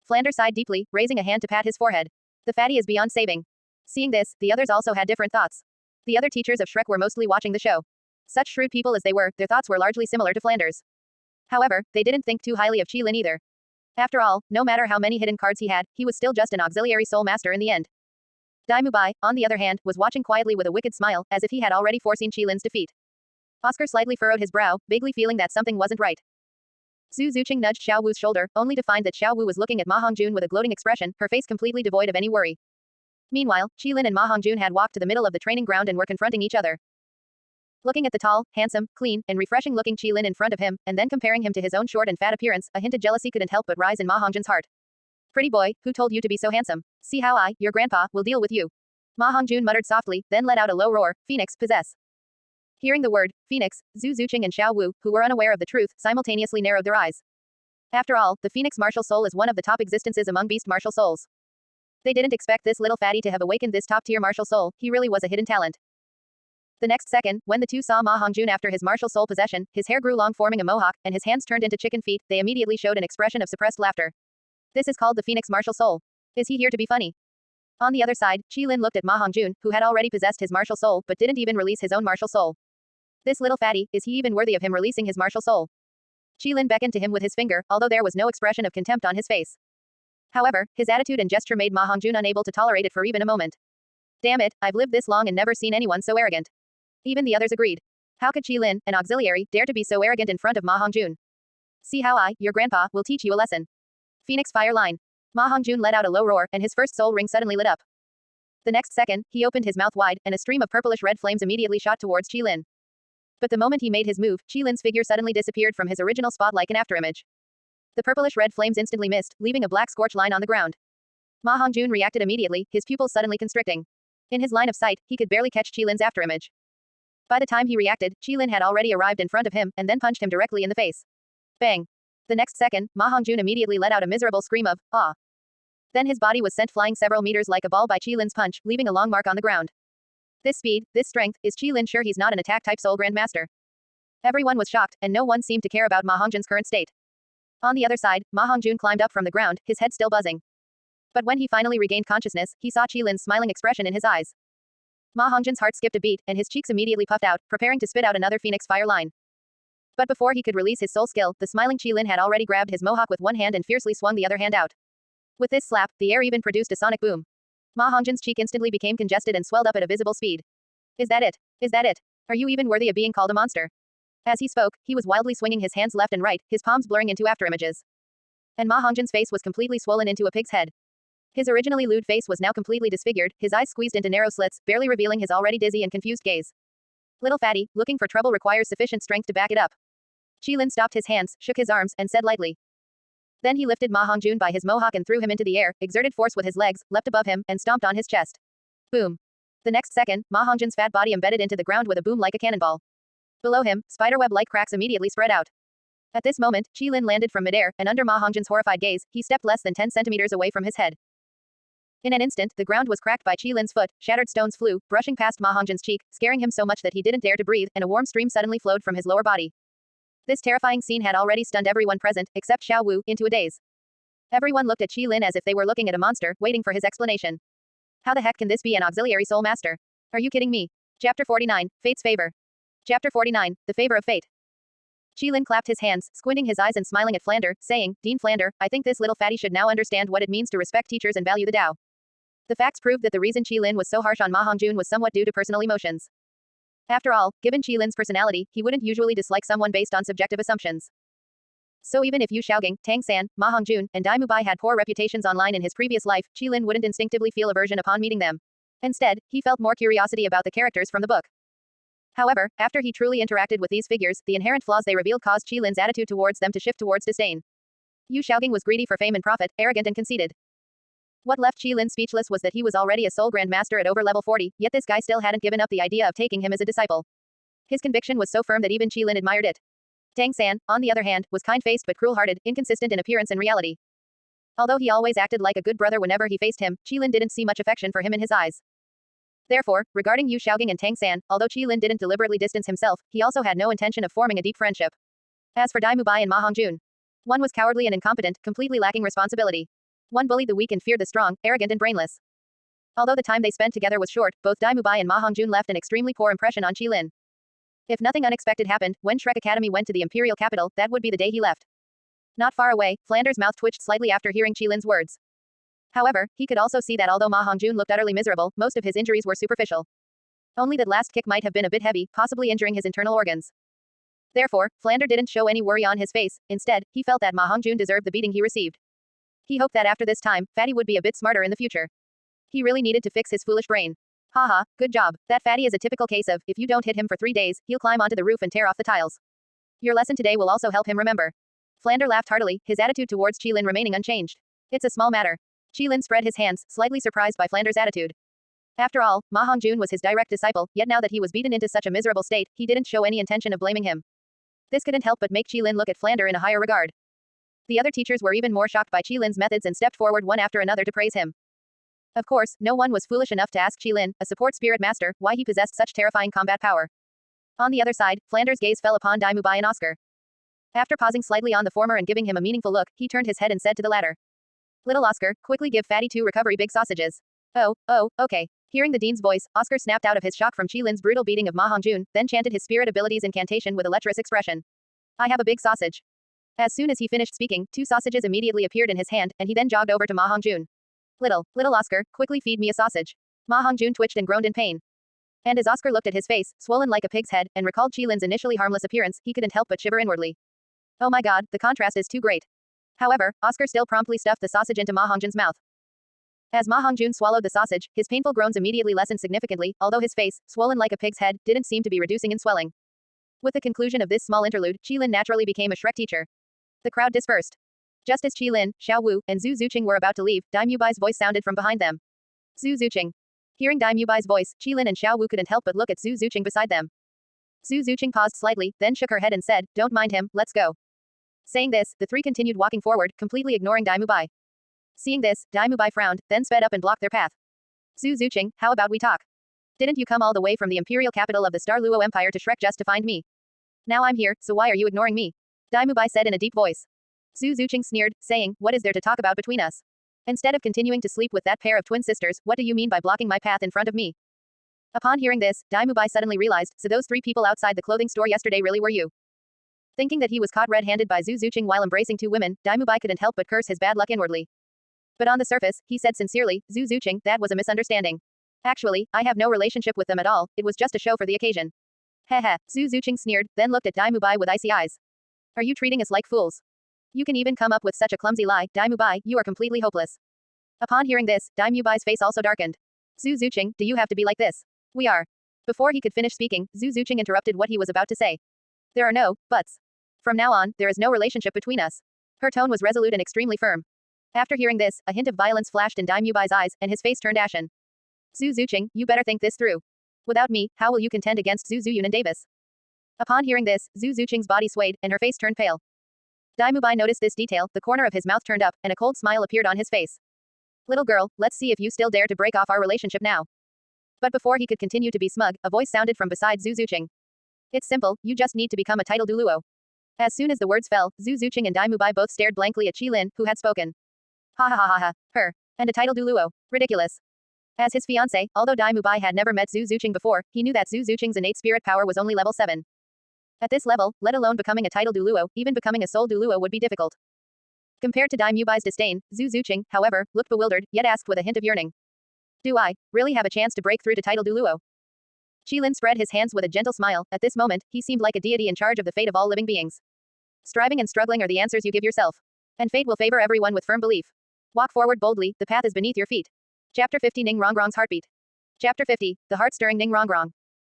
Flander sighed deeply, raising a hand to pat his forehead. The fatty is beyond saving. Seeing this, the others also had different thoughts. The other teachers of Shrek were mostly watching the show. Such shrewd people as they were, their thoughts were largely similar to Flander's. However, they didn't think too highly of Qilin either. After all, no matter how many hidden cards he had, he was still just an auxiliary soul master in the end. Dai Mubai, on the other hand, was watching quietly with a wicked smile, as if he had already foreseen Qilin's defeat. Oscar slightly furrowed his brow, vaguely feeling that something wasn't right. Zhu Zuqing nudged Xiao Wu's shoulder, only to find that Xiao Wu was looking at Ma Hongjun with a gloating expression, her face completely devoid of any worry. Meanwhile, Qilin and Ma Hongjun had walked to the middle of the training ground and were confronting each other. Looking at the tall, handsome, clean, and refreshing-looking Qilin in front of him, and then comparing him to his own short and fat appearance, a hint of jealousy couldn't help but rise in Ma Hongjun's heart. Pretty boy, who told you to be so handsome? See how I, your grandpa, will deal with you. Ma Hongjun muttered softly, then let out a low roar, Phoenix, possess. Hearing the word, Phoenix, Zhu Zuqing and Xiao Wu, who were unaware of the truth, simultaneously narrowed their eyes. After all, the Phoenix martial soul is one of the top existences among beast martial souls. They didn't expect this little fatty to have awakened this top-tier martial soul, he really was a hidden talent. The next second, when the two saw Ma Hongjun after his martial soul possession, his hair grew long forming a mohawk, and his hands turned into chicken feet, they immediately showed an expression of suppressed laughter. This is called the Phoenix martial soul. Is he here to be funny? On the other side, Qilin looked at Ma Hongjun, who had already possessed his martial soul, but didn't even release his own martial soul. This little fatty, is he even worthy of him releasing his martial soul? Qilin beckoned to him with his finger, although there was no expression of contempt on his face. However, his attitude and gesture made Ma Hongjun unable to tolerate it for even a moment. Damn it, I've lived this long and never seen anyone so arrogant. Even the others agreed. How could Qilin, an auxiliary, dare to be so arrogant in front of Ma Hongjun? See how I, your grandpa, will teach you a lesson. Phoenix fire line. Ma Hongjun let out a low roar, and his first soul ring suddenly lit up. The next second, he opened his mouth wide, and a stream of purplish red flames immediately shot towards Qilin. But the moment he made his move, Qilin's figure suddenly disappeared from his original spot like an afterimage. The purplish red flames instantly missed, leaving a black scorch line on the ground. Ma Hongjun reacted immediately, his pupils suddenly constricting. In his line of sight, he could barely catch Qilin's afterimage. By the time he reacted, Qilin had already arrived in front of him, and then punched him directly in the face. Bang! The next second, Ma Hongjun immediately let out a miserable scream of, ah. Then his body was sent flying several meters like a ball by Qilin's punch, leaving a long mark on the ground. This speed, this strength, is Qilin sure he's not an attack-type soul grandmaster? Everyone was shocked, and no one seemed to care about Ma Hongjun's current state. On the other side, Ma Hongjun climbed up from the ground, his head still buzzing. But when he finally regained consciousness, he saw Qilin's smiling expression in his eyes. Ma Hongjun's heart skipped a beat, and his cheeks immediately puffed out, preparing to spit out another Phoenix fire line. But before he could release his soul skill, the smiling Qilin had already grabbed his mohawk with one hand and fiercely swung the other hand out. With this slap, the air even produced a sonic boom. Ma Hongjun's cheek instantly became congested and swelled up at a visible speed. Is that it? Is that it? Are you even worthy of being called a monster? As he spoke, he was wildly swinging his hands left and right, his palms blurring into afterimages. And Ma Hongjun's face was completely swollen into a pig's head. His originally lewd face was now completely disfigured, his eyes squeezed into narrow slits, barely revealing his already dizzy and confused gaze. Little fatty, looking for trouble requires sufficient strength to back it up. Qilin stopped his hands, shook his arms, and said lightly. Then he lifted Ma Hongjun by his mohawk and threw him into the air, exerted force with his legs, leapt above him, and stomped on his chest. Boom. The next second, Ma Hongjun's fat body embedded into the ground with a boom like a cannonball. Below him, spiderweb-like cracks immediately spread out. At this moment, Qilin landed from midair, and under Ma Hongjun's horrified gaze, he stepped less than 10 centimeters away from his head. In an instant, the ground was cracked by Qilin's foot, shattered stones flew, brushing past Ma Hongjun's cheek, scaring him so much that he didn't dare to breathe, and a warm stream suddenly flowed from his lower body. This terrifying scene had already stunned everyone present, except Xiao Wu, into a daze. Everyone looked at Qilin as if they were looking at a monster, waiting for his explanation. How the heck can this be an auxiliary soul master? Are you kidding me? Chapter 49, Fate's Favor. Chapter 49, The Favor of Fate. Qilin clapped his hands, squinting his eyes and smiling at Flander, saying, Dean Flander, I think this little fatty should now understand what it means to respect teachers and value the Tao. The facts proved that the reason Qilin was so harsh on Ma Hongjun was somewhat due to personal emotions. After all, given Qilin's personality, he wouldn't usually dislike someone based on subjective assumptions. So even if Yu Xiaogang, Tang San, Ma Hongjun, and Dai Mubai had poor reputations online in his previous life, Qilin wouldn't instinctively feel aversion upon meeting them. Instead, he felt more curiosity about the characters from the book. However, after he truly interacted with these figures, the inherent flaws they revealed caused Qilin's attitude towards them to shift towards disdain. Yu Xiaogang was greedy for fame and profit, arrogant and conceited. What left Qilin speechless was that he was already a soul grandmaster at over level 40, yet this guy still hadn't given up the idea of taking him as a disciple. His conviction was so firm that even Qilin admired it. Tang San, on the other hand, was kind-faced but cruel-hearted, inconsistent in appearance and reality. Although he always acted like a good brother whenever he faced him, Qilin didn't see much affection for him in his eyes. Therefore, regarding Yu Xiaogang and Tang San, although Qilin didn't deliberately distance himself, he also had no intention of forming a deep friendship. As for Dai Mubai and Ma Hongjun, one was cowardly and incompetent, completely lacking responsibility. One bullied the weak and feared the strong, arrogant and brainless. Although the time they spent together was short, both Dai Mubai and Ma Hongjun left an extremely poor impression on Qilin. If nothing unexpected happened, when Shrek Academy went to the imperial capital, that would be the day he left. Not far away, Flander's mouth twitched slightly after hearing Qilin's words. However, he could also see that although Ma Hongjun looked utterly miserable, most of his injuries were superficial. Only that last kick might have been a bit heavy, possibly injuring his internal organs. Therefore, Flander didn't show any worry on his face, instead, he felt that Ma Hongjun deserved the beating he received. He hoped that after this time, Fatty would be a bit smarter in the future. He really needed to fix his foolish brain. Haha, good job. That Fatty is a typical case of, if you don't hit him for 3 days, he'll climb onto the roof and tear off the tiles. Your lesson today will also help him remember. Flander laughed heartily, his attitude towards Qilin remaining unchanged. It's a small matter. Qilin spread his hands, slightly surprised by Flander's attitude. After all, Ma Hongjun was his direct disciple, yet now that he was beaten into such a miserable state, he didn't show any intention of blaming him. This couldn't help but make Qilin look at Flander in a higher regard. The other teachers were even more shocked by Qilin's methods and stepped forward one after another to praise him. Of course, no one was foolish enough to ask Qilin, a support spirit master, why he possessed such terrifying combat power. On the other side, Flander's gaze fell upon Dai Mubai and Oscar. After pausing slightly on the former and giving him a meaningful look, he turned his head and said to the latter. Little Oscar, quickly give Fatty 2 recovery big sausages. Oh, okay. Hearing the dean's voice, Oscar snapped out of his shock from Qilin's brutal beating of Ma Hongjun, then chanted his spirit abilities incantation with a lecherous expression. I have a big sausage. As soon as he finished speaking, 2 sausages immediately appeared in his hand, and he then jogged over to Ma Hongjun. Little Oscar, quickly feed me a sausage. Ma Hongjun twitched and groaned in pain. And as Oscar looked at his face, swollen like a pig's head, and recalled Qilin's initially harmless appearance, he couldn't help but shiver inwardly. Oh my god, the contrast is too great. However, Oscar still promptly stuffed the sausage into Ma Hongjun's mouth. As Ma Hongjun swallowed the sausage, his painful groans immediately lessened significantly, although his face, swollen like a pig's head, didn't seem to be reducing in swelling. With the conclusion of this small interlude, Qilin naturally became a Shrek teacher. The crowd dispersed. Just as Qilin, Xiao Wu, and Zhu Zuqing were about to leave, Dai Mubai's voice sounded from behind them. Zhu Zuqing. Hearing Dai Mubai's voice, Qilin and Xiao Wu couldn't help but look at Zhu Zuqing beside them. Zhu Zuqing paused slightly, then shook her head and said, Don't mind him, let's go. Saying this, the 3 continued walking forward, completely ignoring Dai Mubai. Seeing this, Dai Mubai frowned, then sped up and blocked their path. Zhu Zuqing, how about we talk? Didn't you come all the way from the imperial capital of the Star Luo Empire to Shrek just to find me? Now I'm here, so why are you ignoring me? Dai Mubai said in a deep voice. Zhu Zuqing sneered, saying, What is there to talk about between us? Instead of continuing to sleep with that pair of twin sisters, what do you mean by blocking my path in front of me? Upon hearing this, Dai Mubai suddenly realized, so those 3 people outside the clothing store yesterday really were you. Thinking that he was caught red-handed by Zhu Zuqing while embracing 2 women, Dai Mubai couldn't help but curse his bad luck inwardly. But on the surface, he said sincerely, Zhu Zuqing, that was a misunderstanding. Actually, I have no relationship with them at all, it was just a show for the occasion. Heh. Zhu Zuqing sneered, then looked at Dai Mubai with icy eyes. Are you treating us like fools? You can even come up with such a clumsy lie, Dai Mubai, you are completely hopeless. Upon hearing this, Dai Mubai's face also darkened. Zhu Zuqing, do you have to be like this? We are. Before he could finish speaking, Zhu Zuqing interrupted what he was about to say. There are no buts. From now on, there is no relationship between us. Her tone was resolute and extremely firm. After hearing this, a hint of violence flashed in Dai Mubai's eyes, and his face turned ashen. Zhu Zuqing, you better think this through. Without me, how will you contend against Zhu Zuyun and Davis? Upon hearing this, Zhu Zuqing's body swayed, and her face turned pale. Dai Mubai noticed this detail, the corner of his mouth turned up, and a cold smile appeared on his face. Little girl, let's see if you still dare to break off our relationship now. But before he could continue to be smug, a voice sounded from beside Zhu Zuqing. It's simple, you just need to become a title Duluo. As soon as the words fell, Zhu Zuqing and Dai Mubai both stared blankly at Qilin, who had spoken. Ha ha ha ha ha, her. And a title Duluo. Ridiculous. As his fiancé, although Dai Mubai had never met Zhu Zuqing before, he knew that Zhu Zuqing's innate spirit power was only level 7. At this level, let alone becoming a title Duluo, even becoming a soul Duluo would be difficult. Compared to Dai Mubai's disdain, Zhu Zuqing, however, looked bewildered, yet asked with a hint of yearning. Do I really have a chance to break through to title Duluo? Qilin spread his hands with a gentle smile. At this moment, he seemed like a deity in charge of the fate of all living beings. Striving and struggling are the answers you give yourself. And fate will favor everyone with firm belief. Walk forward boldly, the path is beneath your feet. Chapter 50 Ning Rongrong's Heartbeat. Chapter 50, The Heart-Stirring Ning Rongrong.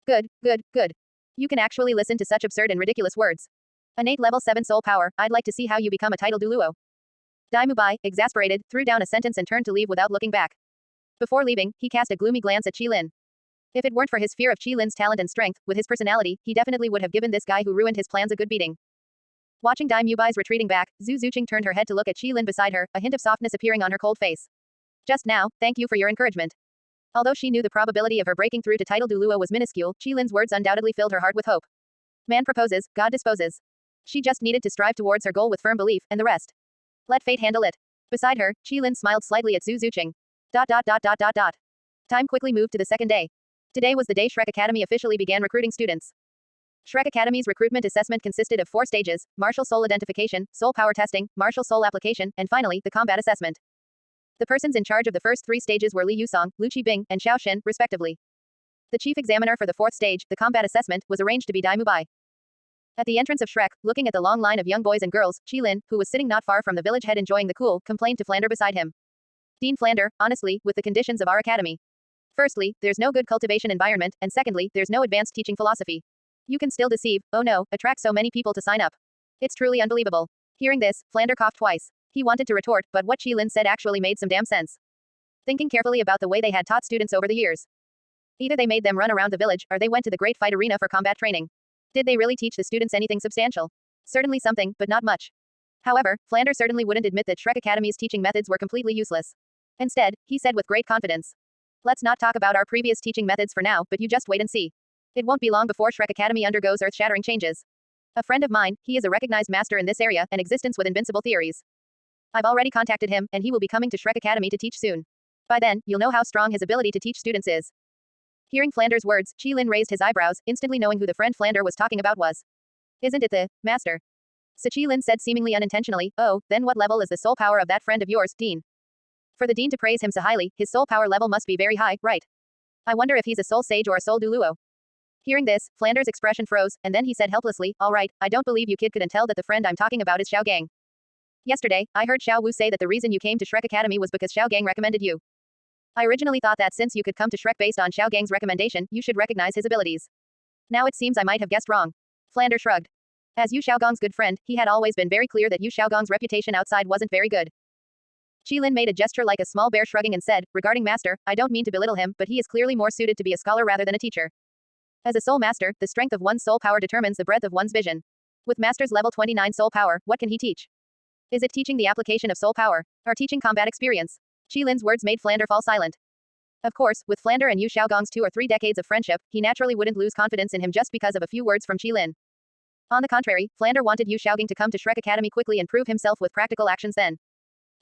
Good, good, good. You can actually listen to such absurd and ridiculous words. Innate level 7 soul power, I'd like to see how you become a title Duluo. Dai Mubai, exasperated, threw down a sentence and turned to leave without looking back. Before leaving, he cast a gloomy glance at Qilin. If it weren't for his fear of Qilin's talent and strength, with his personality, he definitely would have given this guy who ruined his plans a good beating. Watching Dai Mubai's retreating back, Zhu Zuqing turned her head to look at Qilin beside her, a hint of softness appearing on her cold face. Just now, thank you for your encouragement. Although she knew the probability of her breaking through to title Duluo was minuscule, Qilin's words undoubtedly filled her heart with hope. Man proposes, God disposes. She just needed to strive towards her goal with firm belief, and the rest. Let fate handle it. Beside her, Qilin smiled slightly at Zhu Zuqing. Time quickly moved to the second day. Today was the day Shrek Academy officially began recruiting students. Shrek Academy's recruitment assessment consisted of 4 stages: martial soul identification, soul power testing, martial soul application, and finally, the combat assessment. The persons in charge of the first 3 stages were Li Yusong, Lu Qibing, and Xiao Xin, respectively. The chief examiner for the 4th stage, the combat assessment, was arranged to be Dai Mubai. At the entrance of Shrek, looking at the long line of young boys and girls, Qilin, who was sitting not far from the village head enjoying the cool, complained to Flander beside him. Dean Flander, honestly, with the conditions of our academy. Firstly, there's no good cultivation environment, and secondly, there's no advanced teaching philosophy. You can still deceive, oh no, attract so many people to sign up. It's truly unbelievable. Hearing this, Flander coughed twice. He wanted to retort, but what Qilin said actually made some damn sense. Thinking carefully about the way they had taught students over the years. Either they made them run around the village, or they went to the great fight arena for combat training. Did they really teach the students anything substantial? Certainly something, but not much. However, Flander certainly wouldn't admit that Shrek Academy's teaching methods were completely useless. Instead, he said with great confidence. Let's not talk about our previous teaching methods for now, but you just wait and see. It won't be long before Shrek Academy undergoes earth-shattering changes. A friend of mine, he is a recognized master in this area, an existence with invincible theories. I've already contacted him, and he will be coming to Shrek Academy to teach soon. By then, you'll know how strong his ability to teach students is. Hearing Flander's words, Qilin raised his eyebrows, instantly knowing who the friend Flander was talking about was. Isn't it the master? So Qilin said seemingly unintentionally, oh, then what level is the soul power of that friend of yours, Dean? For the Dean to praise him so highly, his soul power level must be very high, right? I wonder if he's a soul sage or a soul Duluo. Hearing this, Flander's expression froze, and then he said helplessly, all right, I don't believe you kid couldn't tell that the friend I'm talking about is Xiao Gang. Yesterday, I heard Xiao Wu say that the reason you came to Shrek Academy was because Xiao Gang recommended you. I originally thought that since you could come to Shrek based on Xiao Gang's recommendation, you should recognize his abilities. Now it seems I might have guessed wrong. Flander shrugged. As Yu Xiaogong's good friend, he had always been very clear that Yu Xiaogong's reputation outside wasn't very good. Qilin made a gesture like a small bear shrugging and said, regarding Master, I don't mean to belittle him, but he is clearly more suited to be a scholar rather than a teacher. As a soul master, the strength of one's soul power determines the breadth of one's vision. With Master's level 29 soul power, what can he teach? Is it teaching the application of soul power, or teaching combat experience? Qilin's words made Flander fall silent. Of course, with Flander and Yu Xiaogong's 2 or 3 decades of friendship, he naturally wouldn't lose confidence in him just because of a few words from Qilin. On the contrary, Flander wanted Yu Xiaogang to come to Shrek Academy quickly and prove himself with practical actions then.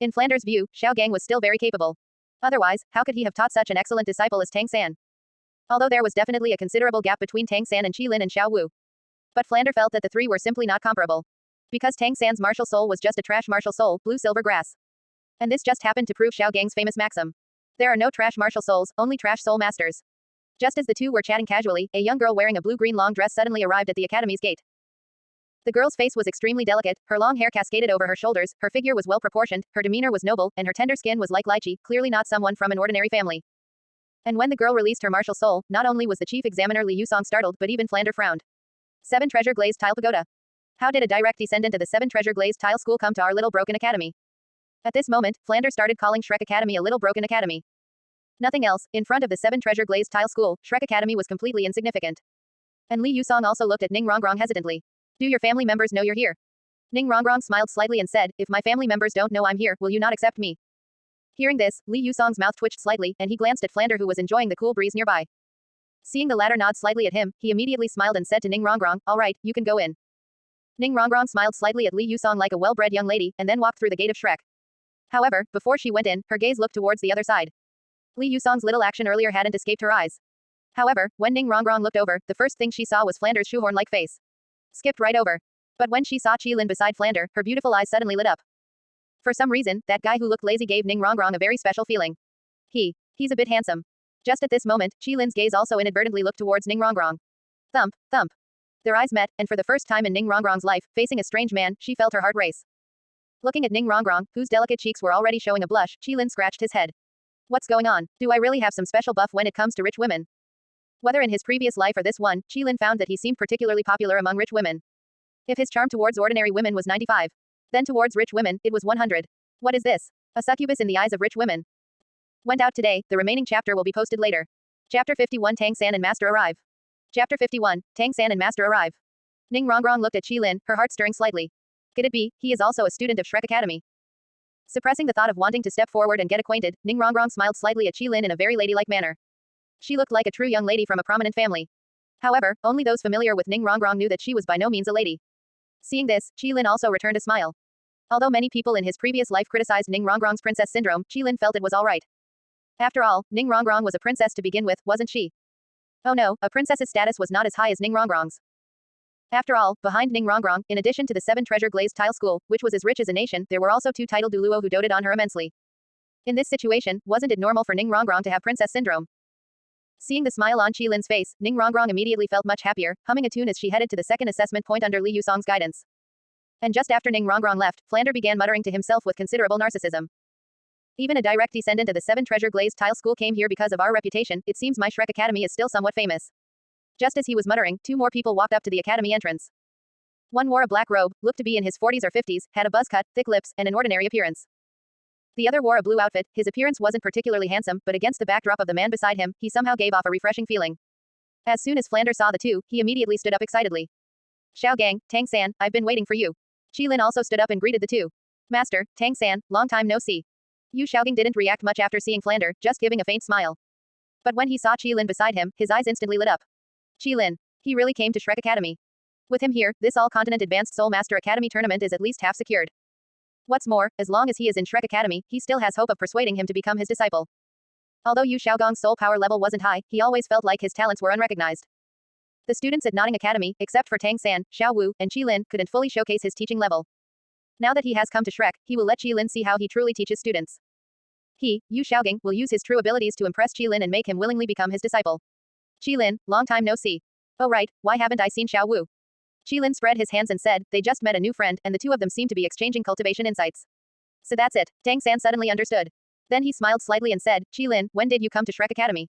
In Flander's view, Xiao Gang was still very capable. Otherwise, how could he have taught such an excellent disciple as Tang San? Although there was definitely a considerable gap between Tang San and Qilin and Xiao Wu. But Flander felt that the 3 were simply not comparable. Because Tang San's martial soul was just a trash martial soul, blue silver grass. And this just happened to prove Xiao Gang's famous maxim. There are no trash martial souls, only trash soul masters. Just as the 2 were chatting casually, a young girl wearing a blue-green long dress suddenly arrived at the academy's gate. The girl's face was extremely delicate, her long hair cascaded over her shoulders, her figure was well proportioned, her demeanor was noble, and her tender skin was like lychee, clearly not someone from an ordinary family. And when the girl released her martial soul, not only was the chief examiner Li Yusong startled, but even Flander frowned. 7 Treasure Glazed Tile Pagoda. How did a direct descendant of the 7 Treasure Glazed Tile School come to our little broken academy? At this moment, Flander started calling Shrek Academy a little broken academy. Nothing else, in front of the 7 Treasure Glazed Tile School, Shrek Academy was completely insignificant. And Li Yusong also looked at Ning Rongrong hesitantly. Do your family members know you're here? Ning Rongrong smiled slightly and said, if my family members don't know I'm here, will you not accept me? Hearing this, Li Yusong's mouth twitched slightly, and he glanced at Flander who was enjoying the cool breeze nearby. Seeing the latter nod slightly at him, he immediately smiled and said to Ning Rongrong, all right, you can go in. Ning Rongrong smiled slightly at Li Yusong like a well-bred young lady, and then walked through the gate of Shrek. However, before she went in, her gaze looked towards the other side. Li Yusong's little action earlier hadn't escaped her eyes. However, when Ning Rongrong looked over, the first thing she saw was Flander's shoehorn-like face. Skipped right over. But when she saw Qilin beside Flander, her beautiful eyes suddenly lit up. For some reason, that guy who looked lazy gave Ning Rongrong a very special feeling. He's a bit handsome. Just at this moment, Qilin's gaze also inadvertently looked towards Ning Rongrong. Thump, thump. Their eyes met, and for the first time in Ning Rongrong's life, facing a strange man, she felt her heart race. Looking at Ning Rongrong, whose delicate cheeks were already showing a blush, Qilin scratched his head. What's going on? Do I really have some special buff when it comes to rich women? Whether in his previous life or this one, Qilin found that he seemed particularly popular among rich women. If his charm towards ordinary women was 95, then towards rich women, it was 100. What is this? A succubus in the eyes of rich women. Went out today, the remaining chapter will be posted later. Chapter 51 Tang San and Master arrive. Chapter 51, Tang San and Master arrive. Ning Rongrong looked at Qilin, her heart stirring slightly. Could it be, he is also a student of Shrek Academy? Suppressing the thought of wanting to step forward and get acquainted, Ning Rongrong smiled slightly at Qilin in a very ladylike manner. She looked like a true young lady from a prominent family. However, only those familiar with Ning Rongrong knew that she was by no means a lady. Seeing this, Qilin also returned a smile. Although many people in his previous life criticized Ning Rongrong's princess syndrome, Qilin felt it was alright. After all, Ning Rongrong was a princess to begin with, wasn't she? Oh no, a princess's status was not as high as Ning Rongrong's. After all, behind Ning Rongrong, in addition to the 7 Treasure Glazed Tile School, which was as rich as a nation, there were also 2 titled Duluo who doted on her immensely. In this situation, wasn't it normal for Ning Rongrong to have princess syndrome? Seeing the smile on Qilin's face, Ning Rongrong immediately felt much happier, humming a tune as she headed to the second assessment point under Li Yusong's guidance. And just after Ning Rongrong left, Flander began muttering to himself with considerable narcissism. Even a direct descendant of the 7 Treasure Glazed Tile School came here because of our reputation, it seems my Shrek Academy is still somewhat famous. Just as he was muttering, 2 more people walked up to the academy entrance. One wore a black robe, looked to be in his 40s or 50s, had a buzz cut, thick lips, and an ordinary appearance. The other wore a blue outfit, his appearance wasn't particularly handsome, but against the backdrop of the man beside him, he somehow gave off a refreshing feeling. As soon as Flander saw the 2, he immediately stood up excitedly. Xiao Gang, Tang San, I've been waiting for you. Qilin also stood up and greeted the 2. Master, Tang San, long time no see. Yu Xiaogang didn't react much after seeing Flander, just giving a faint smile. But when he saw Qilin beside him, his eyes instantly lit up. Qilin. He really came to Shrek Academy. With him here, this all-continent Advanced Soul Master Academy tournament is at least half secured. What's more, as long as he is in Shrek Academy, he still has hope of persuading him to become his disciple. Although Yu Xiaogang's soul power level wasn't high, he always felt like his talents were unrecognized. The students at Notting Academy, except for Tang San, Xiao Wu, and Qilin, couldn't fully showcase his teaching level. Now that he has come to Shrek, he will let Qilin see how he truly teaches students. He, Yu Xiaogang, will use his true abilities to impress Qilin and make him willingly become his disciple. Qilin, long time no see. Oh right, why haven't I seen Xiao Wu? Qilin spread his hands and said, they just met a new friend, and the 2 of them seem to be exchanging cultivation insights. So that's it, Tang San suddenly understood. Then he smiled slightly and said, Qilin, when did you come to Shrek Academy?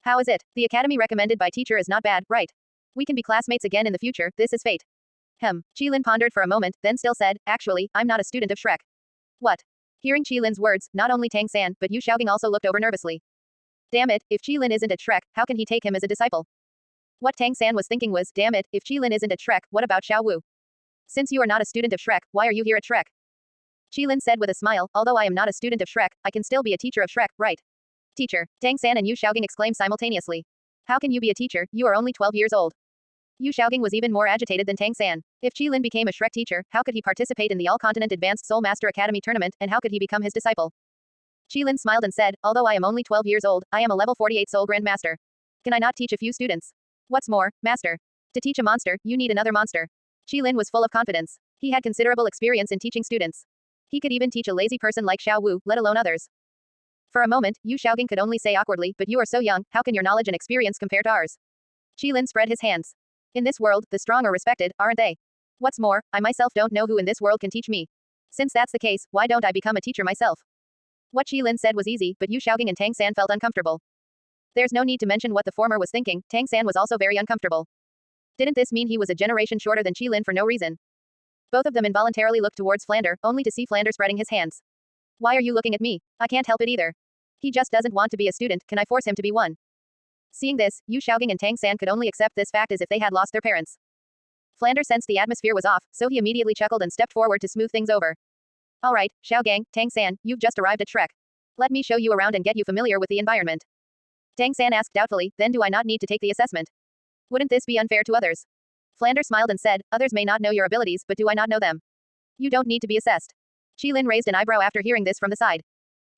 How is it? The academy recommended by teacher is not bad, right? We can be classmates again in the future, this is fate. Qilin pondered for a moment, then still said, actually, I'm not a student of Shrek. What? Hearing Qilin's words, not only Tang San, but Yu Xiaogang also looked over nervously. Damn it, if Qilin isn't at Shrek, how can he take him as a disciple? What Tang San was thinking was, damn it, if Qilin isn't at Shrek, what about Xiao Wu? Since you are not a student of Shrek, why are you here at Shrek? Qilin said with a smile, although I am not a student of Shrek, I can still be a teacher of Shrek, right? Teacher, Tang San and Yu Xiaogang exclaimed simultaneously. How can you be a teacher, you are only 12 years old. Yu Xiaogang was even more agitated than Tang San. If Qilin became a Shrek teacher, how could he participate in the All-Continent Advanced Soul Master Academy tournament, and how could he become his disciple? Qilin smiled and said, although I am only 12 years old, I am a level 48 Soul Grandmaster. Can I not teach a few students? What's more, Master. To teach a monster, you need another monster. Qilin was full of confidence. He had considerable experience in teaching students. He could even teach a lazy person like Xiao Wu, let alone others. For a moment, Yu Xiaogang could only say awkwardly, but you are so young, how can your knowledge and experience compare to ours? Qilin spread his hands. In this world, the strong are respected, aren't they? What's more, I myself don't know who in this world can teach me. Since that's the case, why don't I become a teacher myself? What Qilin said was easy, but Yu Xiaogang and Tang San felt uncomfortable. There's no need to mention what the former was thinking, Tang San was also very uncomfortable. Didn't this mean he was a generation shorter than Qilin for no reason? Both of them involuntarily looked towards Flander, only to see Flander spreading his hands. Why are you looking at me? I can't help it either. He just doesn't want to be a student, can I force him to be one? Seeing this, Yu Xiaogang and Tang San could only accept this fact as if they had lost their parents. Flander sensed the atmosphere was off, so he immediately chuckled and stepped forward to smooth things over. Alright, Xiaogang, Tang San, you've just arrived at Shrek. Let me show you around and get you familiar with the environment. Tang San asked doubtfully, then do I not need to take the assessment? Wouldn't this be unfair to others? Flander smiled and said, others may not know your abilities, but do I not know them? You don't need to be assessed. Qilin raised an eyebrow after hearing this from the side.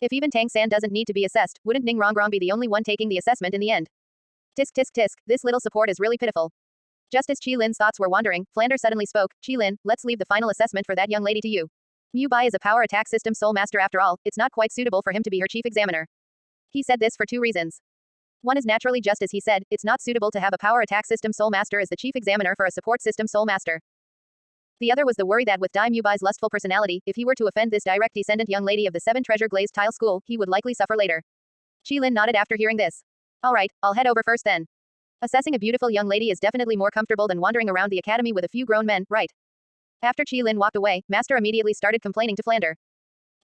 If even Tang San doesn't need to be assessed, wouldn't Ning Rongrong be the only one taking the assessment in the end? Tisk tisk tisk, this little support is really pitiful. Just as Qilin's thoughts were wandering, Flander suddenly spoke, Qilin, let's leave the final assessment for that young lady to you. Mu Bai is a power attack system soul master after all, it's not quite suitable for him to be her chief examiner. He said this for two reasons. One is naturally just as he said, it's not suitable to have a power attack system soul master as the chief examiner for a support system soul master. The other was the worry that with Dai Mu Bai's lustful personality, if he were to offend this direct descendant young lady of the 7 treasure glazed tile school, he would likely suffer later. Qilin nodded after hearing this. Alright, I'll head over first then. Assessing a beautiful young lady is definitely more comfortable than wandering around the academy with a few grown men, right? After Qilin walked away, Master immediately started complaining to Flander.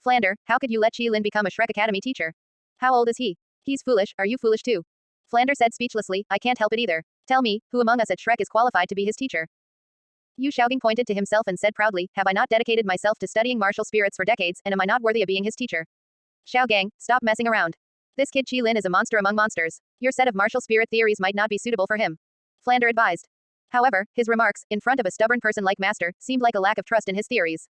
Flander, how could you let Qilin become a Shrek Academy teacher? How old is he? He's foolish, are you foolish too? Flander said speechlessly, I can't help it either. Tell me, who among us at Shrek is qualified to be his teacher? Yu Xiaogang pointed to himself and said proudly, have I not dedicated myself to studying martial spirits for decades, and am I not worthy of being his teacher? Xiaogang, stop messing around. This kid Qilin is a monster among monsters. Your set of martial spirit theories might not be suitable for him. Flander advised. However, his remarks, in front of a stubborn person like Master, seemed like a lack of trust in his theories.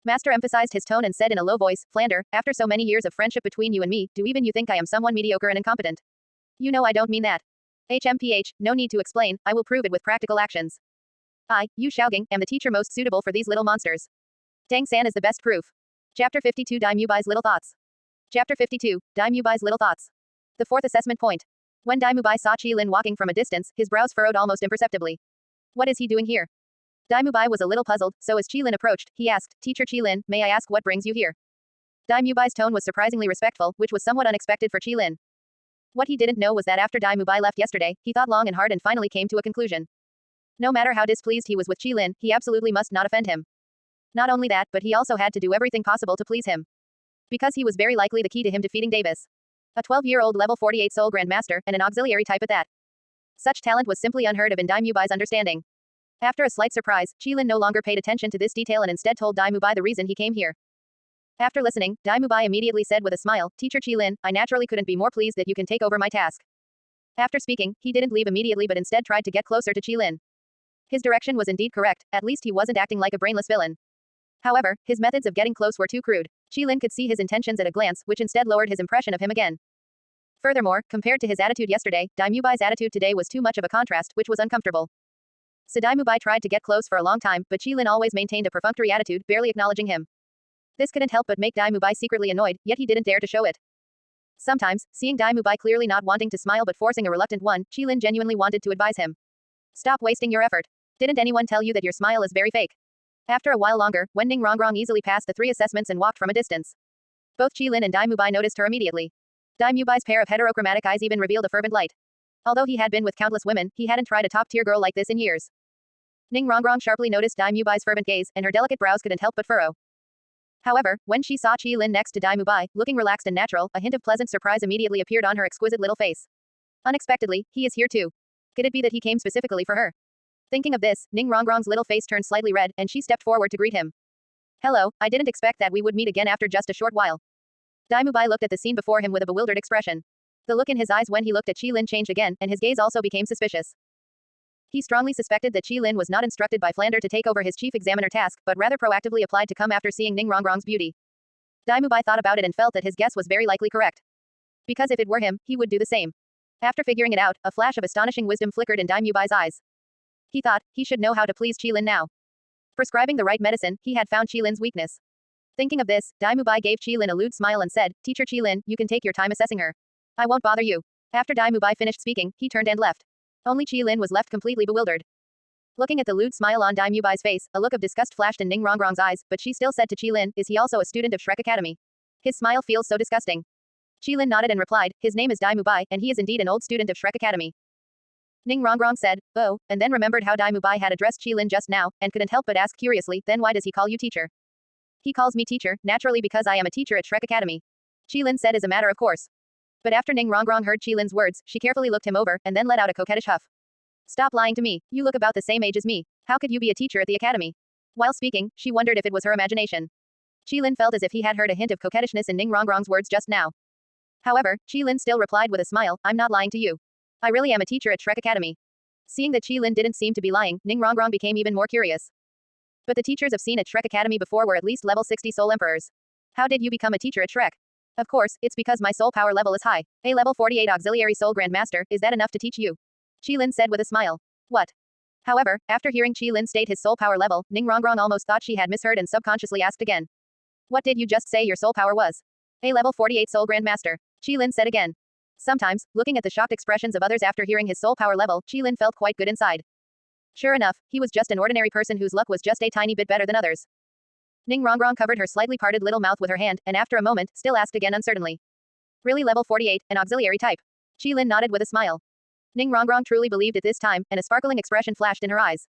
Master emphasized his tone and said in a low voice, Flander, after so many years of friendship between you and me, do even you think I am someone mediocre and incompetent? You know I don't mean that. HMPH, no need to explain, I will prove it with practical actions. I, Yu Xiaogang, am the teacher most suitable for these little monsters. Tang San is the best proof. Chapter 52 Dai Mu Bai's Little Thoughts. Chapter 52, Dai Mu Bai's Little Thoughts. The fourth assessment point. When Dai Mu Bai saw Qilin walking from a distance, his brows furrowed almost imperceptibly. What is he doing here? Dai Mu Bai was a little puzzled, so as Qilin approached, he asked, Teacher Qilin, may I ask what brings you here? Dai Mu Bai's tone was surprisingly respectful, which was somewhat unexpected for Qilin. What he didn't know was that after Dai Mu Bai left yesterday, he thought long and hard and finally came to a conclusion. No matter how displeased he was with Qilin, he absolutely must not offend him. Not only that, but he also had to do everything possible to please him. Because he was very likely the key to him defeating Davis. A 12-year-old level 48 soul grandmaster, and an auxiliary type at that. Such talent was simply unheard of in Dai Mu Bai's understanding. After a slight surprise, Qilin no longer paid attention to this detail and instead told Dai Mu Bai the reason he came here. After listening, Dai Mu Bai immediately said with a smile, Teacher Qilin, I naturally couldn't be more pleased that you can take over my task. After speaking, he didn't leave immediately but instead tried to get closer to Qilin. His direction was indeed correct, at least he wasn't acting like a brainless villain. However, his methods of getting close were too crude. Qilin could see his intentions at a glance, which instead lowered his impression of him again. Furthermore, compared to his attitude yesterday, Dai Mu Bai's attitude today was too much of a contrast, which was uncomfortable. So Dai Mu Bai tried to get close for a long time, but Qilin always maintained a perfunctory attitude, barely acknowledging him. This couldn't help but make Dai Mu Bai secretly annoyed, yet he didn't dare to show it. Sometimes, seeing Dai Mu Bai clearly not wanting to smile but forcing a reluctant one, Qilin genuinely wanted to advise him. Stop wasting your effort. Didn't anyone tell you that your smile is very fake? After a while longer, Wen Ning Rongrong easily passed the 3 assessments and walked from a distance. Both Qilin and Dai Mu Bai noticed her immediately. Dai Mu Bai's pair of heterochromatic eyes even revealed a fervent light. Although he had been with countless women, he hadn't tried a top-tier girl like this in years. Ning Rongrong sharply noticed Dai Mu Bai's fervent gaze, and her delicate brows couldn't help but furrow. However, when she saw Qilin next to Dai Mu Bai, looking relaxed and natural, a hint of pleasant surprise immediately appeared on her exquisite little face. Unexpectedly, he is here too. Could it be that he came specifically for her? Thinking of this, Ning Rongrong's little face turned slightly red, and she stepped forward to greet him. Hello, I didn't expect that we would meet again after just a short while. Dai Mu Bai looked at the scene before him with a bewildered expression. The look in his eyes when he looked at Qilin changed again, and his gaze also became suspicious. He strongly suspected that Qilin was not instructed by Flander to take over his chief examiner task, but rather proactively applied to come after seeing Ning Rongrong's beauty. Dai Mu Bai thought about it and felt that his guess was very likely correct. Because if it were him, he would do the same. After figuring it out, a flash of astonishing wisdom flickered in Dai Mu Bai's eyes. He thought, he should know how to please Qilin now. Prescribing the right medicine, he had found Qilin's weakness. Thinking of this, Dai Mu Bai gave Qilin a lewd smile and said, Teacher Qilin, you can take your time assessing her. I won't bother you. After Dai Mu Bai finished speaking, he turned and left. Only Qilin was left completely bewildered. Looking at the lewd smile on Dai Mubai's face, a look of disgust flashed in Ning Rongrong's eyes, but she still said to Qilin, is he also a student of Shrek Academy? His smile feels so disgusting. Qilin nodded and replied, his name is Dai Mubai, and he is indeed an old student of Shrek Academy. Ning Rongrong said, oh, and then remembered how Dai Mubai had addressed Qilin just now, and couldn't help but ask curiously, then why does he call you teacher? He calls me teacher, naturally because I am a teacher at Shrek Academy. Qilin said as a matter of course. But after Ning Rongrong heard Qilin's words, she carefully looked him over, and then let out a coquettish huff. Stop lying to me, you look about the same age as me. How could you be a teacher at the academy? While speaking, she wondered if it was her imagination. Qilin felt as if he had heard a hint of coquettishness in Ning Rongrong's words just now. However, Qilin still replied with a smile, I'm not lying to you. I really am a teacher at Shrek Academy. Seeing that Qilin didn't seem to be lying, Ning Rongrong became even more curious. But the teachers I've seen at Shrek Academy before were at least level 60 soul emperors. How did you become a teacher at Shrek? Of course, it's because my soul power level is high. A level 48 auxiliary soul grandmaster, is that enough to teach you? Qilin said with a smile. What? However, after hearing Qilin state his soul power level, Ning Rongrong almost thought she had misheard and subconsciously asked again. What did you just say your soul power was? A level 48 soul grandmaster. Qilin said again. Sometimes, looking at the shocked expressions of others after hearing his soul power level, Qilin felt quite good inside. Sure enough, he was just an ordinary person whose luck was just a tiny bit better than others. Ning Rongrong covered her slightly parted little mouth with her hand, and after a moment, still asked again uncertainly. Really level 48, an auxiliary type? Qilin nodded with a smile. Ning Rongrong truly believed it this time, and a sparkling expression flashed in her eyes.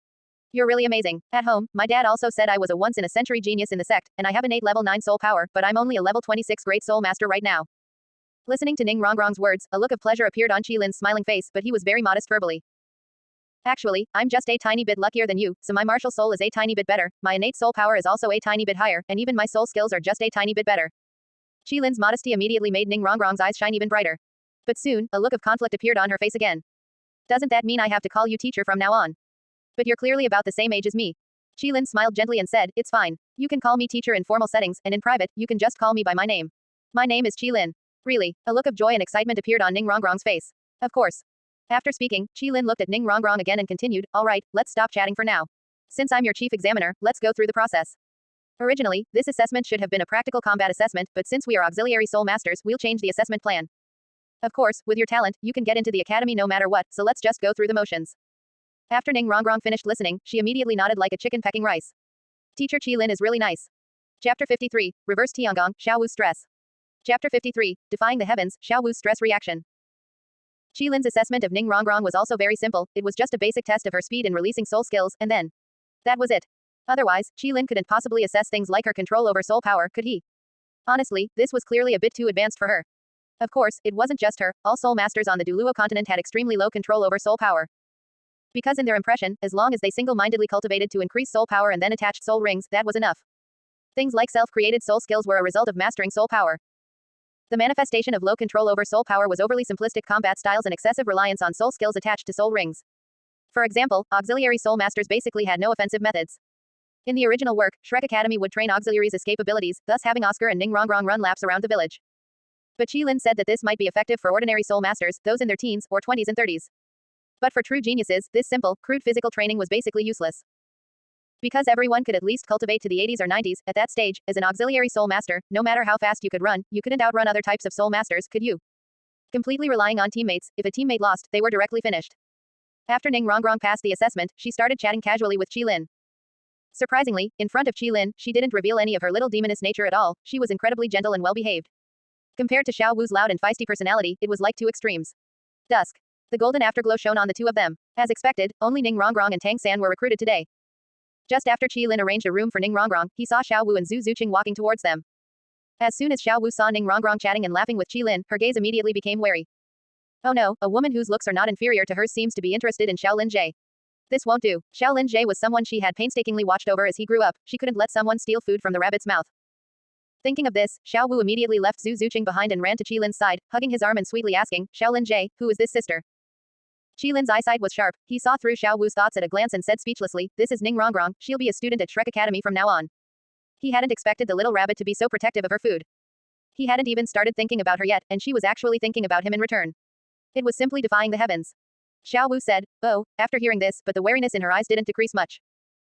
You're really amazing. At home, my dad also said I was a once-in-a-century genius in the sect, and I have innate level 9 soul power, but I'm only a level 26 great soul master right now. Listening to Ning Rongrong's words, a look of pleasure appeared on Qilin's smiling face, but he was very modest verbally. Actually, I'm just a tiny bit luckier than you, so my martial soul is a tiny bit better, my innate soul power is also a tiny bit higher, and even my soul skills are just a tiny bit better. Qilin's modesty immediately made Ning Rongrong's eyes shine even brighter. But soon, a look of conflict appeared on her face again. Doesn't that mean I have to call you teacher from now on? But you're clearly about the same age as me. Qilin smiled gently and said, it's fine. You can call me teacher in formal settings, and in private, you can just call me by my name. My name is Qilin. Really, a look of joy and excitement appeared on Ning Rongrong's face. Of course. After speaking, Qilin looked at Ning Rongrong again and continued, alright, let's stop chatting for now. Since I'm your chief examiner, let's go through the process. Originally, this assessment should have been a practical combat assessment, but since we are auxiliary soul masters, we'll change the assessment plan. Of course, with your talent, you can get into the academy no matter what, so let's just go through the motions. After Ning Rongrong finished listening, she immediately nodded like a chicken pecking rice. Teacher Qilin is really nice. Chapter 53, Reverse Tiangong, Xiao Wu's Stress. Chapter 53, Defying the Heavens, Xiao Wu's Stress Reaction. Qilin's assessment of Ning Rongrong was also very simple, it was just a basic test of her speed in releasing soul skills, and then. That was it. Otherwise, Qilin couldn't possibly assess things like her control over soul power, could he? Honestly, this was clearly a bit too advanced for her. Of course, it wasn't just her, all soul masters on the Duluo continent had extremely low control over soul power. Because in their impression, as long as they single-mindedly cultivated to increase soul power and then attached soul rings, that was enough. Things like self-created soul skills were a result of mastering soul power. The manifestation of low control over soul power was overly simplistic combat styles and excessive reliance on soul skills attached to soul rings. For example, auxiliary soul masters basically had no offensive methods. In the original work, Shrek Academy would train auxiliaries' escape abilities, thus having Oscar and Ning Rongrong run laps around the village. But Qilin said that this might be effective for ordinary soul masters, those in their teens, or 20s and 30s. But for true geniuses, this simple, crude physical training was basically useless. Because everyone could at least cultivate to the 80s or 90s, at that stage, as an auxiliary soul master, no matter how fast you could run, you couldn't outrun other types of soul masters, could you? Completely relying on teammates, if a teammate lost, they were directly finished. After Ning Rongrong passed the assessment, she started chatting casually with Qilin. Surprisingly, in front of Qilin, she didn't reveal any of her little demoness nature at all, she was incredibly gentle and well-behaved. Compared to Xiao Wu's loud and feisty personality, it was like two extremes. Dusk. The golden afterglow shone on the two of them. As expected, only Ning Rongrong and Tang San were recruited today. Just after Qilin arranged a room for Ning Rongrong, he saw Xiao Wu and Zhu Zuqing walking towards them. As soon as Xiao Wu saw Ning Rongrong chatting and laughing with Qilin, her gaze immediately became wary. Oh no, a woman whose looks are not inferior to hers seems to be interested in Xiao Linjie. This won't do. Xiao Linjie was someone she had painstakingly watched over as he grew up, she couldn't let someone steal food from the rabbit's mouth. Thinking of this, Xiao Wu immediately left Zhu Zuqing behind and ran to Qilin's side, hugging his arm and sweetly asking, Xiao Linjie, who is this sister? Qilin's eyesight was sharp, he saw through Xiao Wu's thoughts at a glance and said speechlessly, this is Ning Rongrong, she'll be a student at Shrek Academy from now on. He hadn't expected the little rabbit to be so protective of her food. He hadn't even started thinking about her yet, and she was actually thinking about him in return. It was simply defying the heavens. Xiao Wu said, oh, after hearing this, but the wariness in her eyes didn't decrease much.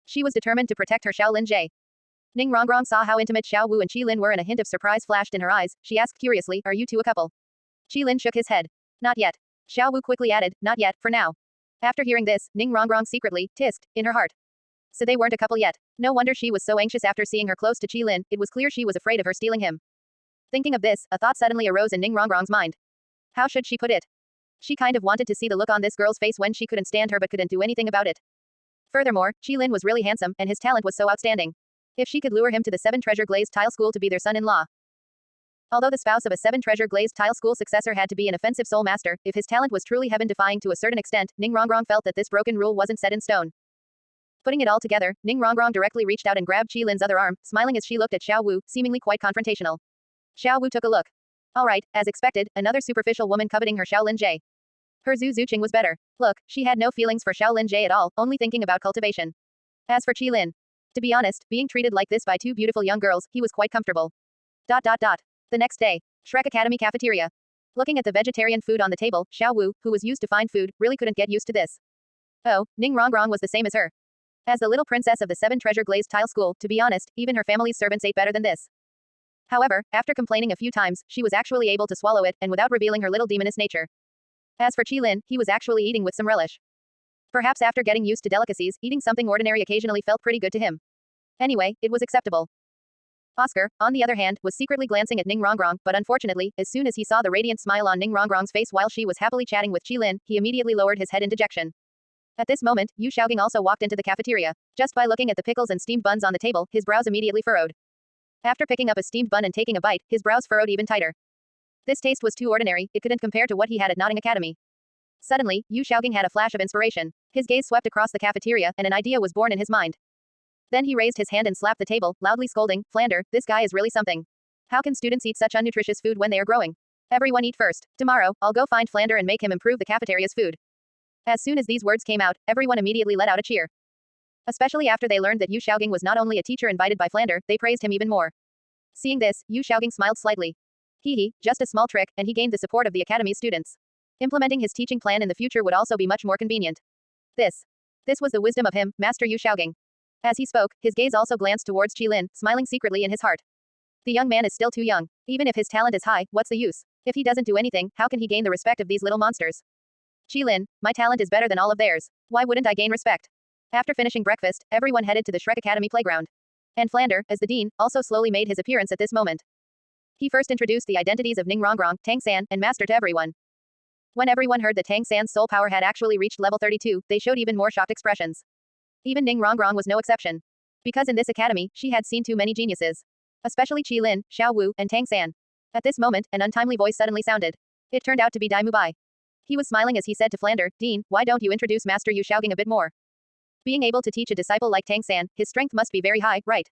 She was determined to protect her Xiao Linjie. Ning Rongrong saw how intimate Xiao Wu and Qilin were and a hint of surprise flashed in her eyes, she asked curiously, are you two a couple? Qilin shook his head. Not yet. Xiao Wu quickly added, not yet, for now. After hearing this, Ning Rongrong secretly tisked in her heart. So they weren't a couple yet. No wonder she was so anxious after seeing her close to Qilin, it was clear she was afraid of her stealing him. Thinking of this, a thought suddenly arose in Ning Rongrong's mind. How should she put it? She kind of wanted to see the look on this girl's face when she couldn't stand her but couldn't do anything about it. Furthermore, Qilin was really handsome, and his talent was so outstanding. If she could lure him to the 7 treasure glazed tile school to be their son-in-law. Although the spouse of a 7 treasure glazed tile school successor had to be an offensive soul master, if his talent was truly heaven-defying to a certain extent, Ning Rongrong felt that this broken rule wasn't set in stone. Putting it all together, Ning Rongrong directly reached out and grabbed Qilin's other arm, smiling as she looked at Xiao Wu, seemingly quite confrontational. Xiao Wu took a look. Alright, as expected, another superficial woman coveting her Shaolin Jie. Her Zhu Zuqing was better. Look, she had no feelings for Shaolin Jie at all, only thinking about cultivation. As for Qilin, to be honest, being treated like this by 2 beautiful young girls, he was quite comfortable. The next day, Shrek Academy cafeteria. Looking at the vegetarian food on the table, Xiao Wu, who was used to fine food, really couldn't get used to this. Oh, Ning Rongrong was the same as her. As the little princess of the 7 treasure glazed tile school, to be honest, even her family's servants ate better than this. However, after complaining a few times, she was actually able to swallow it, and without revealing her little demoness nature. As for Qilin, he was actually eating with some relish. Perhaps after getting used to delicacies, eating something ordinary occasionally felt pretty good to him. Anyway, it was acceptable. Oscar, on the other hand, was secretly glancing at Ning Rongrong, but unfortunately, as soon as he saw the radiant smile on Ning Rongrong's face while she was happily chatting with Qilin, he immediately lowered his head in dejection. At this moment, Yu Xiaogang also walked into the cafeteria. Just by looking at the pickles and steamed buns on the table, his brows immediately furrowed. After picking up a steamed bun and taking a bite, his brows furrowed even tighter. This taste was too ordinary, it couldn't compare to what he had at Notting Academy. Suddenly, Yu Xiaogang had a flash of inspiration. His gaze swept across the cafeteria, and an idea was born in his mind. Then he raised his hand and slapped the table, loudly scolding, Flander, this guy is really something. How can students eat such unnutritious food when they are growing? Everyone eat first. Tomorrow, I'll go find Flander and make him improve the cafeteria's food. As soon as these words came out, everyone immediately let out a cheer. Especially after they learned that Yu Xiaogang was not only a teacher invited by Flander, they praised him even more. Seeing this, Yu Xiaogang smiled slightly. Just a small trick, and he gained the support of the academy's students. Implementing his teaching plan in the future would also be much more convenient. This was the wisdom of him, Master Yu Xiaogang. As he spoke, his gaze also glanced towards Qilin, smiling secretly in his heart. The young man is still too young. Even if his talent is high, what's the use? If he doesn't do anything, how can he gain the respect of these little monsters? Qilin, my talent is better than all of theirs. Why wouldn't I gain respect? After finishing breakfast, everyone headed to the Shrek Academy playground. And Flander, as the dean, also slowly made his appearance at this moment. He first introduced the identities of Ning Rongrong, Tang San, and Master to everyone. When everyone heard that Tang San's soul power had actually reached level 32, they showed even more shocked expressions. Even Ning Rongrong was no exception. Because in this academy, she had seen too many geniuses. Especially Qilin, Xiao Wu, and Tang San. At this moment, an untimely voice suddenly sounded. It turned out to be Dai Mubai. He was smiling as he said to Flander, Dean, why don't you introduce Master Yu Xiaogang a bit more? Being able to teach a disciple like Tang San, his strength must be very high, right?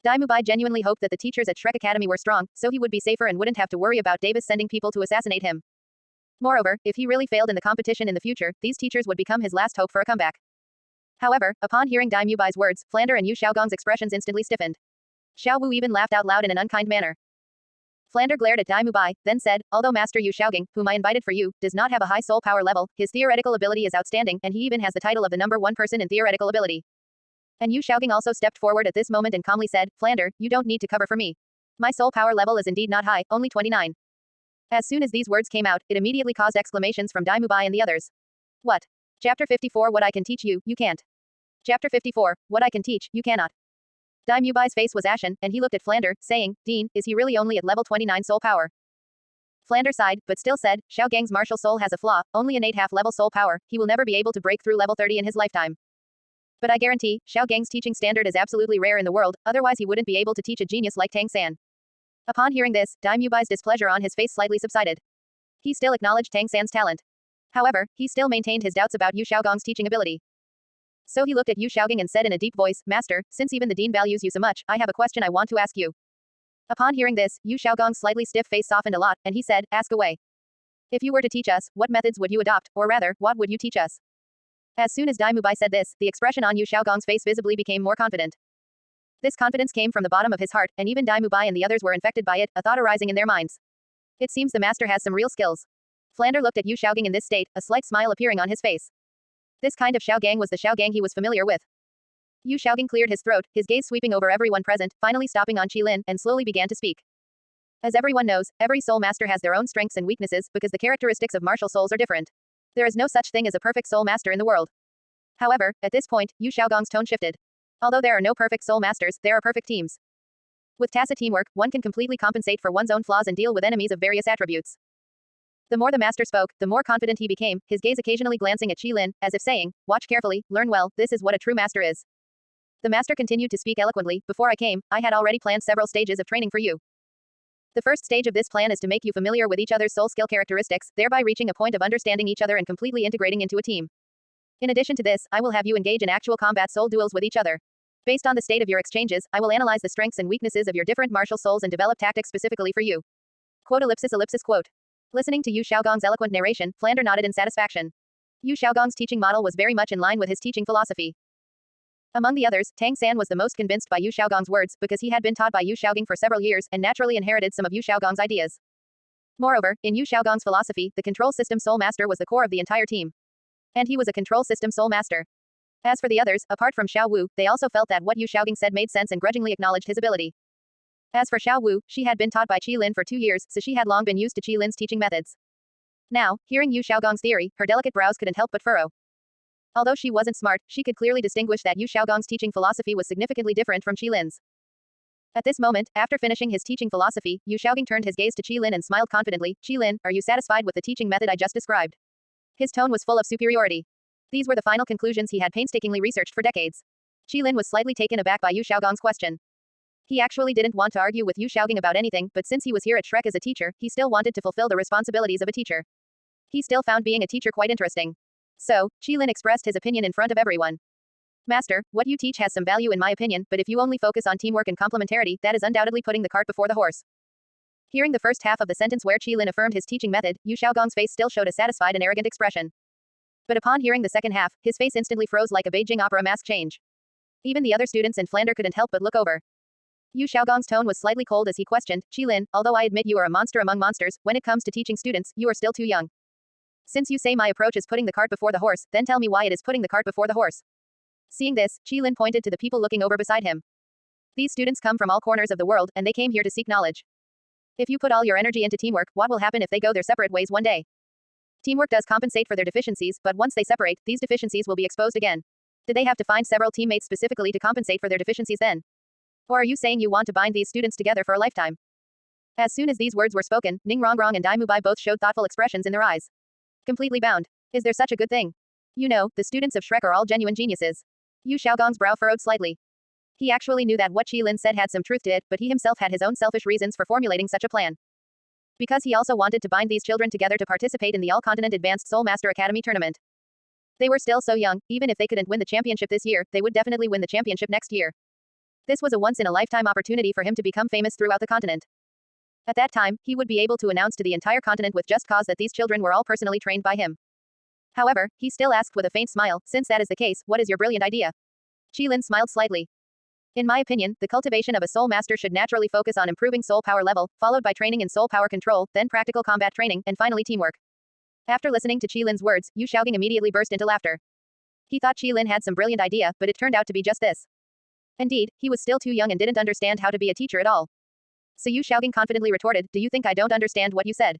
Dai Mubai genuinely hoped that the teachers at Shrek Academy were strong, so he would be safer and wouldn't have to worry about Davis sending people to assassinate him. Moreover, if he really failed in the competition in the future, these teachers would become his last hope for a comeback. However, upon hearing Dai Mubai's words, Flander and Yu Xiaogang's expressions instantly stiffened. Xiao Wu even laughed out loud in an unkind manner. Flander glared at Dai Mubai, then said, although Master Yu Xiaogang, whom I invited for you, does not have a high soul power level, his theoretical ability is outstanding, and he even has the title of the #1 person in theoretical ability. And Yu Xiaogang also stepped forward at this moment and calmly said, Flander, you don't need to cover for me. My soul power level is indeed not high, only 29. As soon as these words came out, it immediately caused exclamations from Dai Mubai and the others. What? Chapter 54 What I can teach you, you can't. Chapter 54 What I can teach, you cannot. Dai Mubai's face was ashen, and he looked at Flander, saying, Dean, is he really only at level 29 soul power? Flander sighed, but still said, Xiao Gang's martial soul has a flaw, only innate half-level soul power, he will never be able to break through level 30 in his lifetime. But I guarantee, Xiao Gang's teaching standard is absolutely rare in the world, otherwise he wouldn't be able to teach a genius like Tang San. Upon hearing this, Dai Mubai's displeasure on his face slightly subsided. He still acknowledged Tang San's talent. However, he still maintained his doubts about Yu Xiaogang's teaching ability. So he looked at Yu Xiaogang and said in a deep voice, Master, since even the dean values you so much, I have a question I want to ask you. Upon hearing this, Yu Xiaogang's slightly stiff face softened a lot, and he said, ask away. If you were to teach us, what methods would you adopt, or rather, what would you teach us? As soon as Dai Mubai said this, the expression on Yu Xiaogang's face visibly became more confident. This confidence came from the bottom of his heart, and even Dai Mubai and the others were infected by it, a thought arising in their minds. It seems the master has some real skills. Flander looked at Yu Xiaogang in this state, a slight smile appearing on his face. This kind of Xiao Gang was the Xiao Gang he was familiar with. Yu Xiaogang cleared his throat, his gaze sweeping over everyone present, finally stopping on Qilin, and slowly began to speak. As everyone knows, every soul master has their own strengths and weaknesses, because the characteristics of martial souls are different. There is no such thing as a perfect soul master in the world. However, at this point, Yu Xiaogong's tone shifted. Although there are no perfect soul masters, there are perfect teams. With tacit teamwork, one can completely compensate for one's own flaws and deal with enemies of various attributes. The more the master spoke, the more confident he became, his gaze occasionally glancing at Qilin, as if saying, "Watch carefully, learn well, this is what a true master is." The master continued to speak eloquently. "Before I came, I had already planned several stages of training for you. The first stage of this plan is to make you familiar with each other's soul skill characteristics, thereby reaching a point of understanding each other and completely integrating into a team. In addition to this, I will have you engage in actual combat soul duels with each other. Based on the state of your exchanges, I will analyze the strengths and weaknesses of your different martial souls and develop tactics specifically for you." Quote ellipsis ellipsis quote. Listening to Yu Xiaogong's eloquent narration, Flander nodded in satisfaction. Yu Xiaogong's teaching model was very much in line with his teaching philosophy. Among the others, Tang San was the most convinced by Yu Xiaogong's words because he had been taught by Yu Xiaogong for several years and naturally inherited some of Yu Xiaogong's ideas. Moreover, in Yu Xiaogong's philosophy, the control system soul master was the core of the entire team. And he was a control system soul master. As for the others, apart from Xiao Wu, they also felt that what Yu Xiaogong said made sense and grudgingly acknowledged his ability. As for Xiao Wu, she had been taught by Qilin for 2 years, so she had long been used to Qilin's teaching methods. Now, hearing Yu Xiaogong's theory, her delicate brows couldn't help but furrow. Although she wasn't smart, she could clearly distinguish that Yu Xiaogong's teaching philosophy was significantly different from Qilin's. At this moment, after finishing his teaching philosophy, Yu Xiaogong turned his gaze to Qilin and smiled confidently. "Qilin, are you satisfied with the teaching method I just described?" His tone was full of superiority. These were the final conclusions he had painstakingly researched for decades. Qilin was slightly taken aback by Yu Xiaogong's question. He actually didn't want to argue with Yu Xiaogong about anything, but since he was here at Shrek as a teacher, he still wanted to fulfill the responsibilities of a teacher. He still found being a teacher quite interesting. So, Qilin expressed his opinion in front of everyone. "Master, what you teach has some value in my opinion, but if you only focus on teamwork and complementarity, that is undoubtedly putting the cart before the horse." Hearing the first half of the sentence where Qilin affirmed his teaching method, Yu Xiaogong's face still showed a satisfied and arrogant expression. But upon hearing the second half, his face instantly froze like a Beijing opera mask change. Even the other students in Flander couldn't help but look over. Yu Xiaogong's tone was slightly cold as he questioned, "Qilin, although I admit you are a monster among monsters, when it comes to teaching students, you are still too young. Since you say my approach is putting the cart before the horse, then tell me why it is putting the cart before the horse." Seeing this, Qilin pointed to the people looking over beside him. "These students come from all corners of the world, and they came here to seek knowledge. If you put all your energy into teamwork, what will happen if they go their separate ways one day? Teamwork does compensate for their deficiencies, but once they separate, these deficiencies will be exposed again. Did they have to find several teammates specifically to compensate for their deficiencies then? Or are you saying you want to bind these students together for a lifetime?" As soon as these words were spoken, Ning Rongrong and Dai Mubai both showed thoughtful expressions in their eyes. Completely bound. Is there such a good thing? You know, the students of Shrek are all genuine geniuses. Yu Xiaogong's brow furrowed slightly. He actually knew that what Qilin said had some truth to it, but he himself had his own selfish reasons for formulating such a plan. Because he also wanted to bind these children together to participate in the All-Continent Advanced Soul Master Academy tournament. They were still so young, even if they couldn't win the championship this year, they would definitely win the championship next year. This was a once-in-a-lifetime opportunity for him to become famous throughout the continent. At that time, he would be able to announce to the entire continent with just cause that these children were all personally trained by him. However, he still asked with a faint smile, "Since that is the case, what is your brilliant idea?" Qilin smiled slightly. "In my opinion, the cultivation of a soul master should naturally focus on improving soul power level, followed by training in soul power control, then practical combat training, and finally teamwork." After listening to Qilin's words, Yu Xiaogong immediately burst into laughter. He thought Qilin had some brilliant idea, but it turned out to be just this. Indeed, he was still too young and didn't understand how to be a teacher at all. So Yu Xiaogong confidently retorted, "Do you think I don't understand what you said?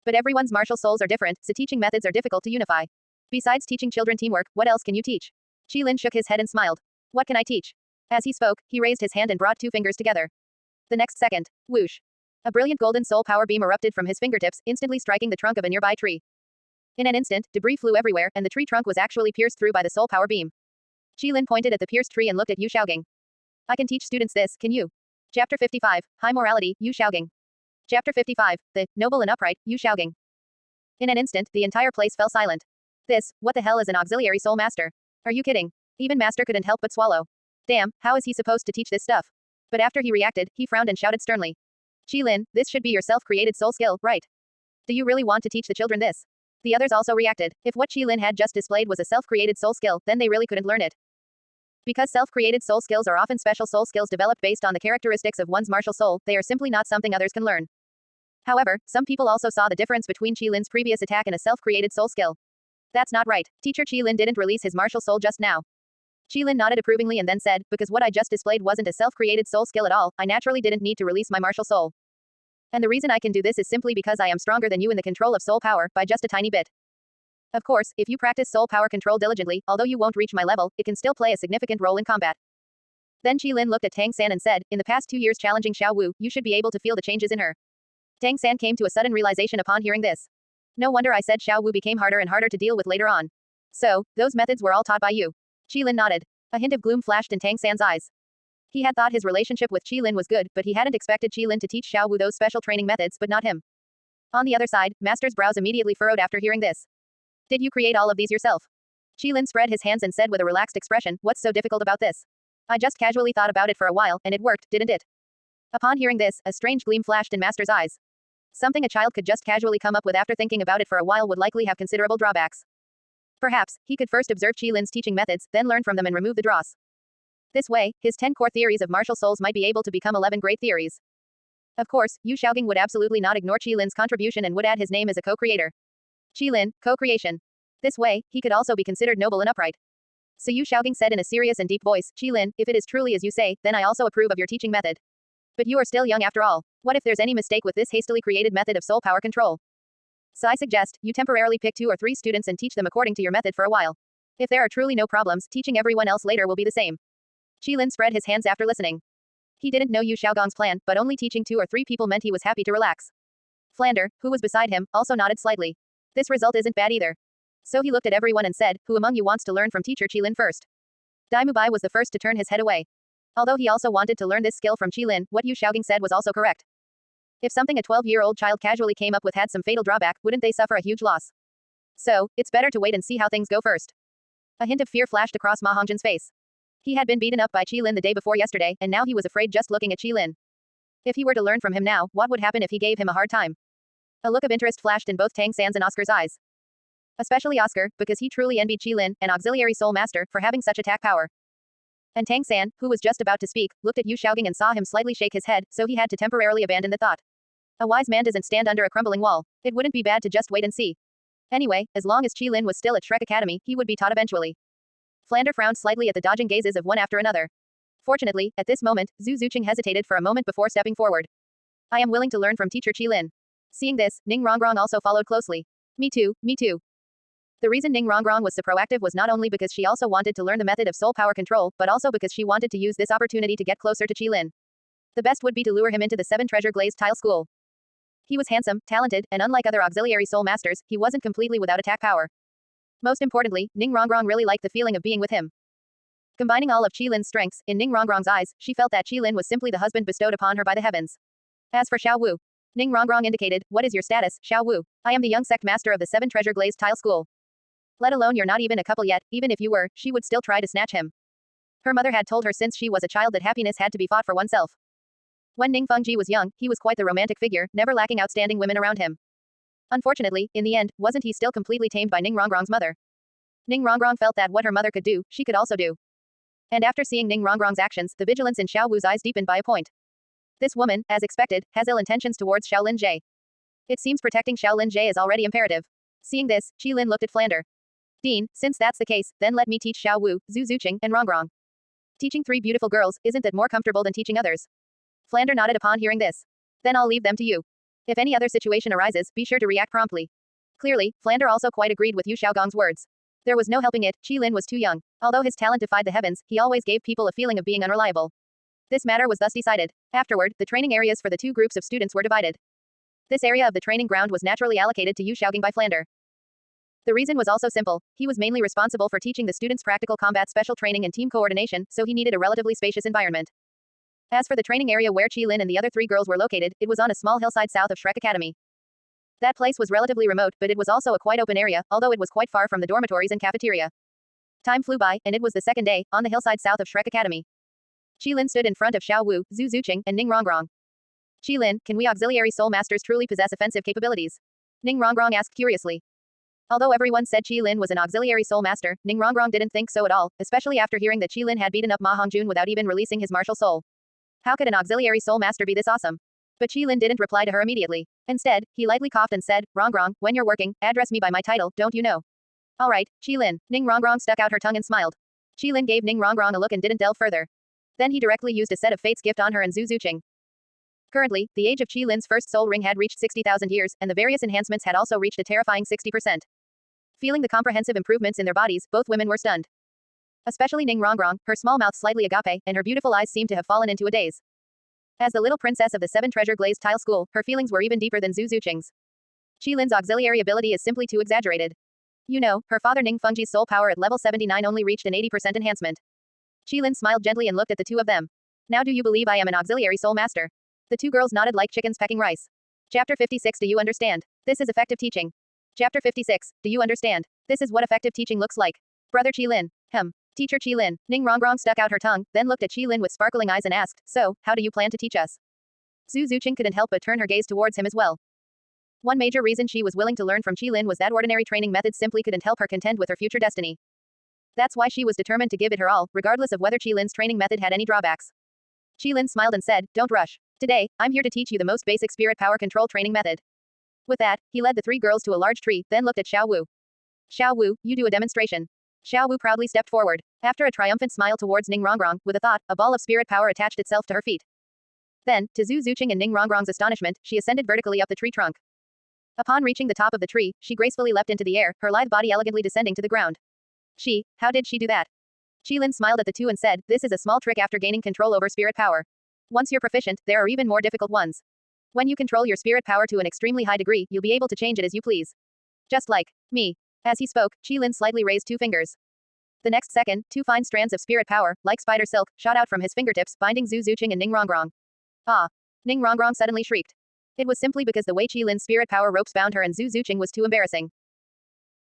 But everyone's martial souls are different, so teaching methods are difficult to unify. Besides teaching children teamwork, what else can you teach?" Qilin shook his head and smiled. "What can I teach?" As he spoke, he raised his hand and brought 2 fingers together. The next second, whoosh. A brilliant golden soul power beam erupted from his fingertips, instantly striking the trunk of a nearby tree. In an instant, debris flew everywhere, and the tree trunk was actually pierced through by the soul power beam. Qilin pointed at the pierced tree and looked at Yu Xiaogong. "I can teach students this, can you?" Chapter 55, High Morality, Yu Xiaogong. Chapter 55, The Noble and Upright, Yu Xiaogong. In an instant, the entire place fell silent. What the hell is an auxiliary soul master? Are you kidding? Even master couldn't help but swallow. Damn, how is he supposed to teach this stuff? But after he reacted, he frowned and shouted sternly. "Qilin, this should be your self-created soul skill, right? Do you really want to teach the children this?" The others also reacted. If what Qilin had just displayed was a self-created soul skill, then they really couldn't learn it. Because self-created soul skills are often special soul skills developed based on the characteristics of one's martial soul, they are simply not something others can learn. However, some people also saw the difference between Qilin's previous attack and a self-created soul skill. That's not right. Teacher Qilin didn't release his martial soul just now. Qilin nodded approvingly and then said, "Because what I just displayed wasn't a self-created soul skill at all, I naturally didn't need to release my martial soul. And the reason I can do this is simply because I am stronger than you in the control of soul power, by just a tiny bit." Of course, if you practice soul power control diligently, although you won't reach my level, it can still play a significant role in combat. Then Qilin looked at Tang San and said, in the past 2 years challenging Xiao Wu, you should be able to feel the changes in her. Tang San came to a sudden realization upon hearing this. No wonder I said Xiao Wu became harder and harder to deal with later on. So, those methods were all taught by you. Qilin nodded. A hint of gloom flashed in Tang San's eyes. He had thought his relationship with Qilin was good, but he hadn't expected Qilin to teach Xiao Wu those special training methods but not him. On the other side, Master's brows immediately furrowed after hearing this. Did you create all of these yourself? Qilin spread his hands and said with a relaxed expression, what's so difficult about this? I just casually thought about it for a while, and it worked, didn't it? Upon hearing this, a strange gleam flashed in Master's eyes. Something a child could just casually come up with after thinking about it for a while would likely have considerable drawbacks. Perhaps, he could first observe Qilin's teaching methods, then learn from them and remove the dross. This way, his 10 core theories of martial souls might be able to become 11 great theories. Of course, Yu Xiaogang would absolutely not ignore Qilin's contribution and would add his name as a co-creator. Qilin, co-creation. This way, he could also be considered noble and upright. So Yu Xiaogang said in a serious and deep voice, Qilin, if it is truly as you say, then I also approve of your teaching method. But you are still young after all. What if there's any mistake with this hastily created method of soul power control? So I suggest, you temporarily pick 2 or 3 students and teach them according to your method for a while. If there are truly no problems, teaching everyone else later will be the same. Qilin spread his hands after listening. He didn't know Yu Xiaogang's plan, but only teaching 2 or 3 people meant he was happy to relax. Flander, who was beside him, also nodded slightly. This result isn't bad either. So he looked at everyone and said, who among you wants to learn from teacher Qilin first? Dai Mubai was the first to turn his head away. Although he also wanted to learn this skill from Qilin, what Yu Xiaogang said was also correct. If something a 12-year-old child casually came up with had some fatal drawback, wouldn't they suffer a huge loss? So, it's better to wait and see how things go first. A hint of fear flashed across Ma Hongjin's face. He had been beaten up by Qilin the day before yesterday, and now he was afraid just looking at Qilin. If he were to learn from him now, what would happen if he gave him a hard time? A look of interest flashed in both Tang San's and Oscar's eyes. Especially Oscar, because he truly envied Qilin, an auxiliary soul master, for having such attack power. And Tang San, who was just about to speak, looked at Yu Xiaogang and saw him slightly shake his head, so he had to temporarily abandon the thought. A wise man doesn't stand under a crumbling wall. It wouldn't be bad to just wait and see. Anyway, as long as Qilin was still at Shrek Academy, he would be taught eventually. Flander frowned slightly at the dodging gazes of one after another. Fortunately, at this moment, Zhu Zuqing hesitated for a moment before stepping forward. I am willing to learn from teacher Qilin. Seeing this, Ning Rongrong also followed closely. Me too, me too. The reason Ning Rongrong was so proactive was not only because she also wanted to learn the method of soul power control, but also because she wanted to use this opportunity to get closer to Qilin. The best would be to lure him into the 7 treasure glazed tile school. He was handsome, talented, and unlike other auxiliary soul masters, he wasn't completely without attack power. Most importantly, Ning Rongrong really liked the feeling of being with him. Combining all of Qilin's strengths, in Ning Rongrong's eyes, she felt that Qilin was simply the husband bestowed upon her by the heavens. As for Xiao Wu, Ning Rongrong indicated, what is your status, Xiao Wu? I am the young sect master of the 7 treasure glazed tile school. Let alone you're not even a couple yet, even if you were, she would still try to snatch him. Her mother had told her since she was a child that happiness had to be fought for oneself. When Ning Fengji was young, he was quite the romantic figure, never lacking outstanding women around him. Unfortunately, in the end, wasn't he still completely tamed by Ning Rongrong's mother? Ning Rongrong felt that what her mother could do, she could also do. And after seeing Ning Rongrong's actions, the vigilance in Xiao Wu's eyes deepened by a point. This woman, as expected, has ill intentions towards Xiaolin Jie. It seems protecting Xiaolin Jie is already imperative. Seeing this, Qilin looked at Flander. Dean, since that's the case, then let me teach Xiao Wu, Zhu Zuqing, and Rongrong. Teaching 3 beautiful girls, isn't that more comfortable than teaching others? Flander nodded upon hearing this. Then I'll leave them to you. If any other situation arises, be sure to react promptly. Clearly, Flander also quite agreed with Yu Xiaogang's words. There was no helping it, Qilin was too young. Although his talent defied the heavens, he always gave people a feeling of being unreliable. This matter was thus decided. Afterward, the training areas for the 2 groups of students were divided. This area of the training ground was naturally allocated to Yu Xiaogang by Flander. The reason was also simple. He was mainly responsible for teaching the students practical combat special training and team coordination, so he needed a relatively spacious environment. As for the training area where Qilin and the other 3 girls were located, it was on a small hillside south of Shrek Academy. That place was relatively remote, but it was also a quite open area, although it was quite far from the dormitories and cafeteria. Time flew by, and it was the second day, on the hillside south of Shrek Academy. Qilin stood in front of Xiao Wu, Zhu Zuqing, and Ning Rongrong. Qilin, can we auxiliary soul masters truly possess offensive capabilities? Ning Rongrong asked curiously. Although everyone said Qilin was an auxiliary soul master, Ning Rongrong didn't think so at all, especially after hearing that Qilin had beaten up Ma Hongjun without even releasing his martial soul. How could an auxiliary soul master be this awesome? But Qilin didn't reply to her immediately. Instead, he lightly coughed and said, Rongrong, when you're working, address me by my title, don't you know? Alright, Qilin. Ning Rongrong stuck out her tongue and smiled. Qilin gave Ning Rongrong a look and didn't delve further. Then he directly used a set of fate's gift on her and Zhu Zuqing. Currently, the age of Qilin's first soul ring had reached 60,000 years, and the various enhancements had also reached a terrifying 60%. Feeling the comprehensive improvements in their bodies, both women were stunned. Especially Ning Rongrong, her small mouth slightly agape, and her beautiful eyes seemed to have fallen into a daze. As the little princess of the Seven Treasure Glazed Tile School, her feelings were even deeper than Zhu Zuqing's. Qilin's auxiliary ability is simply too exaggerated. You know, her father Ning Fengji's soul power at level 79 only reached an 80% enhancement. Qilin smiled gently and looked at the two of them. Now do you believe I am an auxiliary soul master? The two girls nodded like chickens pecking rice. Chapter 56. Do you understand? This is effective teaching. Chapter 56. Do you understand? This is what effective teaching looks like. Brother Qilin. Teacher Qilin. Ning Rongrong stuck out her tongue, then looked at Qilin with sparkling eyes and asked, so, how do you plan to teach us? Zhu Zuqing couldn't help but turn her gaze towards him as well. One major reason she was willing to learn from Qilin was that ordinary training methods simply couldn't help her contend with her future destiny. That's why she was determined to give it her all, regardless of whether Qilin's training method had any drawbacks. Qilin smiled and said, don't rush. Today, I'm here to teach you the most basic spirit power control training method. With that, he led the three girls to a large tree, then looked at Xiao Wu. Xiao Wu, you do a demonstration. Xiao Wu proudly stepped forward. After a triumphant smile towards Ning Rongrong, with a thought, a ball of spirit power attached itself to her feet. Then, to Zhu Zuqing and Ning Rongrong's astonishment, she ascended vertically up the tree trunk. Upon reaching the top of the tree, she gracefully leapt into the air, her lithe body elegantly descending to the ground. How did she do that? Qilin smiled at the two and said, this is a small trick after gaining control over spirit power. Once you're proficient, there are even more difficult ones. When you control your spirit power to an extremely high degree, you'll be able to change it as you please. Just like me. As he spoke, Qilin slightly raised two fingers. The next second, two fine strands of spirit power, like spider silk, shot out from his fingertips, binding Zhu Zuqing and Ning Rongrong. Ah! Ning Rongrong suddenly shrieked. It was simply because the way Qilin's spirit power ropes bound her and Zhu Zuqing was too embarrassing.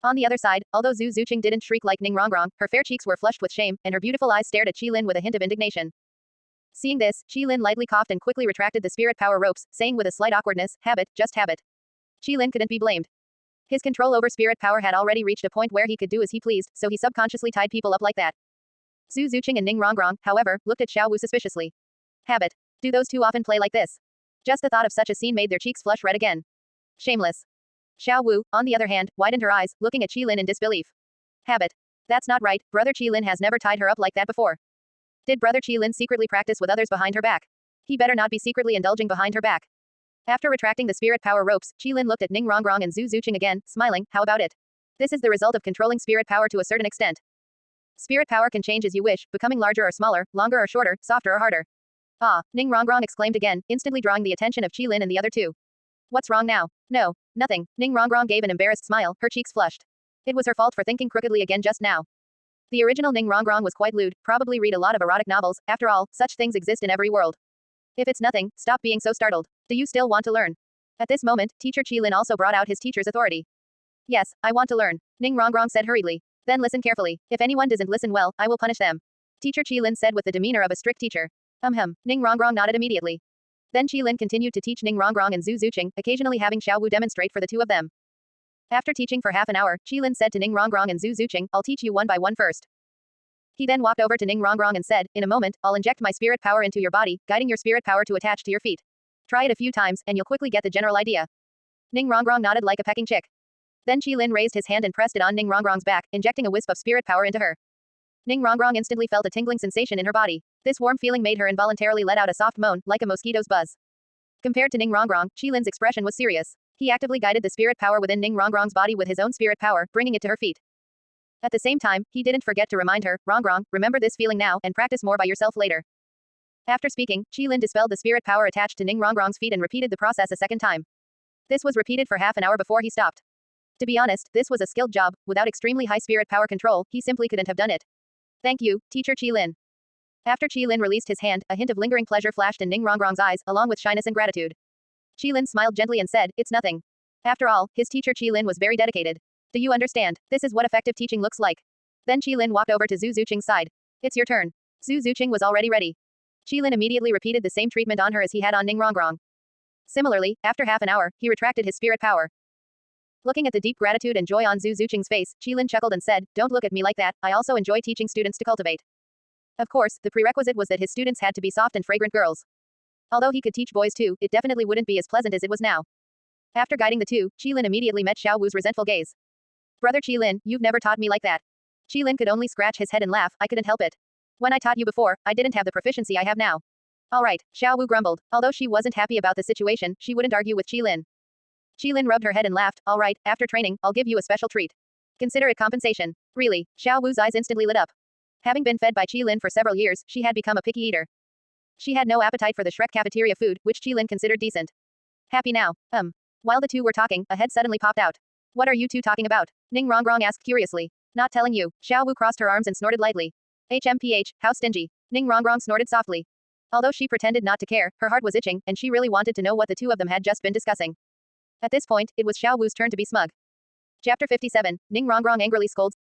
On the other side, although Zhu Zuqing didn't shriek like Ning Rongrong, her fair cheeks were flushed with shame, and her beautiful eyes stared at Qilin with a hint of indignation. Seeing this, Qilin lightly coughed and quickly retracted the spirit power ropes, saying with a slight awkwardness, habit, just habit. Qilin couldn't be blamed. His control over spirit power had already reached a point where he could do as he pleased, so he subconsciously tied people up like that. Zhu Zuqing and Ning Rongrong, however, looked at Xiao Wu suspiciously. Habit. Do those two often play like this? Just the thought of such a scene made their cheeks flush red again. Shameless. Xiao Wu, on the other hand, widened her eyes, looking at Qilin in disbelief. Habit. That's not right, brother Qilin has never tied her up like that before. Did brother Qilin secretly practice with others behind her back? He better not be secretly indulging behind her back. After retracting the spirit power ropes, Qilin looked at Ning Rongrong and Zhu Zuqing again, smiling, how about it? This is the result of controlling spirit power to a certain extent. Spirit power can change as you wish, becoming larger or smaller, longer or shorter, softer or harder. Ah, Ning Rongrong exclaimed again, instantly drawing the attention of Qilin and the other two. What's wrong now? No, nothing. Ning Rongrong gave an embarrassed smile, her cheeks flushed. It was her fault for thinking crookedly again just now. The original Ning Rongrong was quite lewd, probably read a lot of erotic novels, after all, such things exist in every world. If it's nothing, stop being so startled. Do you still want to learn? At this moment, teacher Qilin also brought out his teacher's authority. Yes, I want to learn, Ning Rongrong said hurriedly. Then listen carefully. If anyone doesn't listen well, I will punish them. Teacher Qilin said with the demeanor of a strict teacher. Ning Rongrong nodded immediately. Then Qilin continued to teach Ning Rongrong and Zhu Zuqing, occasionally having Xiao Wu demonstrate for the two of them. After teaching for half an hour, Qilin said to Ning Rongrong and Zhu Zuqing, I'll teach you one by one first. He then walked over to Ning Rongrong and said, in a moment, I'll inject my spirit power into your body, guiding your spirit power to attach to your feet. Try it a few times, and you'll quickly get the general idea. Ning Rongrong nodded like a pecking chick. Then Qilin raised his hand and pressed it on Ning Rongrong's back, injecting a wisp of spirit power into her. Ning Rongrong instantly felt a tingling sensation in her body. This warm feeling made her involuntarily let out a soft moan, like a mosquito's buzz. Compared to Ning Rongrong, Qilin's expression was serious. He actively guided the spirit power within Ning Rongrong's body with his own spirit power, bringing it to her feet. At the same time, he didn't forget to remind her, Rongrong, remember this feeling now, and practice more by yourself later. After speaking, Qilin dispelled the spirit power attached to Ning Rongrong's feet and repeated the process a second time. This was repeated for half an hour before he stopped. To be honest, this was a skilled job. Without extremely high spirit power control, he simply couldn't have done it. Thank you, teacher Qilin. After Qilin released his hand, a hint of lingering pleasure flashed in Ning Rongrong's eyes, along with shyness and gratitude. Qilin smiled gently and said, it's nothing. After all, his teacher Qilin was very dedicated. Do you understand? This is what effective teaching looks like. Then Qilin walked over to Zhu Zuqing's side. It's your turn. Zhu Zuqing was already ready. Qilin immediately repeated the same treatment on her as he had on Ning Rongrong. Similarly, after half an hour, he retracted his spirit power. Looking at the deep gratitude and joy on Zhu Zuqing's face, Qilin chuckled and said, don't look at me like that, I also enjoy teaching students to cultivate. Of course, the prerequisite was that his students had to be soft and fragrant girls. Although he could teach boys too, it definitely wouldn't be as pleasant as it was now. After guiding the two, Qilin immediately met Xiao Wu's resentful gaze. Brother Qilin, you've never taught me like that. Qilin could only scratch his head and laugh, I couldn't help it. When I taught you before, I didn't have the proficiency I have now. Alright, Xiao Wu grumbled. Although she wasn't happy about the situation, she wouldn't argue with Qilin. Qilin rubbed her head and laughed, alright, after training, I'll give you a special treat. Consider it compensation. Really? Xiao Wu's eyes instantly lit up. Having been fed by Qilin for several years, she had become a picky eater. She had no appetite for the Shrek cafeteria food, which Qilin considered decent. Happy now. While the two were talking, a head suddenly popped out. What are you two talking about? Ning Rongrong asked curiously. Not telling you. Xiao Wu crossed her arms and snorted lightly. HMPH, how stingy. Ning Rongrong snorted softly. Although she pretended not to care, her heart was itching, and she really wanted to know what the two of them had just been discussing. At this point, it was Xiao Wu's turn to be smug. Chapter 57, Ning Rongrong angrily scolds.